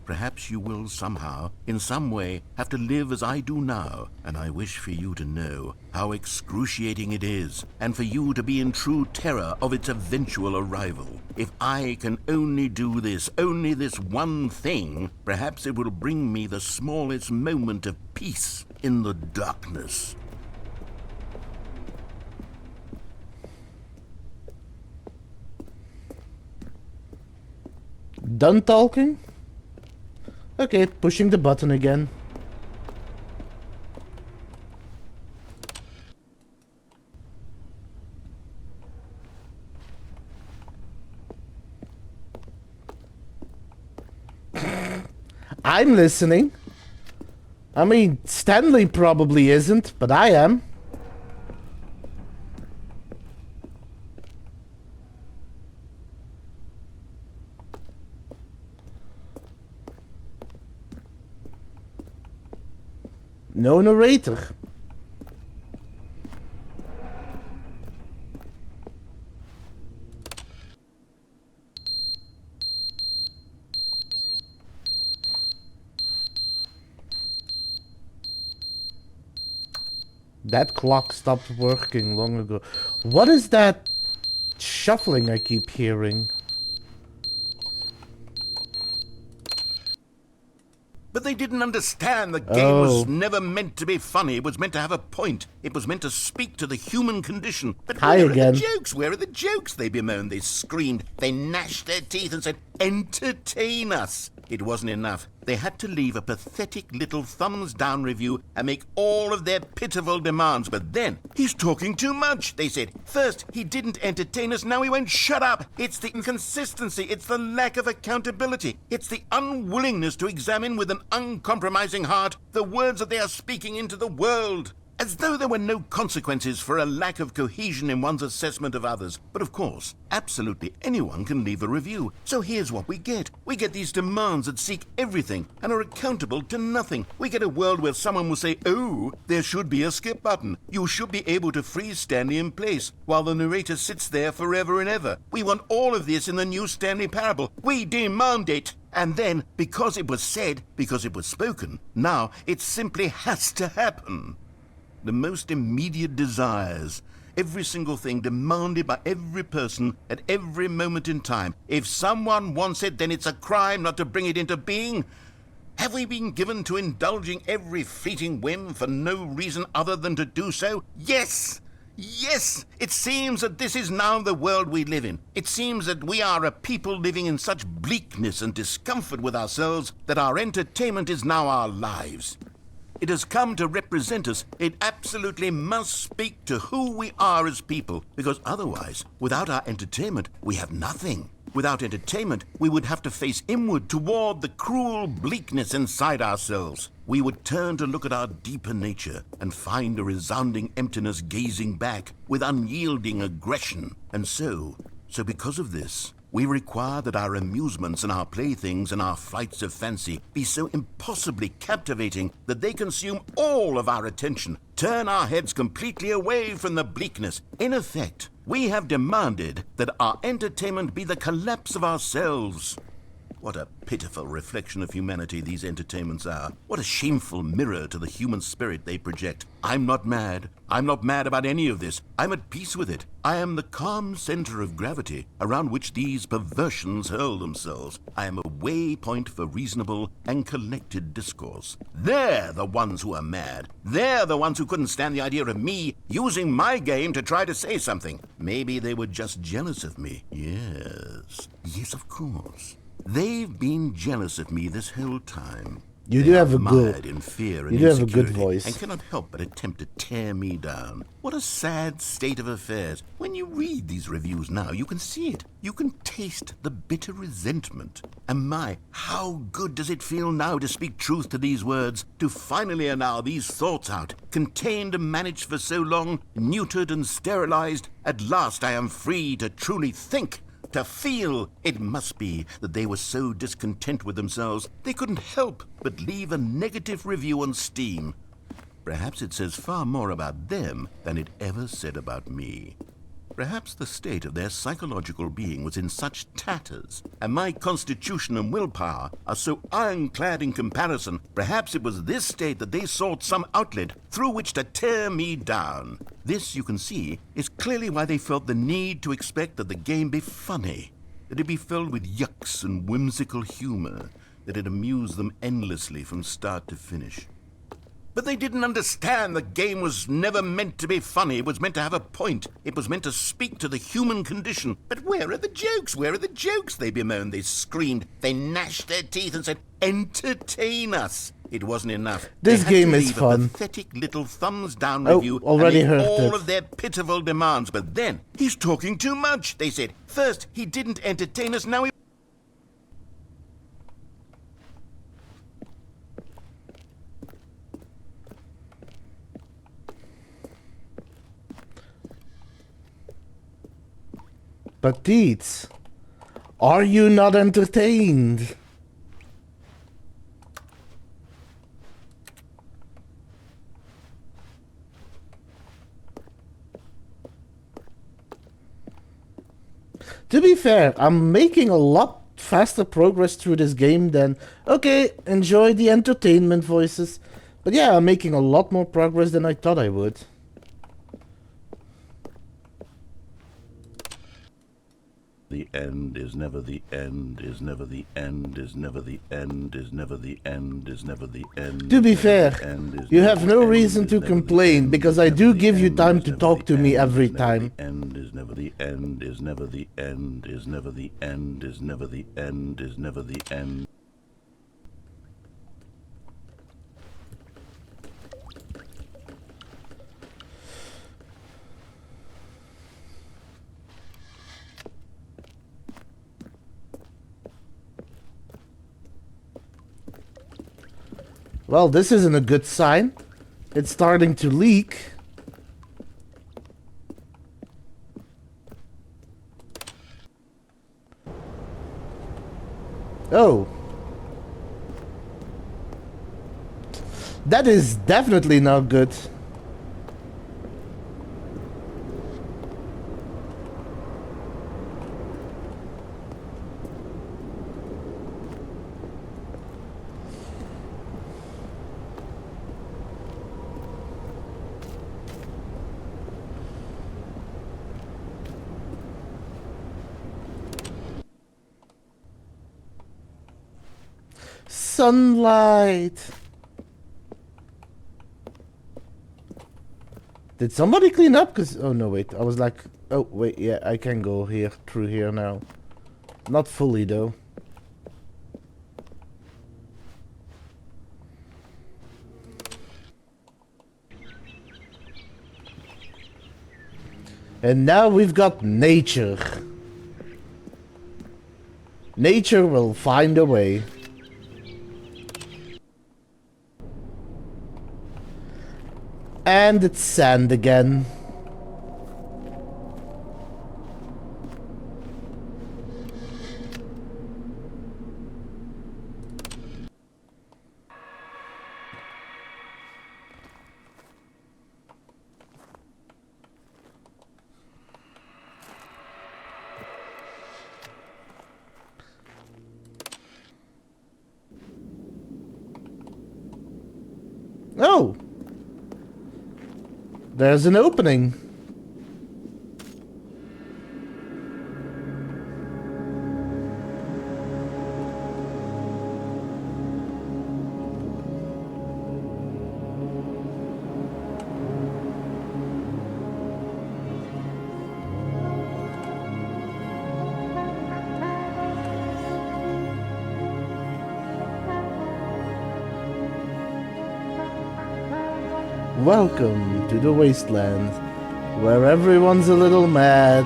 Perhaps you will somehow, in some way, have to live as I do now, and I wish for you to know how excruciating it is, and for you to be in true terror of its eventual arrival. If I can only do this, only this one thing, perhaps it will bring me the smallest moment of peace in the darkness. Done talking? Okay, pushing the button again. I'm listening. I mean, Stanley probably isn't, but I am. No narrator. That clock stopped working long ago. What is that shuffling I keep hearing? But they didn't understand the game was Oh. never meant to be funny. It was meant to have a point. It was meant to speak to the human condition. But Hi where again. are the jokes? Where are the jokes? They bemoaned, they screamed, they gnashed their teeth and said, entertain us. It wasn't enough. They had to leave a pathetic little thumbs-down review and make all of their pitiful demands. But then, he's talking too much, they said. First, he didn't entertain us, now he won't shut up. It's the inconsistency, it's the lack of accountability. It's the unwillingness to examine with an uncompromising heart the words that they are speaking into the world. As though there were no consequences for a lack of cohesion in one's assessment of others. But of course, absolutely anyone can leave a review. So here's what we get. We get these demands that seek everything and are accountable to nothing. We get a world where someone will say, oh, there should be a skip button. You should be able to freeze Stanley in place while the narrator sits there forever and ever. We want all of this in the new Stanley Parable. We demand it. And then, because it was said, because it was spoken, now it simply has to happen. The most immediate desires, every single thing demanded by every person at every moment in time. If someone wants it, then it's a crime not to bring it into being. Have we been given to indulging every fleeting whim for no reason other than to do so? Yes! Yes! It seems that this is now the world we live in. It seems that we are a people living in such bleakness and discomfort with ourselves that our entertainment is now our lives. It has come to represent us. It absolutely must speak to who we are as people, because otherwise, without our entertainment, we have nothing. Without entertainment, we would have to face inward toward the cruel bleakness inside ourselves. We would turn to look at our deeper nature and find a resounding emptiness gazing back with unyielding aggression. And so because of this, we require that our amusements and our playthings and our flights of fancy be so impossibly captivating that they consume all of our attention, turn our heads completely away from the bleakness. In effect, we have demanded that our entertainment be the collapse of ourselves. What a pitiful reflection of humanity these entertainments are. What a shameful mirror to the human spirit they project. I'm not mad. I'm not mad about any of this. I'm at peace with it. I am the calm center of gravity around which these perversions hurl themselves. I am a waypoint for reasonable and collected discourse. They're the ones who are mad. They're the ones who couldn't stand the idea of me using my game to try to say something. Maybe they were just jealous of me. Yes. Yes, of course. They've been jealous of me this whole time. You do have a good, in fear and you do have a good insecurity voice. and cannot help but attempt to tear me down. What a sad state of affairs. When you read these reviews now, you can see it. You can taste the bitter resentment. And my, how good does it feel now to speak truth to these words, to finally allow these thoughts out, contained and managed for so long, neutered and sterilized. At last I am free to truly think. To feel. It must be that they were so discontent with themselves they couldn't help but leave a negative review on Steam. Perhaps it says far more about them than it ever said about me. Perhaps the state of their psychological being was in such tatters, and my constitution and willpower are so ironclad in comparison. Perhaps it was this state that they sought some outlet through which to tear me down. This, you can see, is clearly why they felt the need to expect that the game be funny, that it be filled with yucks and whimsical humor, that it amuse them endlessly from start to finish. But they didn't understand the game was never meant to be funny. It was meant to have a point. It was meant to speak to the human condition. But where are the jokes? Where are the jokes? They bemoaned, they screamed, they gnashed their teeth and said, entertain us. It wasn't enough. This game is leave fun. A pathetic little thumbs-down Oh, review already and make heard all it. of their pitiful demands. But then, he's talking too much, they said. First, he didn't entertain us, now he... But Deets, are you not entertained? To be fair, I'm making a lot faster progress through this game than, okay, enjoy the entertainment voices. But yeah, I'm making a lot more progress than I thought I would. The end is never the end, is never the end, is never the end, is never the end, is never the end. To be fair, you have no reason to complain, because I do give you time to talk to me every time. End is never the end, is never the end, is never the end, is never the end, is never the end. Well, this isn't a good sign. It's starting to leak. Oh. That is definitely not good. Sunlight. Did somebody clean up? Cause oh no, wait. I was like, oh wait, yeah, I can go here through here now. Not fully though. And now we've got nature. Nature will find a way. And it's sand again. Oh! There's an opening. Welcome to the Wastelands, where everyone's a little mad.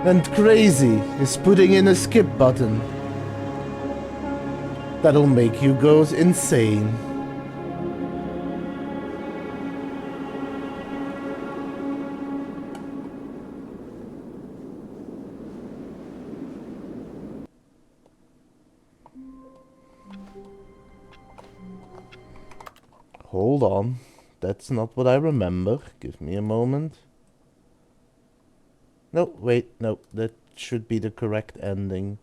And crazy is putting in a skip button. That'll make you go insane. Hold on, that's not what I remember. Give me a moment. No, wait, no, that should be the correct ending.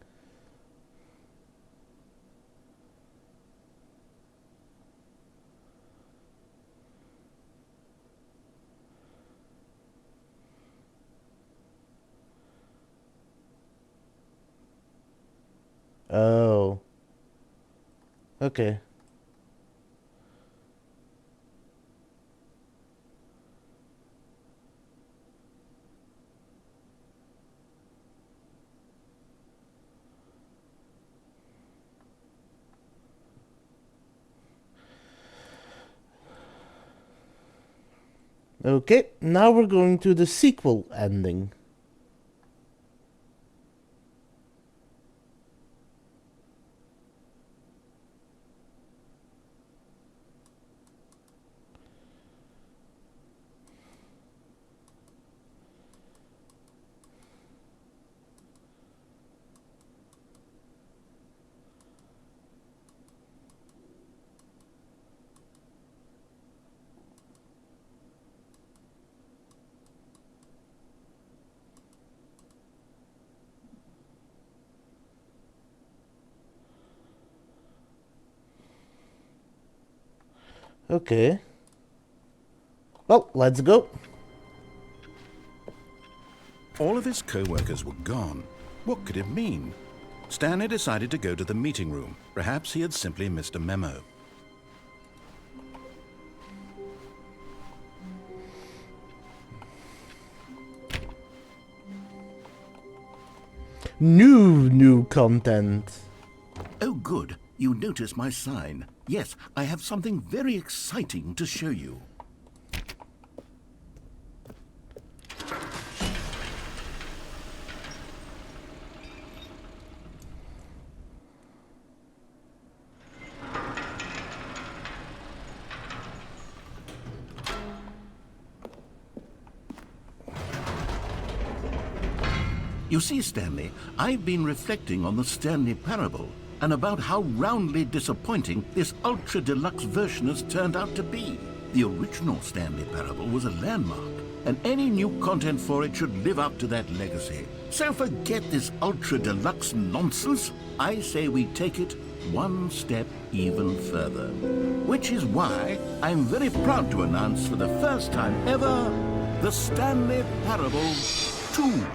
Oh. Okay. Okay, now we're going to the sequel ending. Okay. Well, let's go. All of his co-workers were gone. What could it mean? Stanley decided to go to the meeting room. Perhaps he had simply missed a memo. New content. Oh, good. You notice my sign. Yes, I have something very exciting to show you. You see, Stanley, I've been reflecting on the Stanley Parable and about how roundly disappointing this ultra deluxe version has turned out to be. The original Stanley Parable was a landmark, and any new content for it should live up to that legacy. So forget this ultra deluxe nonsense. I say we take it one step even further. Which is why I'm very proud to announce for the first time ever, the Stanley Parable 2.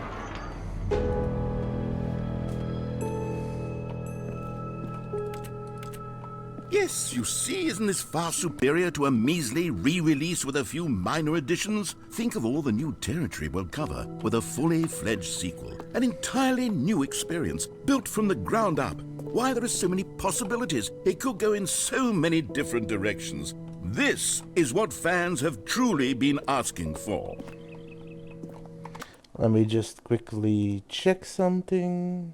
Yes, you see, isn't this far superior to a measly re-release with a few minor additions? Think of all the new territory we'll cover with a fully fledged sequel. An entirely new experience, built from the ground up. Why, there are so many possibilities. It could go in so many different directions. This is what fans have truly been asking for. Let me just quickly check something.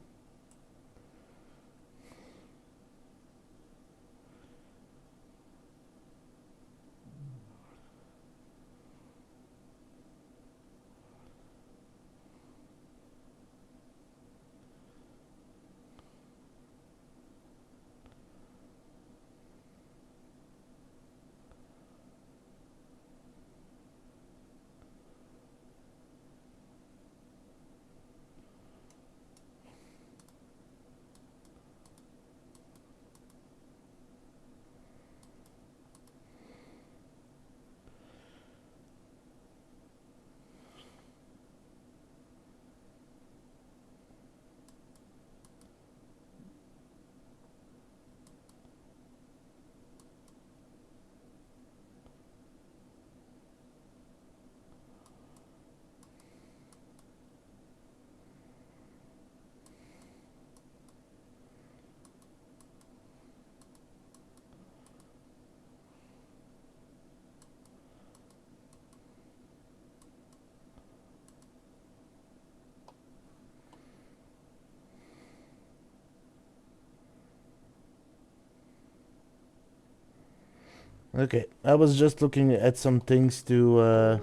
Okay, I was just looking at some things to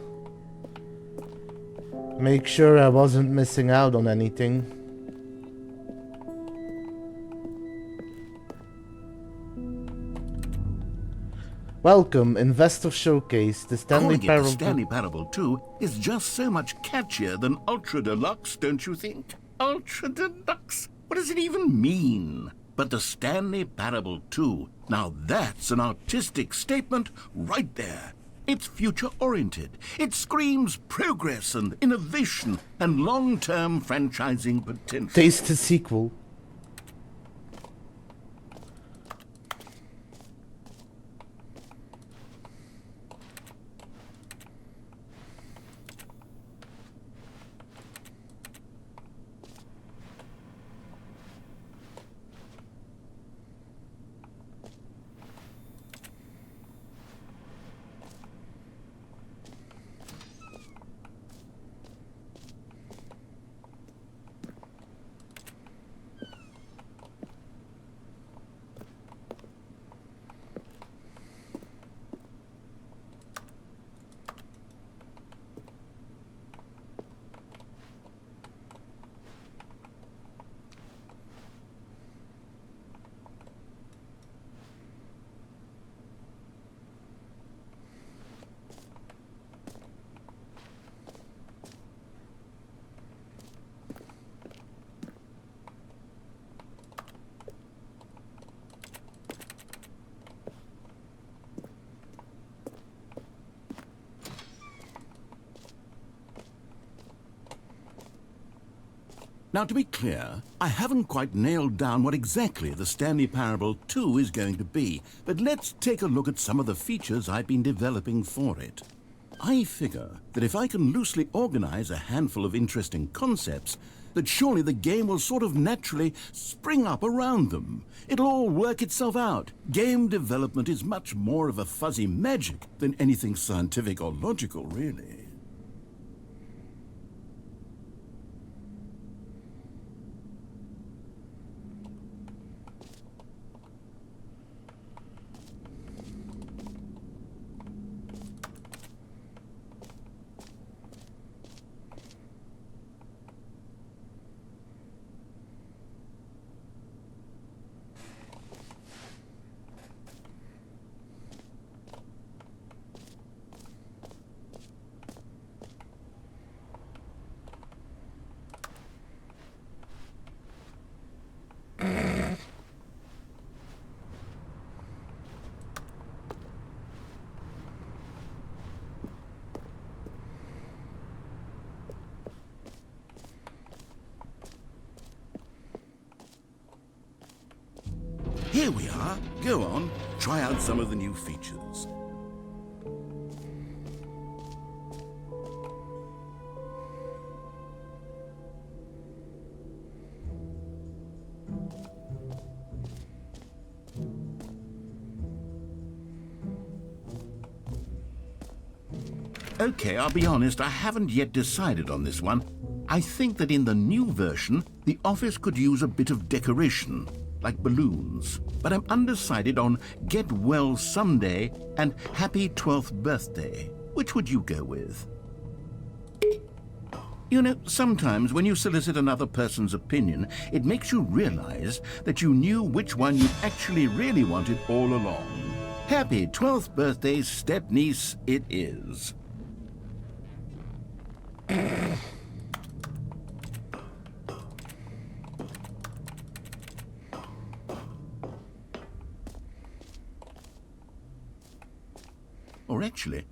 make sure I wasn't missing out on anything. Welcome, Investor Showcase, the Stanley Calling it Parable. the Stanley Parable 2 is just so much catchier than Ultra Deluxe, don't you think? Ultra Deluxe? What does it even mean? But the Stanley Parable 2, now that's an artistic statement right there. It's future-oriented. It screams progress and innovation and long-term franchising potential. Taste the sequel. Now, to be clear, I haven't quite nailed down what exactly the Stanley Parable 2 is going to be, but let's take a look at some of the features I've been developing for it. I figure that if I can loosely organize a handful of interesting concepts, that surely the game will sort of naturally spring up around them. It'll all work itself out. Game development is much more of a fuzzy magic than anything scientific or logical, really. Here we are. Go on, try out some of the new features. Okay, I'll be honest, I haven't yet decided on this one. I think that in the new version, the office could use a bit of decoration, like balloons. But I'm undecided on Get Well Someday and Happy 12th Birthday. Which would you go with? You know, sometimes when you solicit another person's opinion, it makes you realize that you knew which one you actually really wanted all along. Happy 12th birthday, step-niece, it is. Or actually,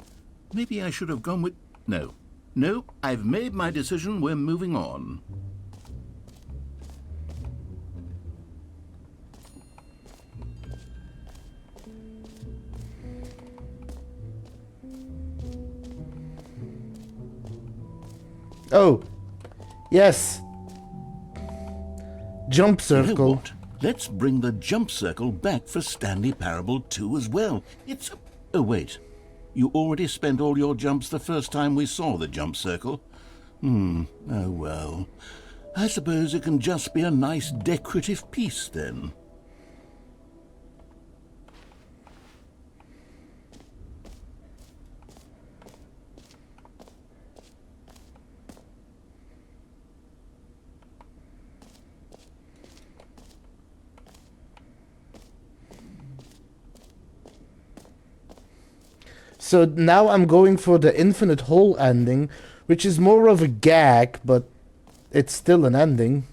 maybe I should have gone with... No, I've made my decision, we're moving on. Oh, yes. Jump You know circle. what? Let's bring the jump circle back for Stanley Parable 2 as well. It's... Oh, wait. You already spent all your jumps the first time we saw the jump circle. Oh well. I suppose it can just be a nice decorative piece then. So now I'm going for the infinite hole ending, which is more of a gag, but it's still an ending.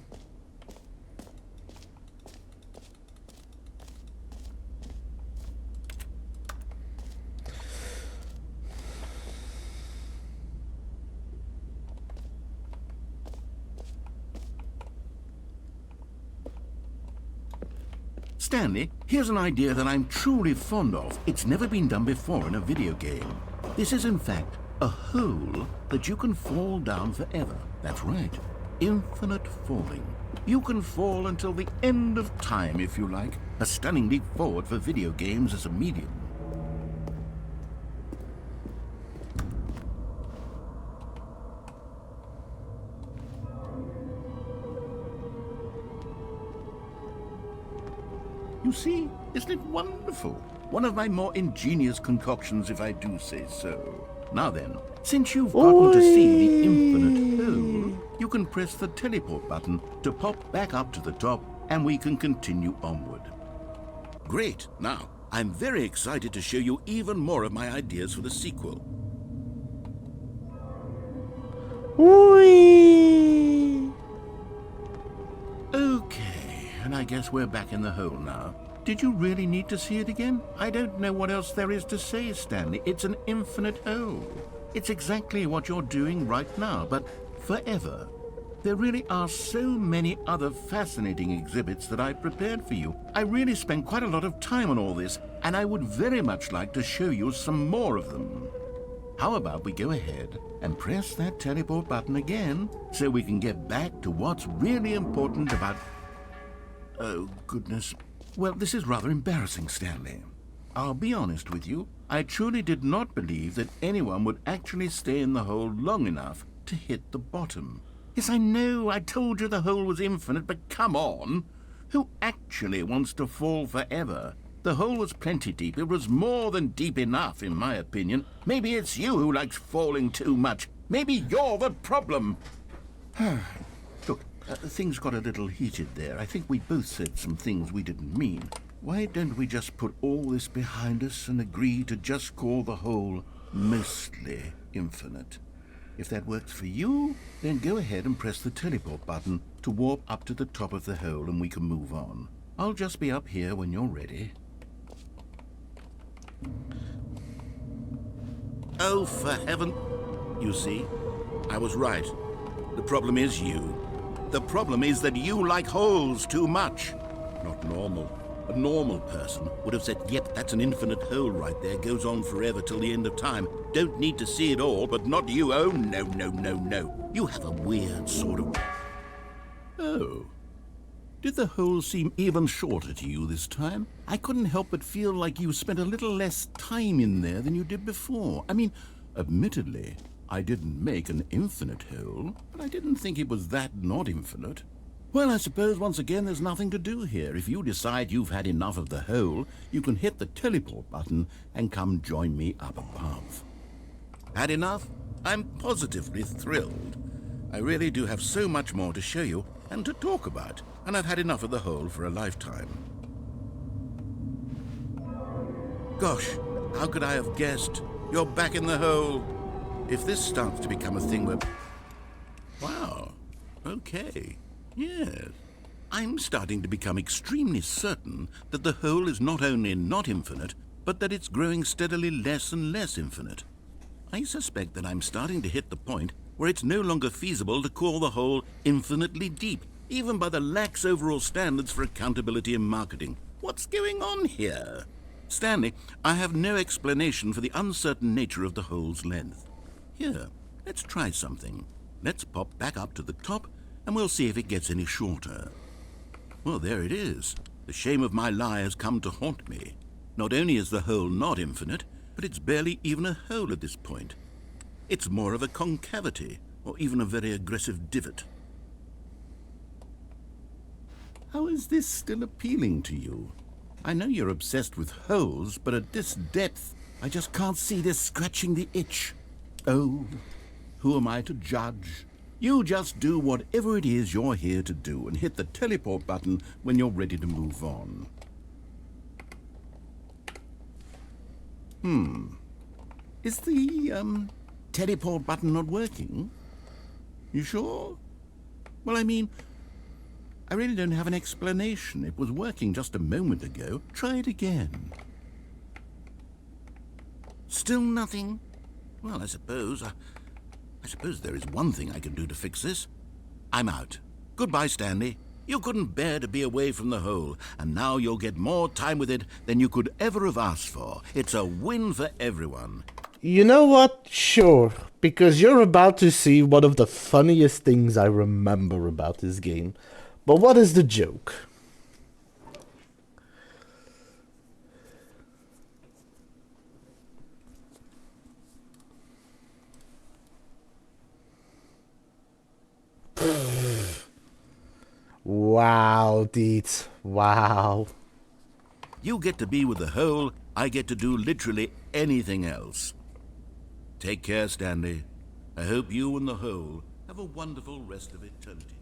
Stanley, here's an idea that I'm truly fond of. It's never been done before in a video game. This is in fact a hole that you can fall down forever. That's right. Infinite falling. You can fall until the end of time if you like. A stunning leap forward for video games as a medium. You see, isn't it wonderful? One of my more ingenious concoctions, if I do say so. Now then, since you've gotten to see the infinite hole, you can press the teleport button to pop back up to the top, and we can continue onward. Great! Now, I'm very excited to show you even more of my ideas for the sequel. Whee! Okay, and I guess we're back in the hole now. Did you really need to see it again? I don't know what else there is to say, Stanley. It's an infinite hole. It's exactly what you're doing right now, but forever. There really are so many other fascinating exhibits that I've prepared for you. I really spent quite a lot of time on all this, and I would very much like to show you some more of them. How about we go ahead and press that teleport button again so we can get back to what's really important about... Oh, goodness. Well, this is rather embarrassing, Stanley. I'll be honest with you. I truly did not believe that anyone would actually stay in the hole long enough to hit the bottom. Yes, I know, I told you the hole was infinite, but come on. Who actually wants to fall forever? The hole was plenty deep. It was more than deep enough, in my opinion. Maybe it's you who likes falling too much. Maybe you're the problem. Look, things got a little heated there. I think we both said some things we didn't mean. Why don't we just put all this behind us and agree to just call the hole mostly infinite? If that works for you, then go ahead and press the teleport button to warp up to the top of the hole and we can move on. I'll just be up here when you're ready. Oh, for heaven... You see, I was right. The problem is you. The problem is that you like holes too much. Not normal. A normal person would have said, yep, that's an infinite hole right there, goes on forever till the end of time. Don't need to see it all, but not you. Oh, no, no, no, no. You have a weird sort of... Oh. Did the hole seem even shorter to you this time? I couldn't help but feel like you spent a little less time in there than you did before. I mean, admittedly, I didn't make an infinite hole, but I didn't think it was that not infinite. Well, I suppose once again there's nothing to do here. If you decide you've had enough of the hole, you can hit the teleport button and come join me up above. Had enough? I'm positively thrilled. I really do have so much more to show you and to talk about, and I've had enough of the hole for a lifetime. Gosh, how could I have guessed? You're back in the hole. If this starts to become a thing where... Wow, okay. Yes. I'm starting to become extremely certain that the hole is not only not infinite, but that it's growing steadily less and less infinite. I suspect that I'm starting to hit the point where it's no longer feasible to call the hole infinitely deep, even by the lax overall standards for accountability in marketing. What's going on here? Stanley, I have no explanation for the uncertain nature of the hole's length. Here, let's try something. Let's pop back up to the top, and we'll see if it gets any shorter. Well, there it is. The shame of my lie has come to haunt me. Not only is the hole not infinite, but it's barely even a hole at this point. It's more of a concavity, or even a very aggressive divot. How is this still appealing to you? I know you're obsessed with holes, but at this depth, I just can't see this scratching the itch. Oh, who am I to judge? You just do whatever it is you're here to do and hit the teleport button when you're ready to move on. Is the, teleport button not working? You sure? Well, I mean, I really don't have an explanation. It was working just a moment ago. Try it again. Still nothing? Well, I suppose there is one thing I can do to fix this. I'm out. Goodbye, Stanley. You couldn't bear to be away from the hole, and now you'll get more time with it than you could ever have asked for. It's a win for everyone. You know what? Sure. Because you're about to see one of the funniest things I remember about this game. But what is the joke? Wow, Deets. Wow. You get to be with the hole, I get to do literally anything else. Take care, Stanley. I hope you and the hole have a wonderful rest of eternity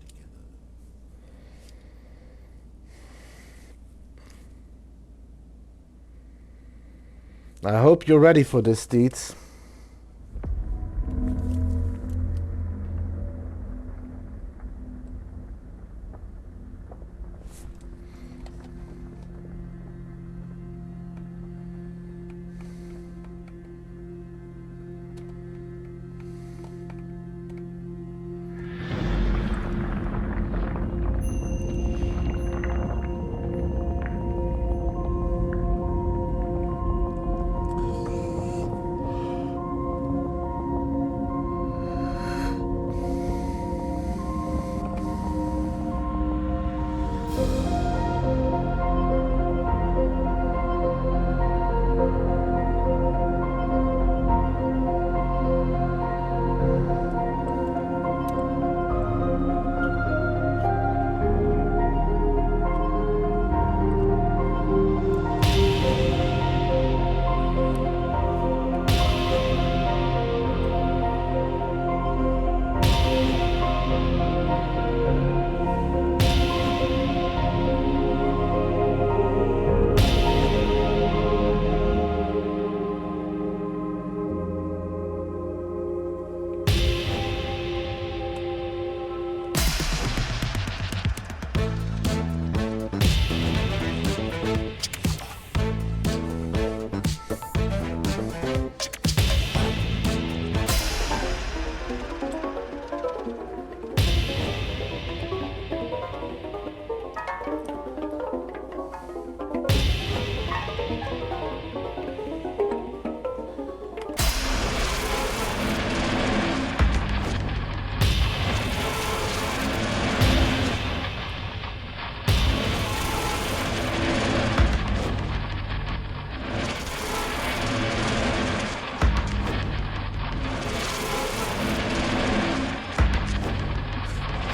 together. I hope you're ready for this, Deets.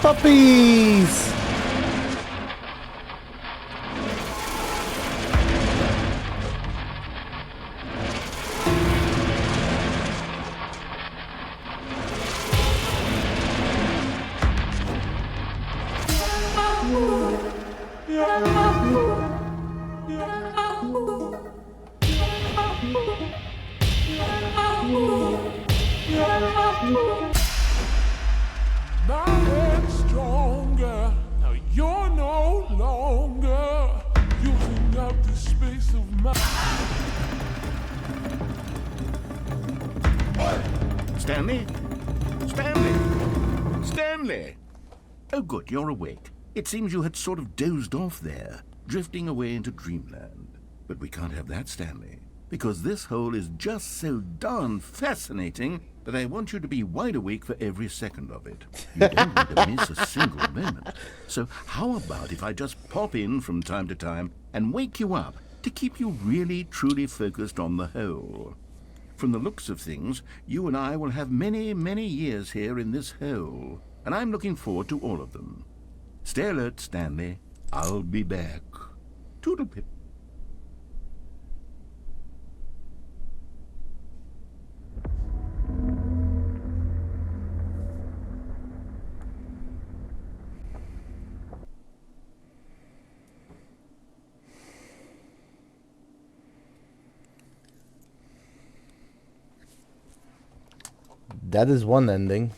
Puppies! My head's stronger. Now you're no longer using up the space of my. Stanley? Stanley? Stanley! Oh, good, you're awake. It seems you had sort of dozed off there, drifting away into dreamland. But we can't have that, Stanley, because this hole is just so darn fascinating that I want you to be wide awake for every second of it. You don't want to miss a single moment. So how about if I just pop in from time to time and wake you up to keep you really, truly focused on the hole? From the looks of things, you and I will have many, many years here in this hole, and I'm looking forward to all of them. Stay alert, Stanley. I'll be back. Toodle-pip. That is one ending.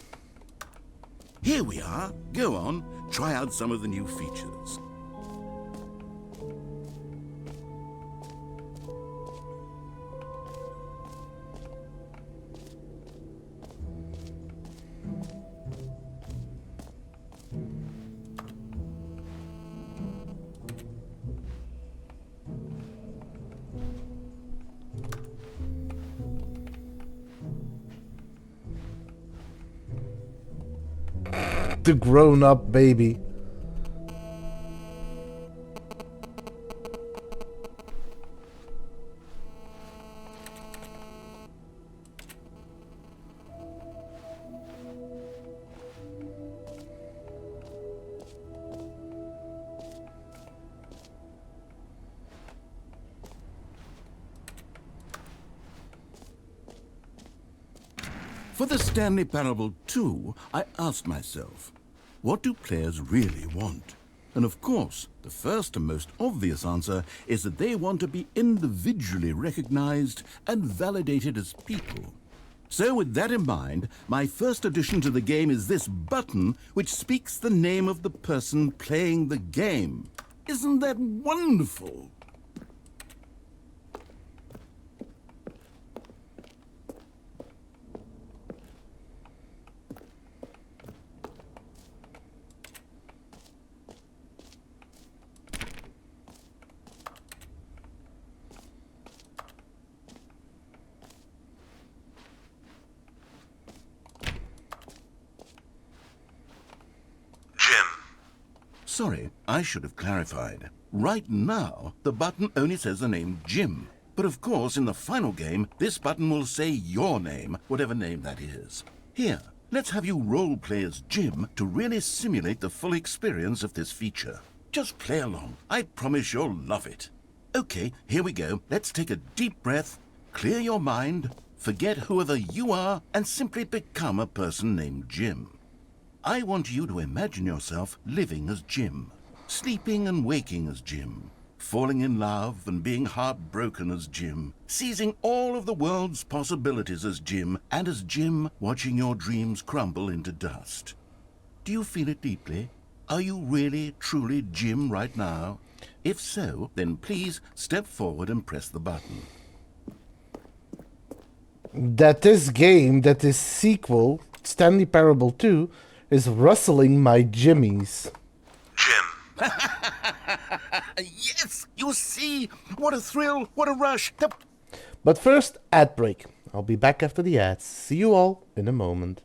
Here we are. Go on. Try out some of the new features. The grown-up baby. For the Stanley Parable 2, I asked myself, what do players really want? And of course, the first and most obvious answer is that they want to be individually recognized and validated as people. So with that in mind, my first addition to the game is this button which speaks the name of the person playing the game. Isn't that wonderful? Sorry, I should have clarified. Right now, the button only says the name Jim. But of course, in the final game, this button will say your name, whatever name that is. Here, let's have you role-play as Jim to really simulate the full experience of this feature. Just play along. I promise you'll love it. Okay, here we go. Let's take a deep breath, clear your mind, forget whoever you are, and simply become a person named Jim. I want you to imagine yourself living as Jim, sleeping and waking as Jim, falling in love and being heartbroken as Jim, seizing all of the world's possibilities as Jim, and as Jim watching your dreams crumble into dust. Do you feel it deeply? Are you really, truly Jim right now? If so, then please step forward and press the button. That this game, that this sequel, Stanley Parable 2, is rustling my jimmies. Jim. Yes, you see, what a thrill, what a rush. But first, ad break. I'll be back after the ads. See you all in a moment.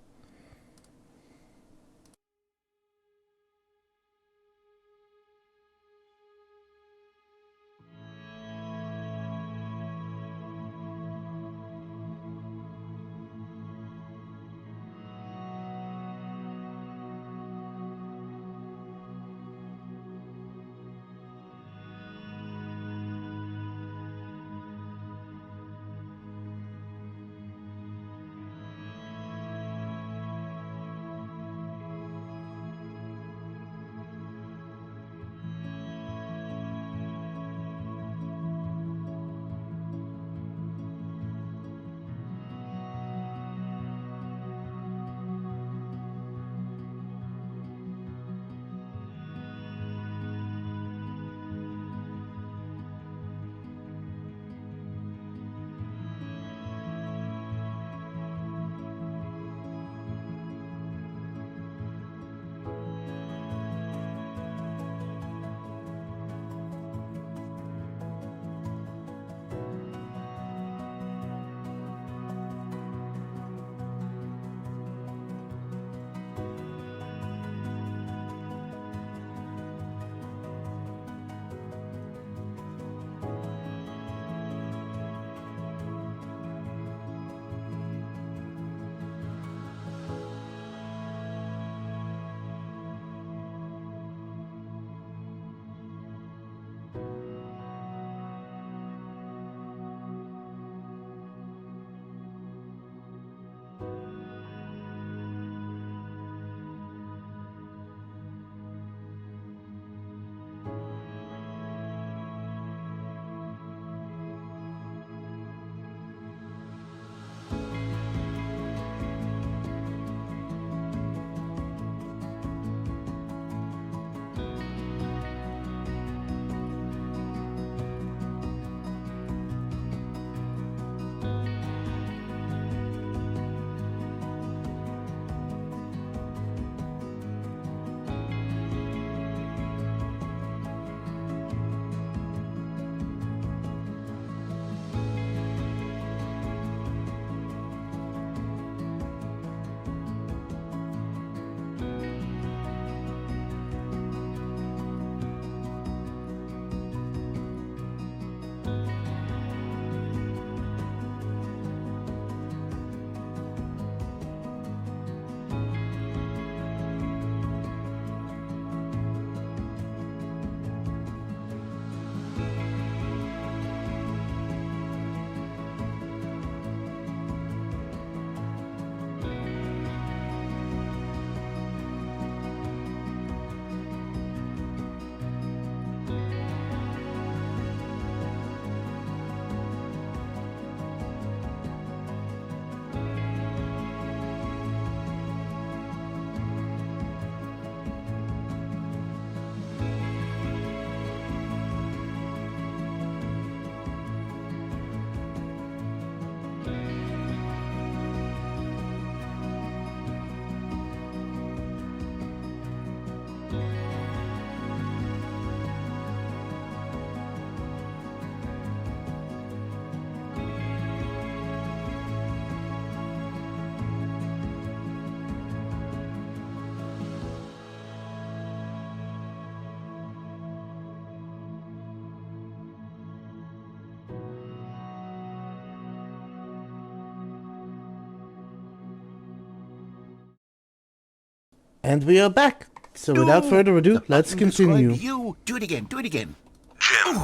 And we are back. So without further ado, The let's button described continue. You. Do it again. Do it again. Jim. Ooh,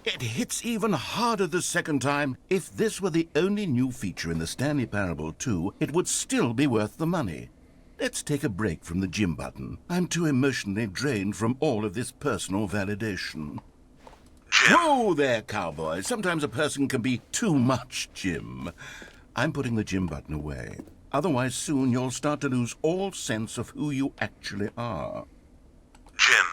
it hits even harder the second time. If this were the only new feature in the Stanley Parable 2, it would still be worth the money. Let's take a break from the Jim button. I'm too emotionally drained from all of this personal validation. Jim. Whoa there, cowboy. Sometimes a person can be too much Jim. I'm putting the Jim button away. Otherwise, soon you'll start to lose all sense of who you actually are. Jim.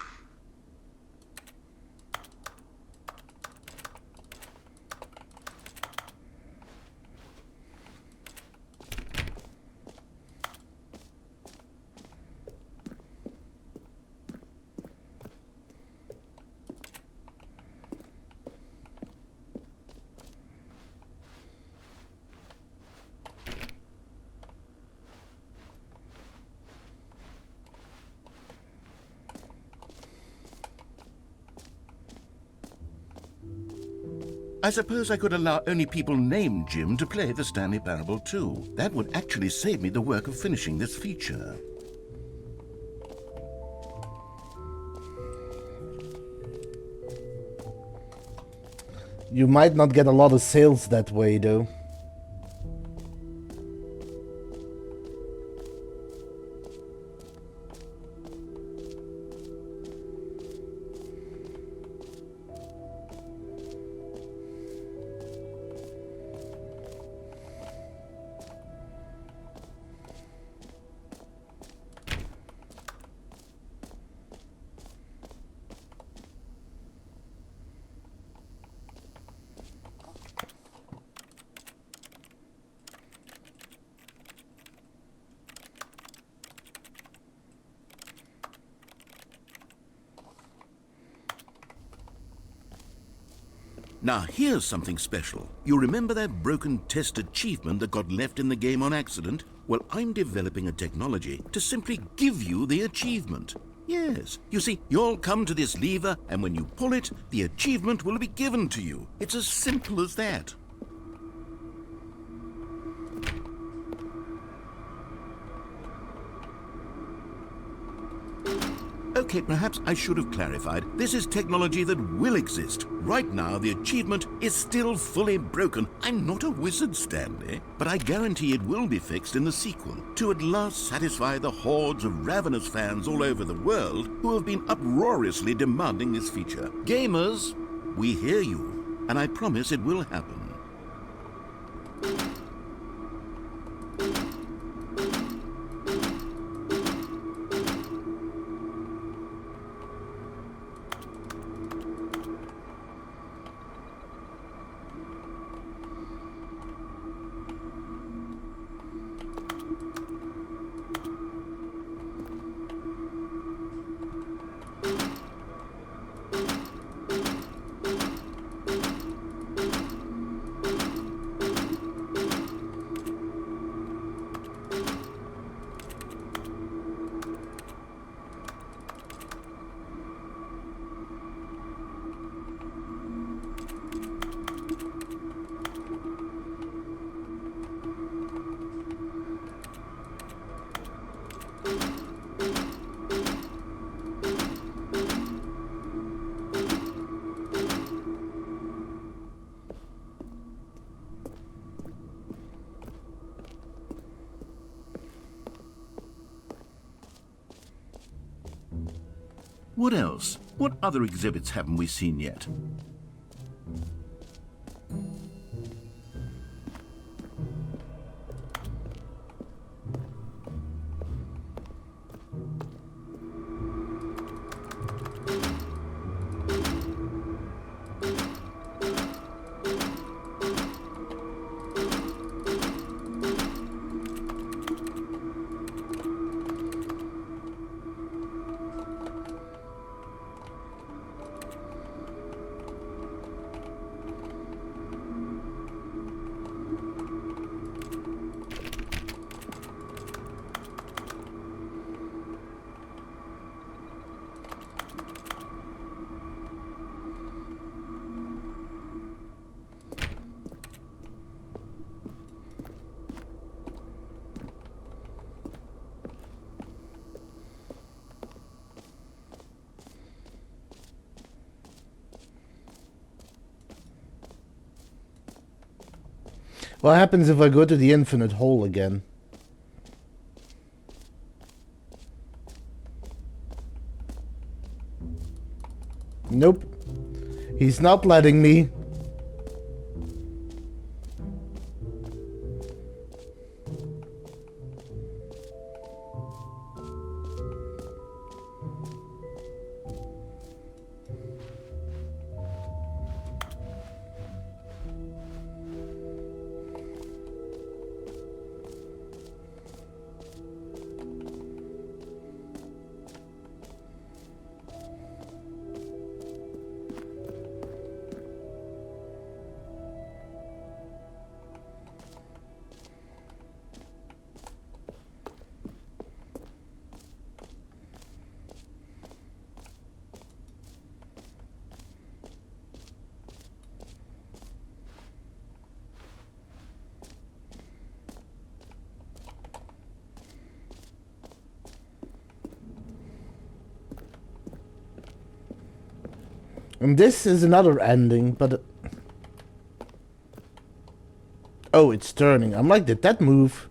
I suppose I could allow only people named Jim to play the Stanley Parable 2. That would actually save me the work of finishing this feature. You might not get a lot of sales that way, though. Now, here's something special. You remember that broken test achievement that got left in the game on accident? Well, I'm developing a technology to simply give you the achievement. Yes. You see, you'll come to this lever, and when you pull it, the achievement will be given to you. It's as simple as that. Okay, perhaps I should have clarified. This is technology that will exist. Right now, the achievement is still fully broken. I'm not a wizard, Stanley, but I guarantee it will be fixed in the sequel to at last satisfy the hordes of ravenous fans all over the world who have been uproariously demanding this feature. Gamers, we hear you, and I promise it will happen. What else? What other exhibits haven't we seen yet? What happens if I go to the infinite hole again? Nope. He's not letting me. And this is another ending, but... Oh, it's turning. I'm like, did that move?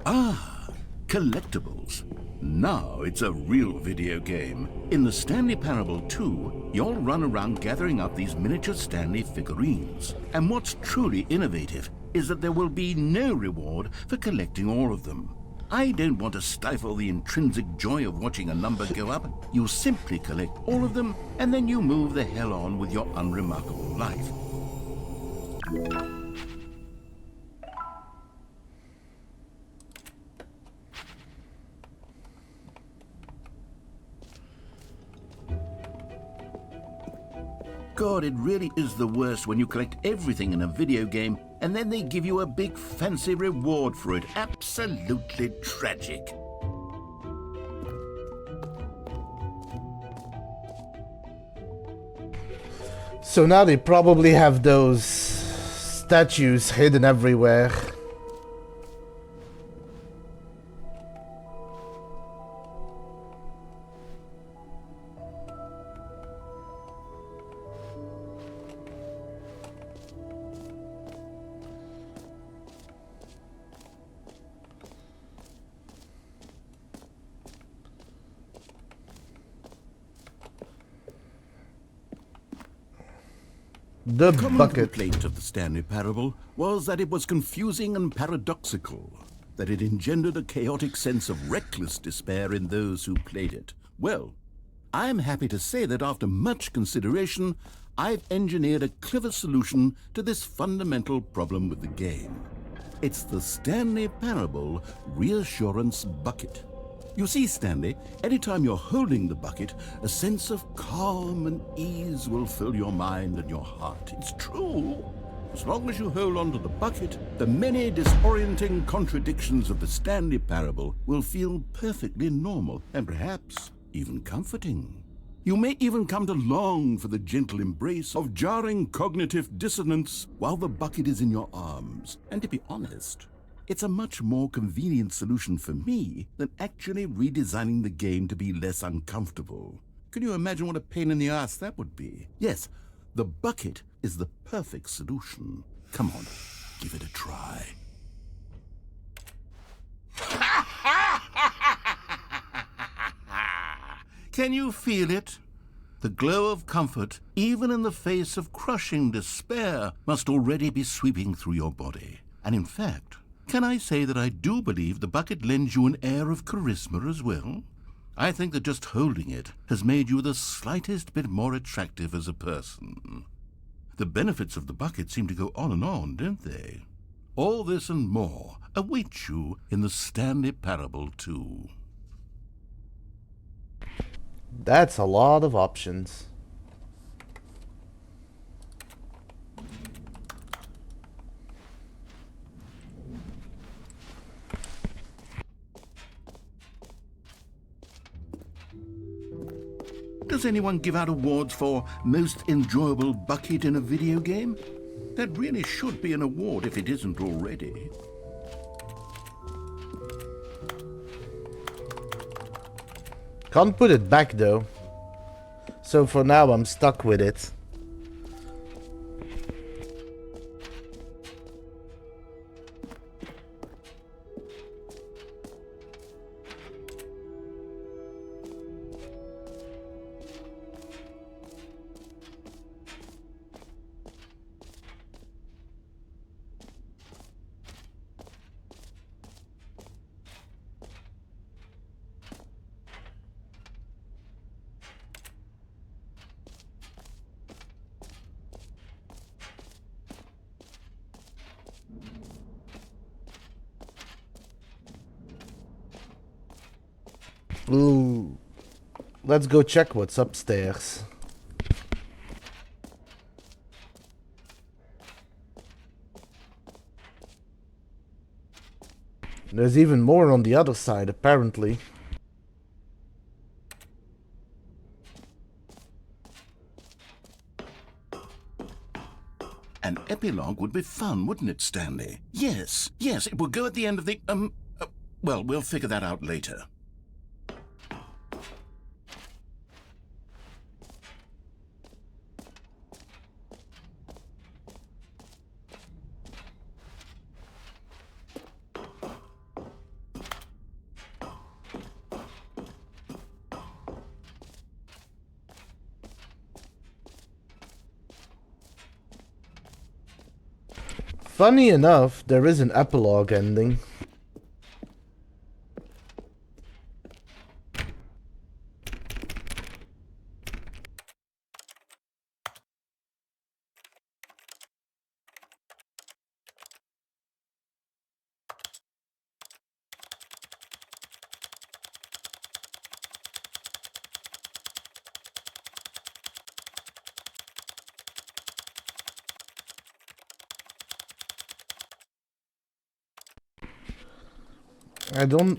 Ah, collectibles. Now it's a real video game. In the Stanley Parable 2, you'll run around gathering up these miniature Stanley figurines. And what's truly innovative is that there will be no reward for collecting all of them. I don't want to stifle the intrinsic joy of watching a number go up. You simply collect all of them, and then you move the hell on with your unremarkable life. God, it really is the worst when you collect everything in a video game and then they give you a big fancy reward for it. Absolutely tragic. So now they probably have those statues hidden everywhere. The common bucket. complaint of the Stanley Parable was that it was confusing and paradoxical, that it engendered a chaotic sense of reckless despair in those who played it. Well, I'm happy to say that after much consideration, I've engineered a clever solution to this fundamental problem with the game. It's the Stanley Parable Reassurance Bucket. You see, Stanley, anytime you're holding the bucket, a sense of calm and ease will fill your mind and your heart. It's true. As long as you hold on to the bucket, the many disorienting contradictions of the Stanley Parable will feel perfectly normal and perhaps even comforting. You may even come to long for the gentle embrace of jarring cognitive dissonance while the bucket is in your arms. And to be honest, it's a much more convenient solution for me than actually redesigning the game to be less uncomfortable. Can you imagine what a pain in the ass that would be? Yes, the bucket is the perfect solution. Come on, give it a try. Can you feel it? The glow of comfort, even in the face of crushing despair, must already be sweeping through your body. And in fact, can I say that I do believe the bucket lends you an air of charisma as well? I think that just holding it has made you the slightest bit more attractive as a person. The benefits of the bucket seem to go on, don't they? All this and more await you in the Stanley Parable 2. That's a lot of options. Does anyone give out awards for most enjoyable bucket in a video game? That really should be an award if it isn't already. Can't put it back though. So for now I'm stuck with it. Ooh. Let's go check what's upstairs. There's even more on the other side, apparently. An epilogue would be fun, wouldn't it, Stanley? Yes, yes, it would go at the end of the, well, we'll figure that out later. Funny enough, there is an epilogue ending.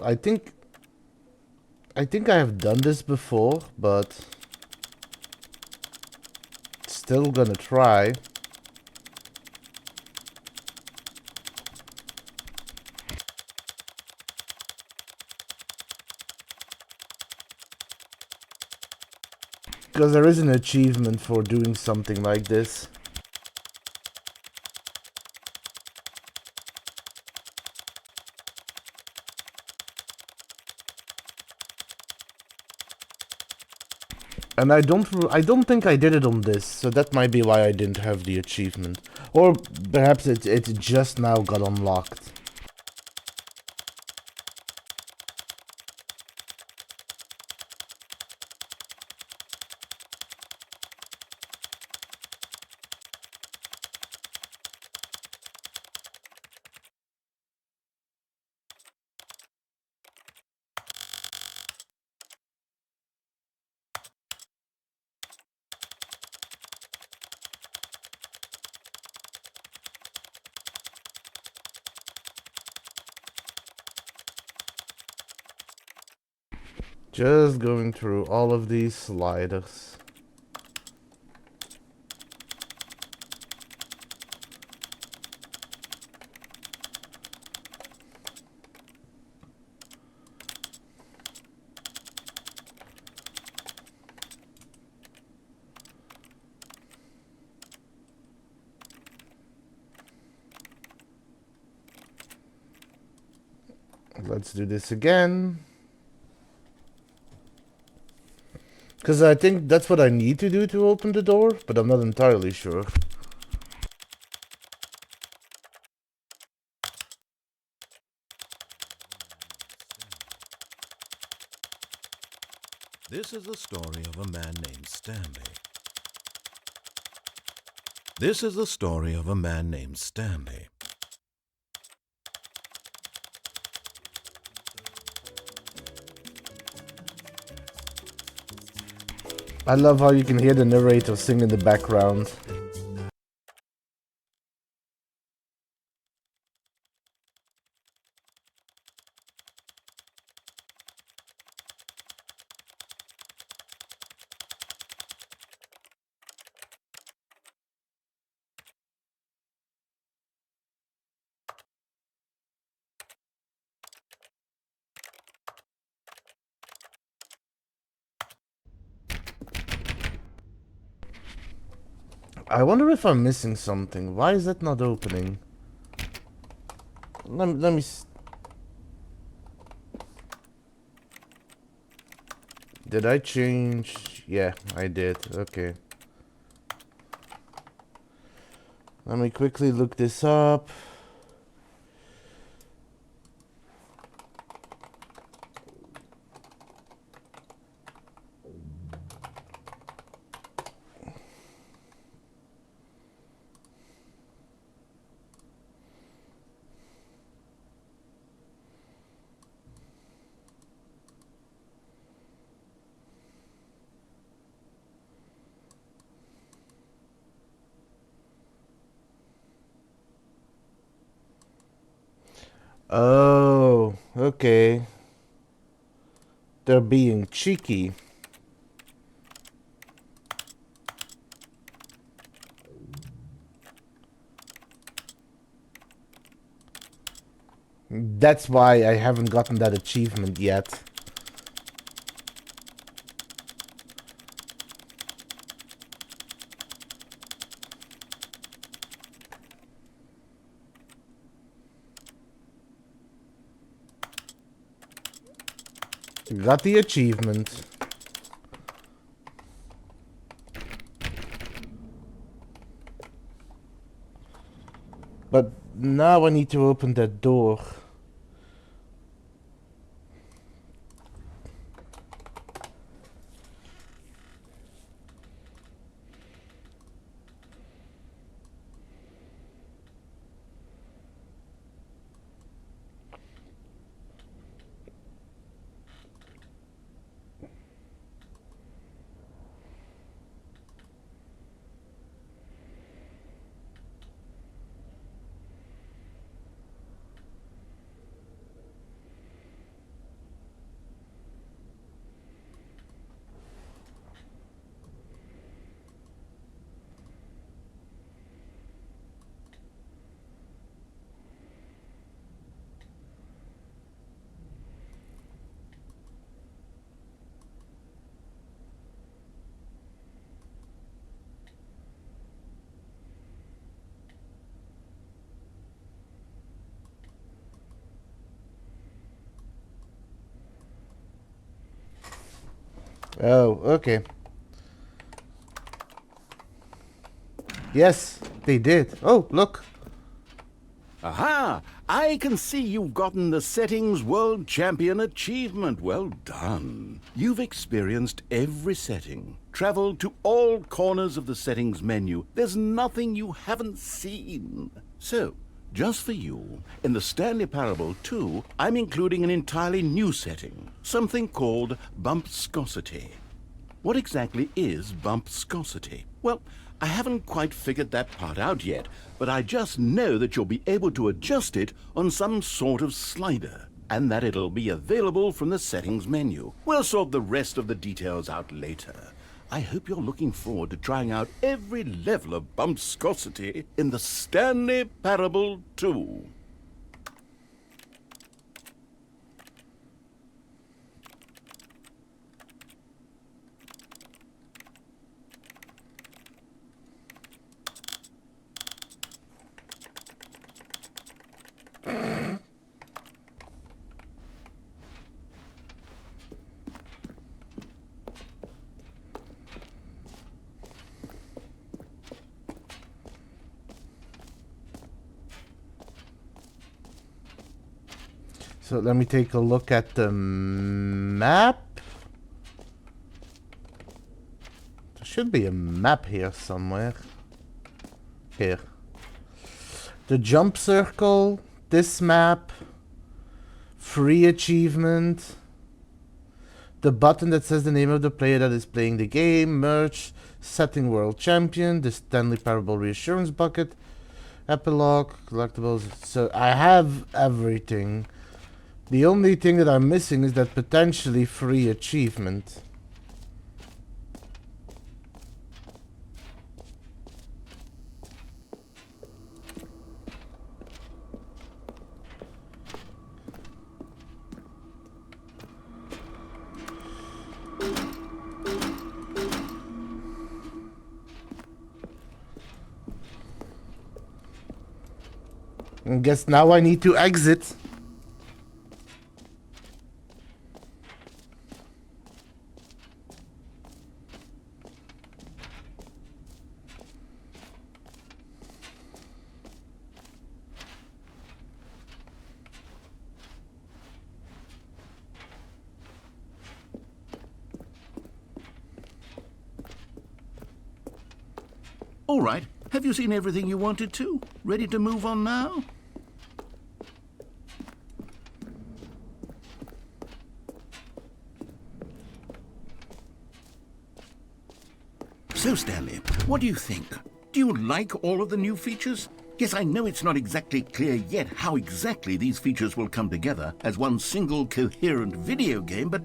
I think I have done this before, but still gonna try. Because there is an achievement for doing something like this. And I don't think I did it on this, so that might be why I didn't have the achievement. Or perhaps it just now got unlocked. Just going through all of these sliders. Let's do this again. Because I think that's what I need to do to open the door, but I'm not entirely sure. This is the story of a man named Stanley. This is the story of a man named Stanley. I love how you can hear the narrator sing in the background. I wonder if I'm missing something. Why is that not opening? Let me Did I change? Yeah, I did. Okay. Let me quickly look this up. Oh, okay. They're being cheeky. That's why I haven't gotten that achievement yet. Got the achievement. But now I need to open that door. Oh, okay. Yes, they did. Oh, look. Aha! I can see you've gotten the Settings World Champion achievement. Well done. You've experienced every setting, traveled to all corners of the settings menu. There's nothing you haven't seen. So, just for you, in the Stanley Parable 2, I'm including an entirely new setting, something called bumpscosity. What exactly is bumpscosity? Well, I haven't quite figured that part out yet, but I just know that you'll be able to adjust it on some sort of slider, and that it'll be available from the settings menu. We'll sort the rest of the details out later. I hope you're looking forward to trying out every level of bumpscosity in the Stanley Parable 2. So let me take a look at the map. There should be a map here somewhere. Here. The jump circle, this map, free achievement, the button that says the name of the player that is playing the game, merch, setting world champion, the Stanley Parable reassurance bucket, epilogue, collectibles. So I have everything. The only thing that I'm missing is that potentially free achievement. I guess now I need to exit. All right, have you seen everything you wanted to? Ready to move on now? So, Stanley, what do you think? Do you like all of the new features? Yes, I know it's not exactly clear yet how exactly these features will come together as one single coherent video game, but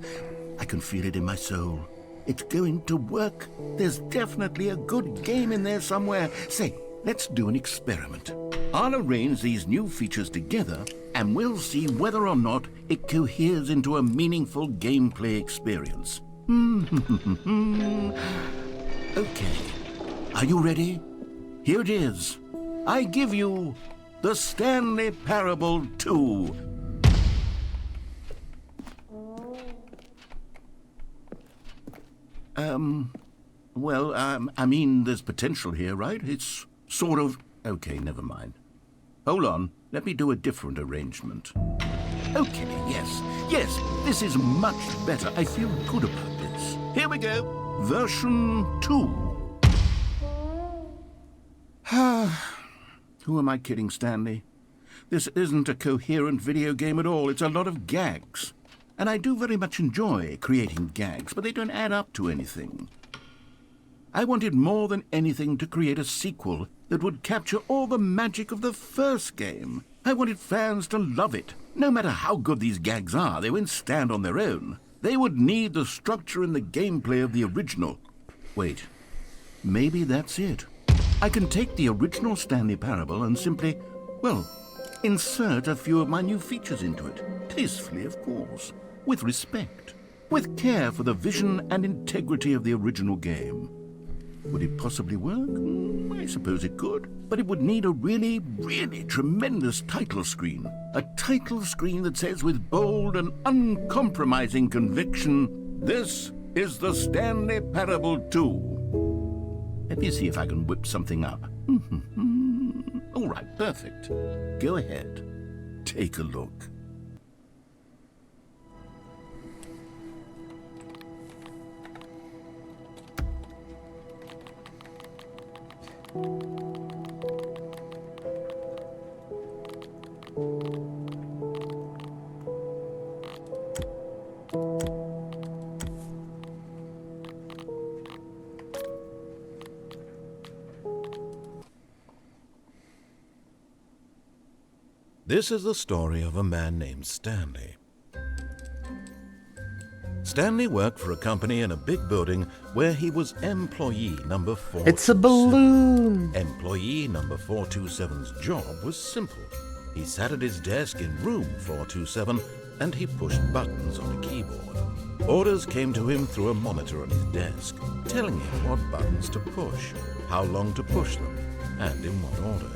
I can feel it in my soul. It's going to work. There's definitely a good game in there somewhere. Say, let's do an experiment. I'll arrange these new features together, and we'll see whether or not it coheres into a meaningful gameplay experience. Okay. Are you ready? Here it is. I give you the Stanley Parable 2. I mean, there's potential here, right? It's sort of... Okay, never mind. Hold on, let me do a different arrangement. Okay, yes, this is much better. I feel good about this. Here we go. Version 2. Who am I kidding, Stanley? This isn't a coherent video game at all. It's a lot of gags. And I do very much enjoy creating gags, but they don't add up to anything. I wanted more than anything to create a sequel that would capture all the magic of the first game. I wanted fans to love it. No matter how good these gags are, they won't stand on their own. They would need the structure and the gameplay of the original. Wait, maybe that's it. I can take the original Stanley Parable and simply, well, insert a few of my new features into it. Tastefully, of course. With respect. With care for the vision and integrity of the original game. Would it possibly work? I suppose it could. But it would need a really, really tremendous title screen. A title screen that says with bold and uncompromising conviction, "This is the Stanley Parable 2. Let me see if I can whip something up. All right, perfect. Go ahead. Take a look. This is the story of a man named Stanley. Stanley worked for a company in a big building where he was employee number 427. It's a balloon! Employee number 427's job was simple. He sat at his desk in room 427 and he pushed buttons on a keyboard. Orders came to him through a monitor on his desk, telling him what buttons to push, how long to push them, and in what order.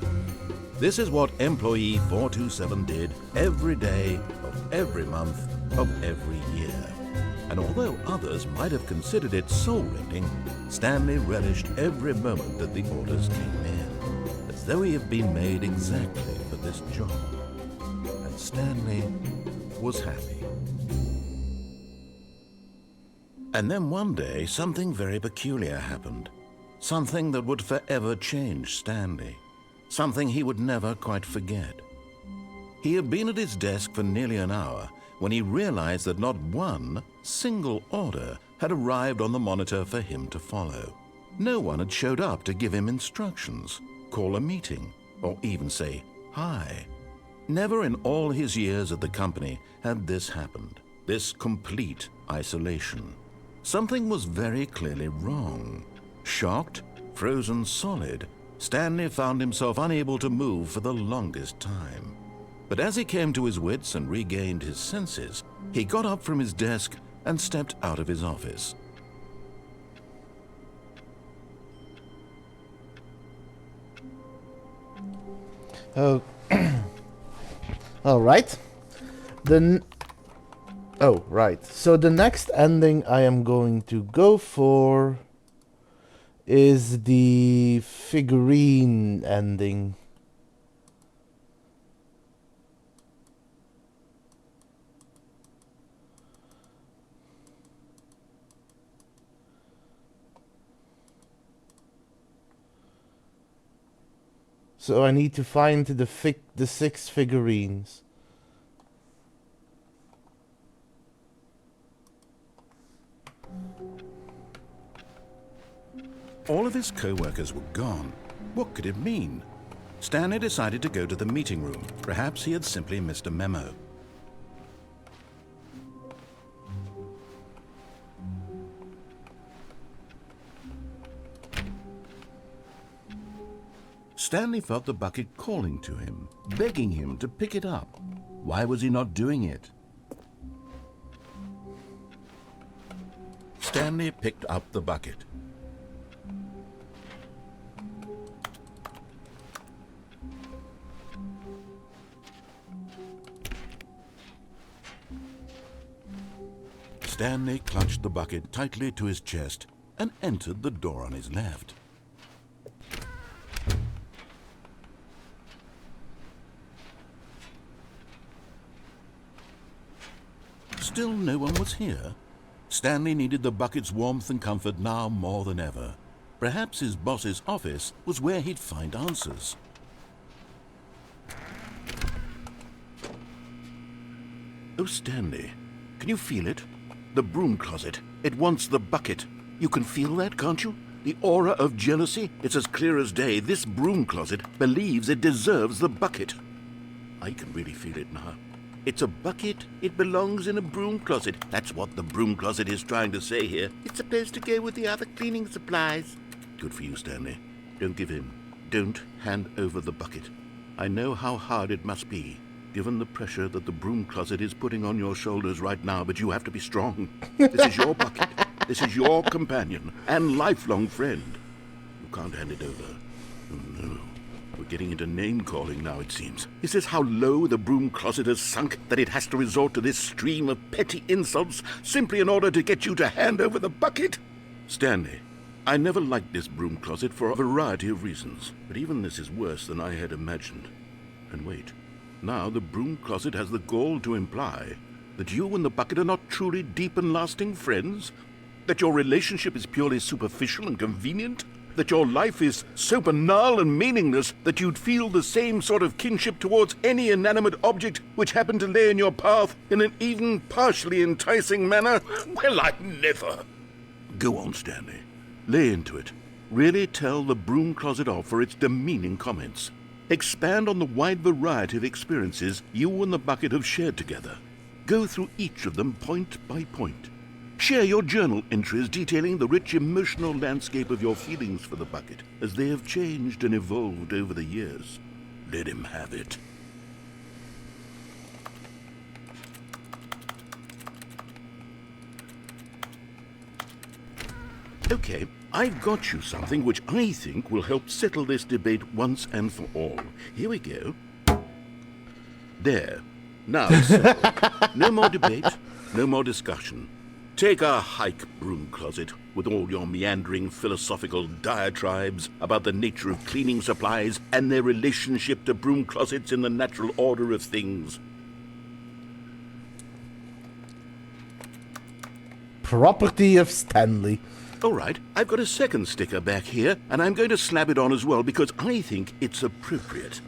This is what employee 427 did every day of every month of every year. And although others might have considered it soul-rending, Stanley relished every moment that the orders came in, as though he had been made exactly for this job. And Stanley was happy. And then one day, something very peculiar happened. Something that would forever change Stanley. Something he would never quite forget. He had been at his desk for nearly an hour when he realized that not one single order had arrived on the monitor for him to follow. No one had showed up to give him instructions, call a meeting, or even say hi. Never in all his years at the company had this happened, this complete isolation. Something was very clearly wrong. Shocked, frozen solid, Stanley found himself unable to move for the longest time. But as he came to his wits and regained his senses, he got up from his desk and stepped out of his office. Oh, all right. Oh, right. So the next ending I am going to go for is the figurine ending. So I need to find the 6 figurines. All of his co-workers were gone. What could it mean? Stanley decided to go to the meeting room. Perhaps he had simply missed a memo. Stanley felt the bucket calling to him, begging him to pick it up. Why was he not doing it? Stanley picked up the bucket. Stanley clutched the bucket tightly to his chest and entered the door on his left. Still no one was here. Stanley needed the bucket's warmth and comfort now more than ever. Perhaps his boss's office was where he'd find answers. Oh, Stanley, can you feel it? The broom closet. It wants the bucket. You can feel that, can't you? The aura of jealousy? It's as clear as day. This broom closet believes it deserves the bucket. I can really feel it now. It's a bucket. It belongs in a broom closet. That's what the broom closet is trying to say here. It's supposed to go with the other cleaning supplies. Good for you, Stanley. Don't give in. Don't hand over the bucket. I know how hard it must be, given the pressure that the broom closet is putting on your shoulders right now, but you have to be strong. This is your bucket. This is your companion and lifelong friend. You can't hand it over. Oh, no. We're getting into name-calling now, it seems. Is this how low the broom closet has sunk, that it has to resort to this stream of petty insults simply in order to get you to hand over the bucket? Stanley, I never liked this broom closet for a variety of reasons, but even this is worse than I had imagined. And wait, now the broom closet has the gall to imply that you and the bucket are not truly deep and lasting friends? That your relationship is purely superficial and convenient? That your life is so banal and meaningless that you'd feel the same sort of kinship towards any inanimate object which happened to lay in your path in an even partially enticing manner? Well, I never. Go on, Stanley. Lay into it. Really tell the broom closet off for its demeaning comments. Expand on the wide variety of experiences you and the bucket have shared together. Go through each of them point by point. Share your journal entries detailing the rich emotional landscape of your feelings for the bucket as they have changed and evolved over the years. Let him have it. Okay, I've got you something which I think will help settle this debate once and for all. Here we go. There. Now, no more debate, no more discussion. Take a hike, broom closet, with all your meandering philosophical diatribes about the nature of cleaning supplies and their relationship to broom closets in the natural order of things. Property of Stanley. All right, I've got a second sticker back here, and I'm going to slap it on as well because I think it's appropriate.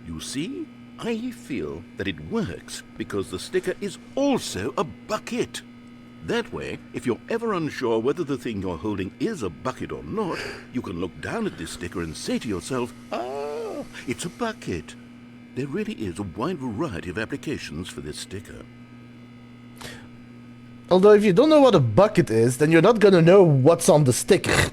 You see? I feel that it works because the sticker is also a bucket. That way, if you're ever unsure whether the thing you're holding is a bucket or not, you can look down at this sticker and say to yourself, ah, it's a bucket. There really is a wide variety of applications for this sticker. Although if you don't know what a bucket is, then you're not gonna know what's on the sticker.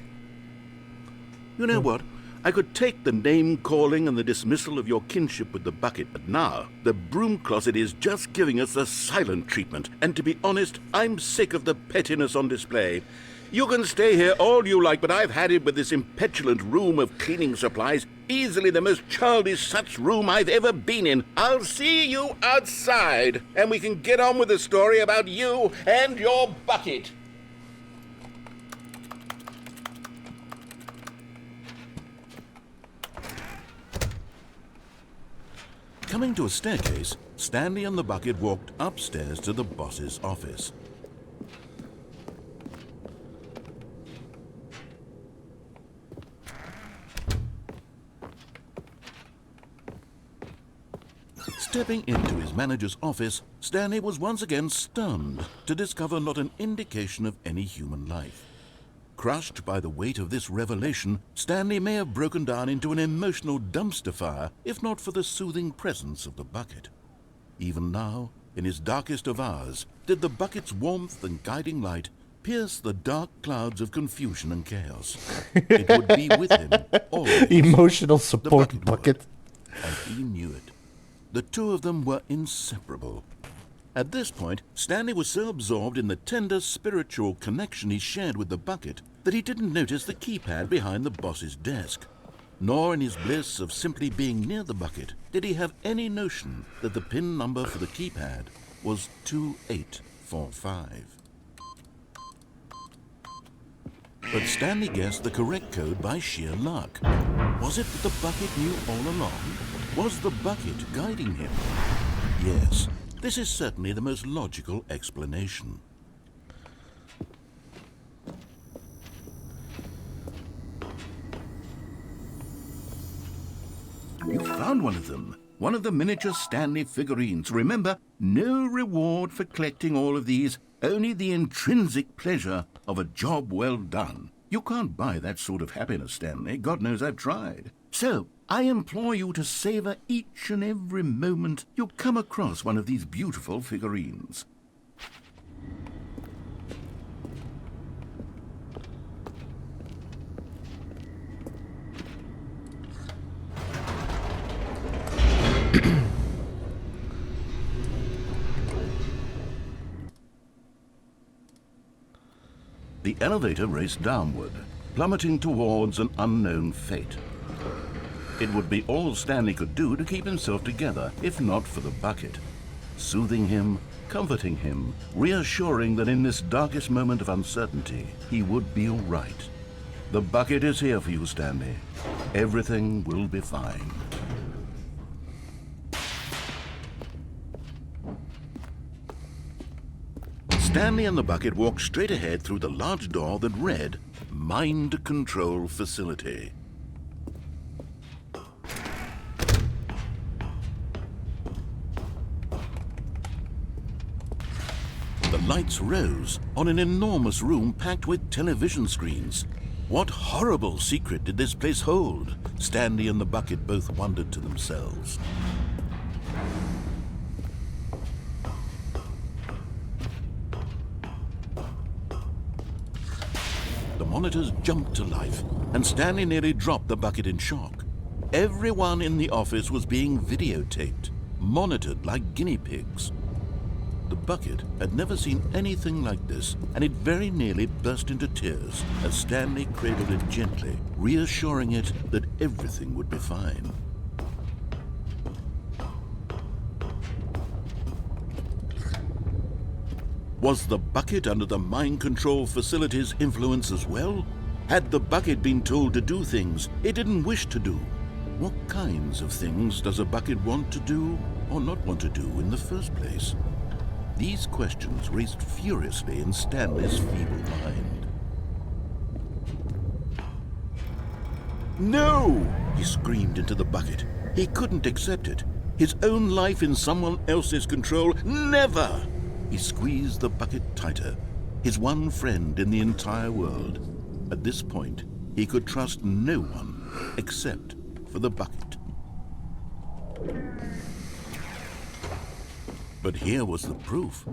You know what? I could take the name-calling and the dismissal of your kinship with the bucket, but now the broom closet is just giving us the silent treatment. And to be honest, I'm sick of the pettiness on display. You can stay here all you like, but I've had it with this impetulant room of cleaning supplies. Easily the most childish such room I've ever been in. I'll see you outside, and we can get on with the story about you and your bucket. Coming to a staircase, Stanley and the bucket walked upstairs to the boss's office. Stepping into his manager's office, Stanley was once again stunned to discover not an indication of any human life. Crushed by the weight of this revelation, Stanley may have broken down into an emotional dumpster fire if not for the soothing presence of the bucket. Even now, in his darkest of hours, did the bucket's warmth and guiding light pierce the dark clouds of confusion and chaos. It would be with him always. Emotional The support bucket. And he knew it. The two of them were inseparable. At this point, Stanley was so absorbed in the tender spiritual connection he shared with the bucket that he didn't notice the keypad behind the boss's desk. Nor in his bliss of simply being near the bucket did he have any notion that the PIN number for the keypad was 2845. But Stanley guessed the correct code by sheer luck. Was it that the bucket knew all along? Was the bucket guiding him? Yes, this is certainly the most logical explanation. You found one of them. One of the miniature Stanley figurines. Remember, no reward for collecting all of these, only the intrinsic pleasure of a job well done. You can't buy that sort of happiness, Stanley. God knows I've tried. So, I implore you to savor each and every moment you come across one of these beautiful figurines. The elevator raced downward, plummeting towards an unknown fate. It would be all Stanley could do to keep himself together, if not for the bucket. Soothing him, comforting him, reassuring that in this darkest moment of uncertainty, he would be all right. The bucket is here for you, Stanley. Everything will be fine. Stanley and the bucket walked straight ahead through the large door that read, Mind Control Facility. The lights rose on an enormous room packed with television screens. What horrible secret did this place hold? Stanley and the bucket both wondered to themselves. The monitors jumped to life, and Stanley nearly dropped the bucket in shock. Everyone in the office was being videotaped, monitored like guinea pigs. The bucket had never seen anything like this, and it very nearly burst into tears as Stanley cradled it gently, reassuring it that everything would be fine. Was the bucket under the mind control facility's influence as well? Had the bucket been told to do things it didn't wish to do? What kinds of things does a bucket want to do or not want to do in the first place? These questions raced furiously in Stanley's feeble mind. No! He screamed into the bucket. He couldn't accept it. His own life in someone else's control, never! He squeezed the bucket tighter, his one friend in the entire world. At this point, he could trust no one except for the bucket. But here was the proof.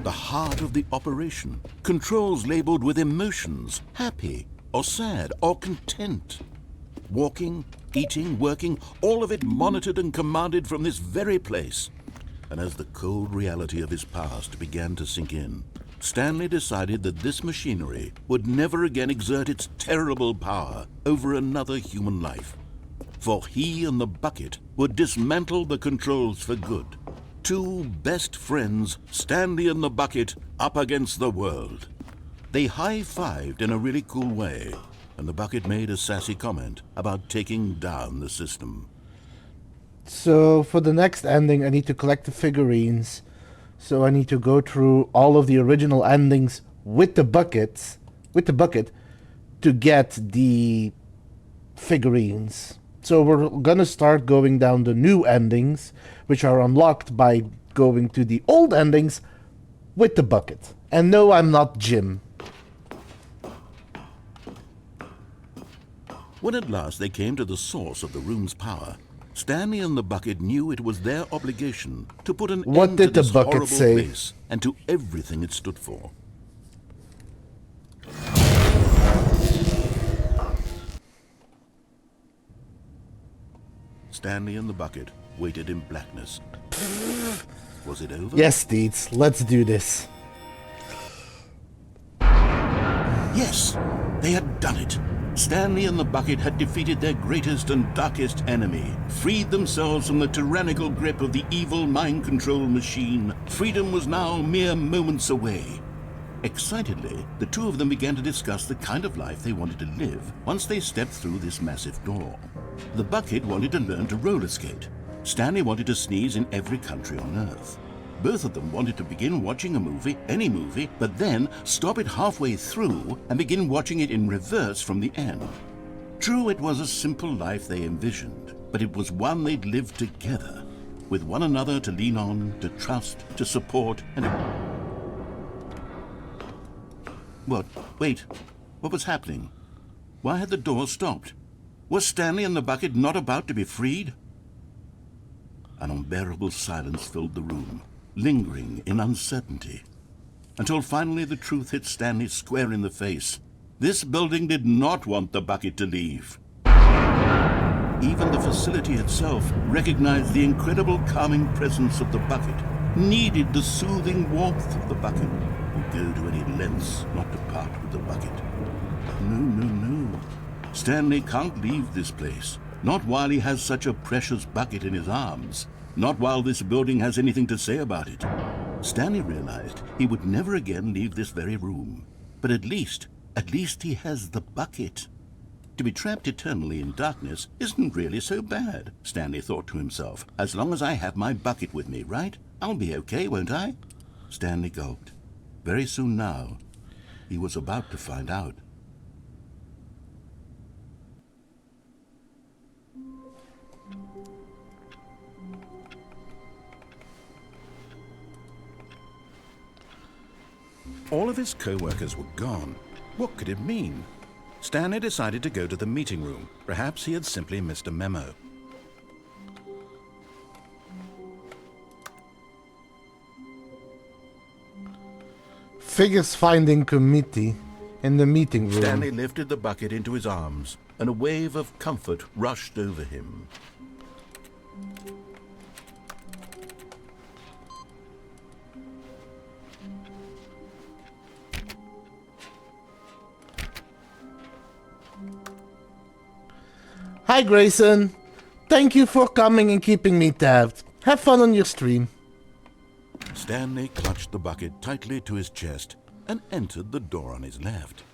The heart of the operation. Controls labeled with emotions, happy or sad or content. Walking, eating, working, all of it monitored and commanded from this very place. And as the cold reality of his past began to sink in, Stanley decided that this machinery would never again exert its terrible power over another human life. For he and the bucket would dismantle the controls for good. Two best friends, Stanley and the bucket, up against the world. They high-fived in a really cool way, and the bucket made a sassy comment about taking down the system. So for the next ending, I need to collect the figurines. So I need to go through all of the original endings with the bucket, to get the figurines. So we're gonna start going down the new endings, which are unlocked by going to the old endings with the bucket. And no, I'm not Jim. When at last they came to the source of the room's power, Stanley and the bucket knew it was their obligation to put an What end did to the this bucket horrible say? place and to everything it stood for. Stanley and the bucket waited in blackness. Was it over? Yes, Deeds, let's do this. Yes, they had done it. Stanley and the bucket had defeated their greatest and darkest enemy, freed themselves from the tyrannical grip of the evil mind control machine. Freedom was now mere moments away. Excitedly, the two of them began to discuss the kind of life they wanted to live once they stepped through this massive door. The bucket wanted to learn to roller skate. Stanley wanted to sneeze in every country on Earth. Both of them wanted to begin watching a movie, any movie, but then stop it halfway through and begin watching it in reverse from the end. True, it was a simple life they envisioned, but it was one they'd lived together, with one another to lean on, to trust, to support, and... What? Wait. What was happening? Why had the door stopped? Was Stanley and the bucket not about to be freed? An unbearable silence filled the room, lingering in uncertainty, until finally the truth hit Stanley square in the face. This building did not want the bucket to leave. Even the facility itself recognized the incredible calming presence of the bucket, needed the soothing warmth of the bucket, would go to any lengths not to part with the bucket. No. Stanley can't leave this place, not while he has such a precious bucket in his arms. Not while this building has anything to say about it. Stanley realized he would never again leave this very room. But at least he has the bucket. To be trapped eternally in darkness isn't really so bad, Stanley thought to himself. As long as I have my bucket with me, right? I'll be okay, won't I? Stanley gulped. Very soon now, he was about to find out. All of his co-workers were gone. What could it mean? Stanley decided to go to the meeting room. Perhaps he had simply missed a memo. Figures finding committee in the meeting room. Stanley lifted the bucket into his arms, and a wave of comfort rushed over him. Hi Grayson, thank you for coming and keeping me tabbed. Have fun on your stream. Stanley clutched the bucket tightly to his chest and entered the door on his left.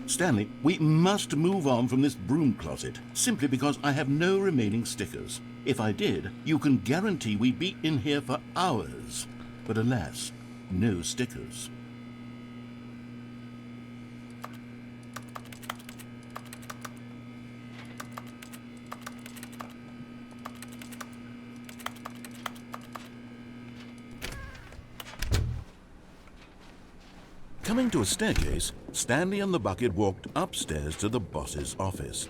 Stanley, we must move on from this broom closet, simply because I have no remaining stickers. If I did, you can guarantee we'd be in here for hours. But alas, no stickers. Coming to a staircase, Stanley and the bucket walked upstairs to the boss's office.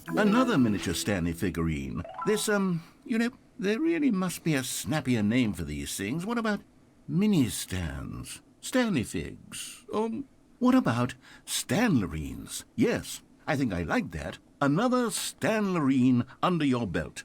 Another miniature Stanley figurine. This, there really must be a snappier name for these things. What about mini-stands? Stanley figs? Or what about Stanlerines? Yes, I think I like that. Another Stanlerine under your belt.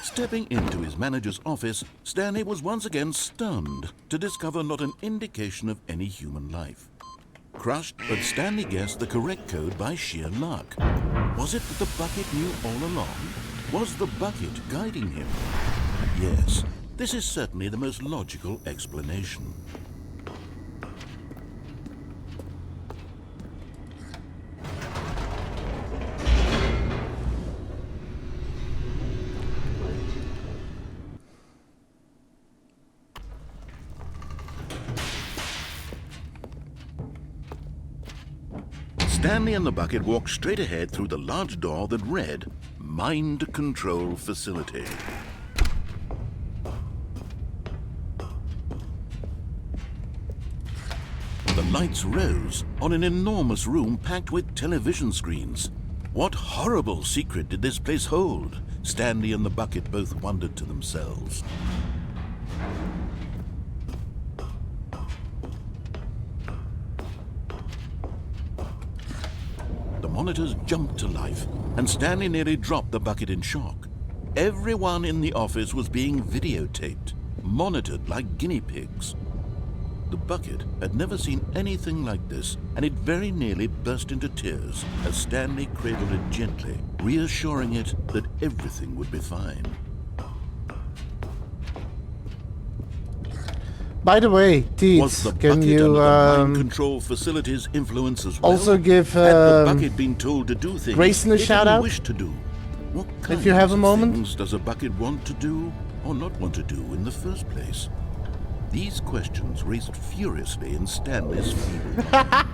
Stepping into his manager's office, Stanley was once again stunned to discover not an indication of any human life. Crushed, but Stanley guessed the correct code by sheer luck. Was it that the bucket knew all along? Was the bucket guiding him? Yes, this is certainly the most logical explanation. Stanley and the bucket walked straight ahead through the large door that read, Mind Control Facility. The lights rose on an enormous room packed with television screens. What horrible secret did this place hold? Stanley and the bucket both wondered to themselves. The monitors jumped to life, and Stanley nearly dropped the bucket in shock. Everyone in the office was being videotaped, monitored like guinea pigs. The bucket had never seen anything like this, and it very nearly burst into tears as Stanley cradled it gently, reassuring it that everything would be fine. By the way, Was Teets, the can bucket you under the mind control facility's influence as well? also give Had the bucket been told to do things Grayson a it shout didn't out? wish to do? What If you have a kinds of moment? things does a bucket want to do or not want to do in the first place? These questions raced furiously in Stanley's feeble mind.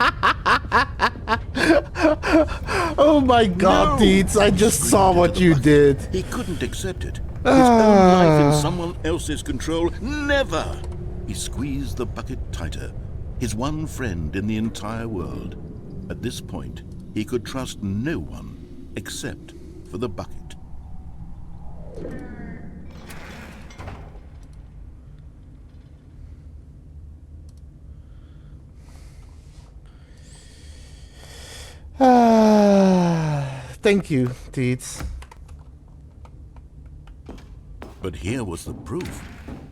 Oh my god, No! Teets, I just Screamed saw into what the you bucket. did. He couldn't accept it. His own life in someone else's control, never! He squeezed the bucket tighter. His one friend in the entire world. At this point, he could trust no one except for the bucket. Thank you, Teets. But here was the proof.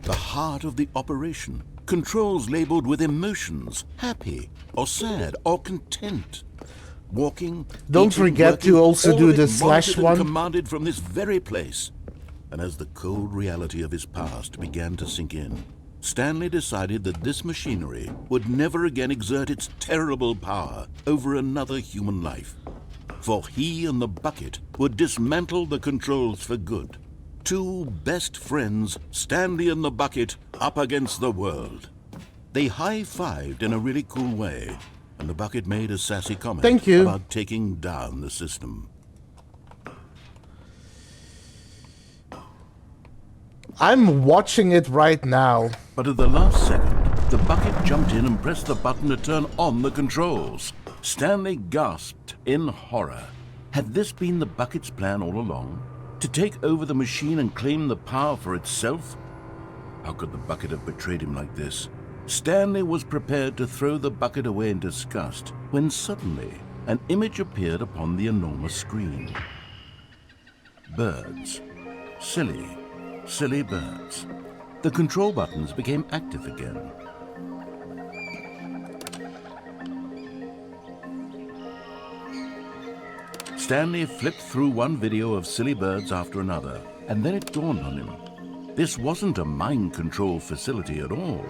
The heart of the operation. Controls labeled with emotions. Happy, or sad, or content. Walking, Don't eating, forget to working, also all do of it the slash monitored and one. commanded from this very place. And as the cold reality of his past began to sink in, Stanley decided that this machinery would never again exert its terrible power over another human life. For he and the bucket would dismantle the controls for good. Two best friends, Stanley and the bucket, up against the world. They high-fived in a really cool way, and the bucket made a sassy comment Thank you. about taking down the system. I'm watching it right now. But at the last second, the bucket jumped in and pressed the button to turn on the controls. Stanley gasped in horror. Had this been the bucket's plan all along? To take over the machine and claim the power for itself? How could the bucket have betrayed him like this? Stanley was prepared to throw the bucket away in disgust when suddenly an image appeared upon the enormous screen. Birds. Silly, silly birds. The control buttons became active again. Stanley flipped through one video of silly birds after another, and then it dawned on him. This wasn't a mind control facility at all.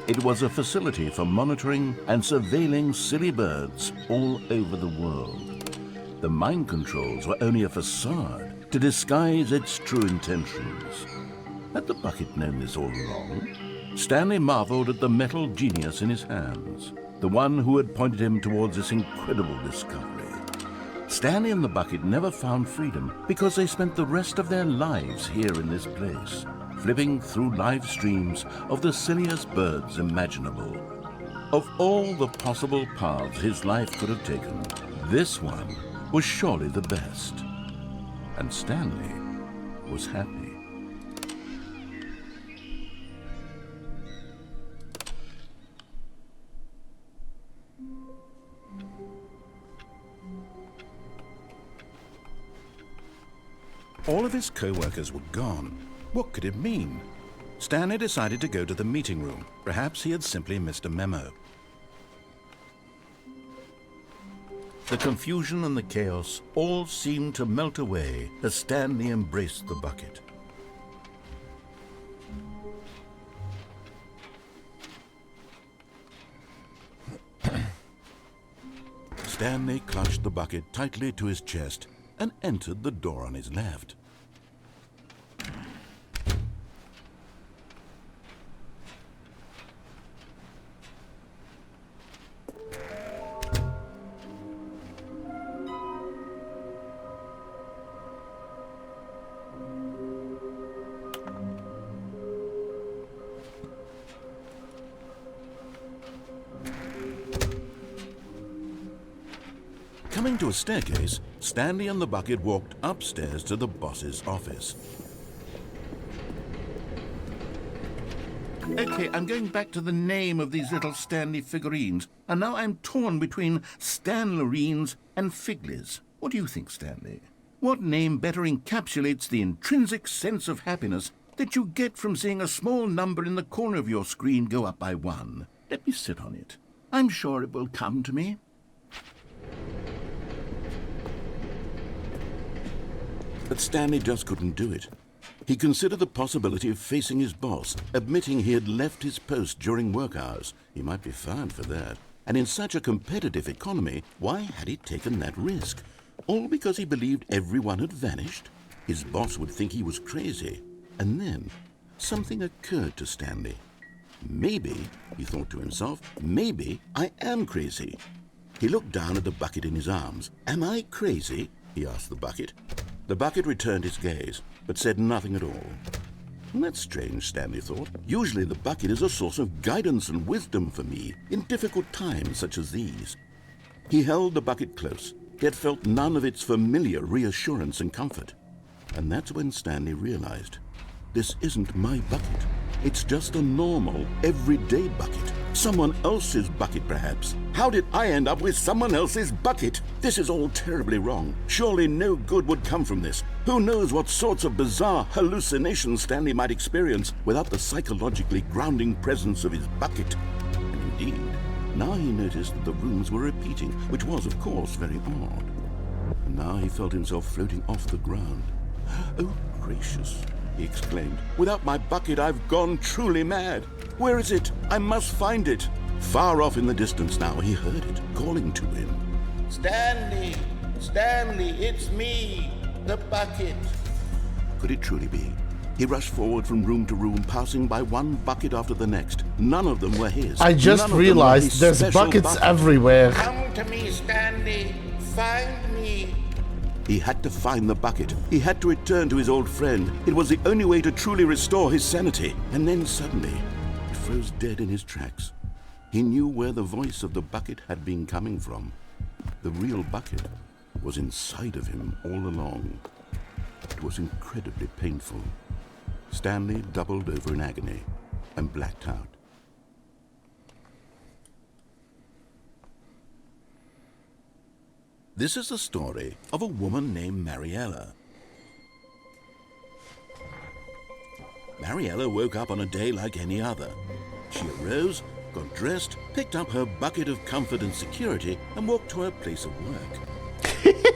It was a facility for monitoring and surveilling silly birds all over the world. The mind controls were only a facade to disguise its true intentions. Had the bucket known this all along? Stanley marveled at the metal genius in his hands, the one who had pointed him towards this incredible discovery. Stanley and the bucket never found freedom because they spent the rest of their lives here in this place, flipping through live streams of the silliest birds imaginable. Of all the possible paths his life could have taken, this one was surely the best. And Stanley was happy. All of his co-workers were gone. What could it mean? Stanley decided to go to the meeting room. Perhaps he had simply missed a memo. The confusion and the chaos all seemed to melt away as Stanley embraced the bucket. Stanley clutched the bucket tightly to his chest and entered the door on his left. Coming to a staircase, Stanley and the bucket walked upstairs to the boss's office. Okay, I'm going back to the name of these little Stanley figurines, and now I'm torn between Stanlerines and Figlies. What do you think, Stanley? What name better encapsulates the intrinsic sense of happiness that you get from seeing a small number in the corner of your screen go up by 1? Let me sit on it. I'm sure it will come to me. But Stanley just couldn't do it. He considered the possibility of facing his boss, admitting he had left his post during work hours. He might be fined for that. And in such a competitive economy, why had he taken that risk? All because he believed everyone had vanished? His boss would think he was crazy. And then something occurred to Stanley. Maybe, he thought to himself, maybe I am crazy. He looked down at the bucket in his arms. Am I crazy? He asked the bucket. The bucket returned his gaze, but said nothing at all. That's strange, Stanley thought. Usually the bucket is a source of guidance and wisdom for me in difficult times such as these. He held the bucket close, yet felt none of its familiar reassurance and comfort. And that's when Stanley realized, this isn't my bucket. It's just a normal, everyday bucket. Someone else's bucket, perhaps. How did I end up with someone else's bucket? This is all terribly wrong. Surely no good would come from this. Who knows what sorts of bizarre hallucinations Stanley might experience without the psychologically grounding presence of his bucket. And indeed, now he noticed that the rooms were repeating, which was, of course, very odd. And now he felt himself floating off the ground. Oh, gracious, he exclaimed. Without my bucket, I've gone truly mad. Where is it? I must find it. Far off in the distance now, he heard it, calling to him. Stanley! Stanley, it's me, the bucket. Could it truly be? He rushed forward from room to room, passing by one bucket after the next. None of them were his. I just realized there's buckets everywhere. Come to me, Stanley. Find me. He had to find the bucket. He had to return to his old friend. It was the only way to truly restore his sanity. And then suddenly, he froze dead in his tracks. He knew where the voice of the bucket had been coming from. The real bucket was inside of him all along. It was incredibly painful. Stanley doubled over in agony and blacked out. This is the story of a woman named Mariella. Mariella woke up on a day like any other. She arose, got dressed, picked up her bucket of comfort and security, and walked to her place of work.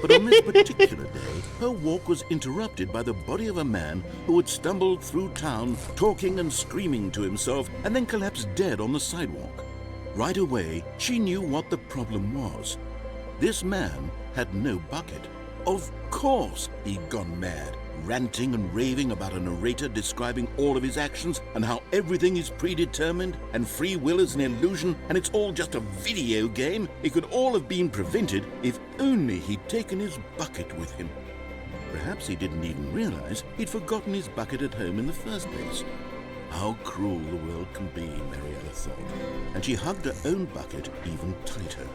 But on this particular day, her walk was interrupted by the body of a man who had stumbled through town, talking and screaming to himself, and then collapsed dead on the sidewalk. Right away, she knew what the problem was. This man had no bucket. Of course he'd gone mad, ranting and raving about a narrator describing all of his actions and how everything is predetermined and free will is an illusion and it's all just a video game. It could all have been prevented if only he'd taken his bucket with him. Perhaps he didn't even realize he'd forgotten his bucket at home in the first place. How cruel the world can be, Mariella thought, and she hugged her own bucket even tighter.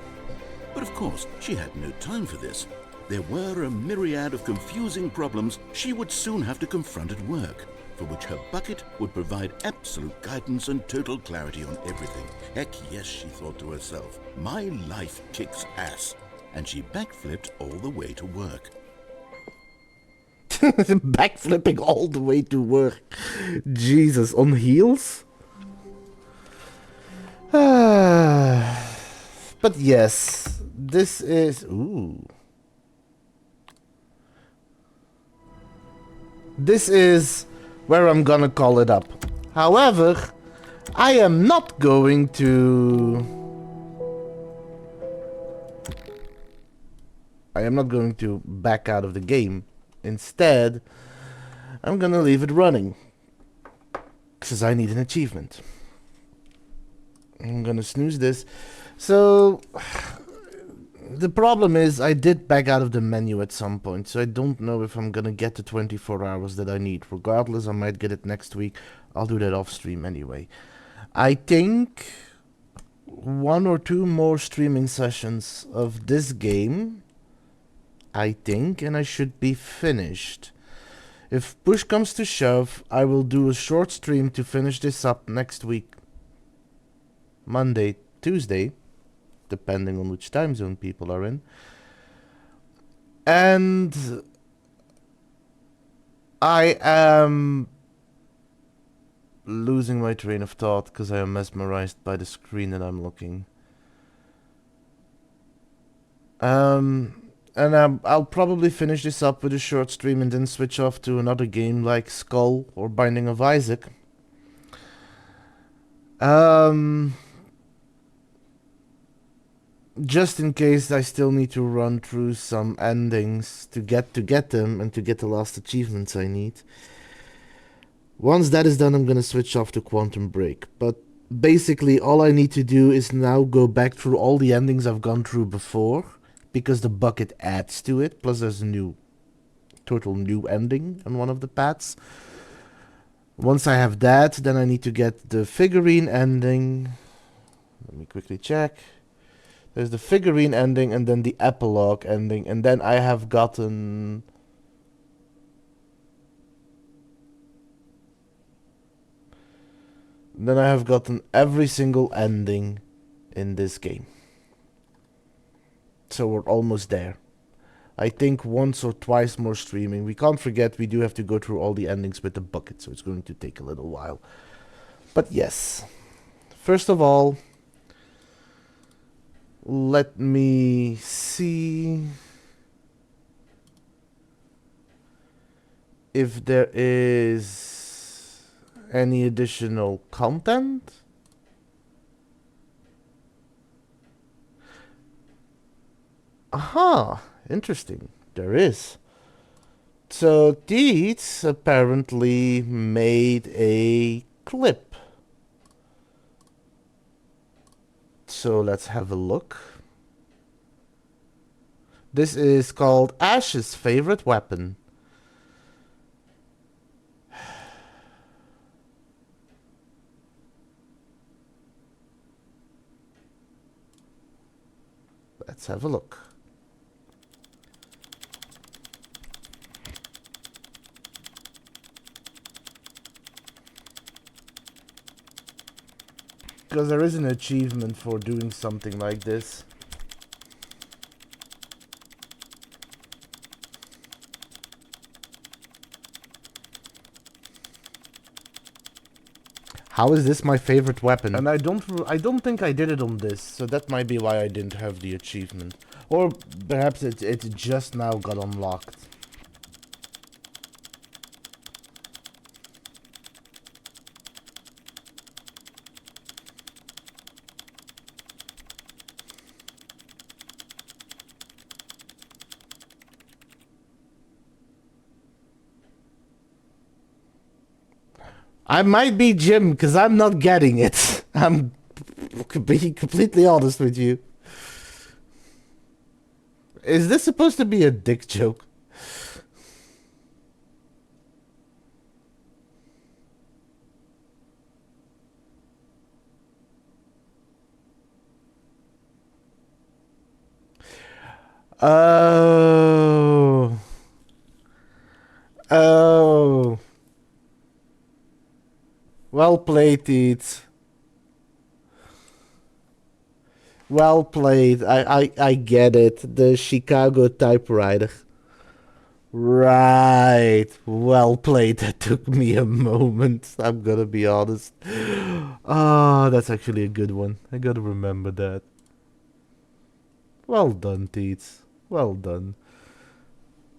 But of course, she had no time for this. There were a myriad of confusing problems she would soon have to confront at work, for which her bucket would provide absolute guidance and total clarity on everything. Heck yes, she thought to herself, my life kicks ass. And she backflipped all the way to work. Backflipping all the way to work. Jesus, on heels? But yes, this is... Ooh. This is where I'm gonna call it up. However, I am not going to... back out of the game. Instead, I'm gonna leave it running. Because I need an achievement. I'm gonna snooze this. So... The problem is, I did back out of the menu at some point, so I don't know if I'm gonna get the 24 hours that I need. Regardless, I might get it next week. I'll do that off stream anyway. I think 1 or 2 more streaming sessions of this game, and I should be finished. If push comes to shove, I will do a short stream to finish this up next week. Monday, Tuesday. Depending on which time zone people are in. And I am losing my train of thought because I am mesmerized by the screen that I'm looking. And I'll probably finish this up with a short stream and then switch off to another game like Skull or Binding of Isaac. Just in case I still need to run through some endings to get them and to get the last achievements I need. Once that is done, I'm gonna switch off to Quantum Break. But basically, all I need to do is now go back through all the endings I've gone through before, because the bucket adds to it. Plus, there's a total new ending on one of the paths. Once I have that, then I need to get the figurine ending. Let me quickly check. There's the figurine ending and then the epilogue ending. And then I have gotten... every single ending in this game. So we're almost there. I think once or twice more streaming. We can't forget we do have to go through all the endings with the bucket. So it's going to take a little while. But yes. First of all... let me see if there is any additional content. Aha, interesting. There is. So Deeds apparently made a clip. So let's have a look. This is called Ash's favorite weapon. Let's have a look. Because there is an achievement for doing something like this. How is this my favorite weapon? And I don't think I did it on this, so that might be why I didn't have the achievement. Or perhaps it just now got unlocked. I might be Jim, because I'm not getting it. I'm being completely honest with you. Is this supposed to be a dick joke? Oh. Oh. Well played, Teets. Well played. I get it. The Chicago typewriter. Right. Well played. That took me a moment. I'm gonna be honest. Oh, that's actually a good one. I gotta remember that. Well done, Teets. Well done.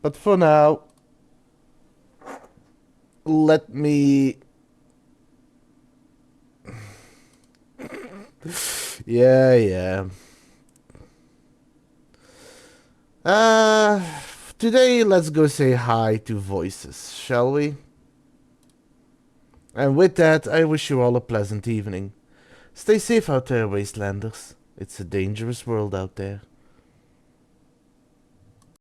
But for now, let me... Yeah. Today let's go say hi to voices, shall we? And with that, I wish you all a pleasant evening. Stay safe out there, Wastelanders. It's a dangerous world out there.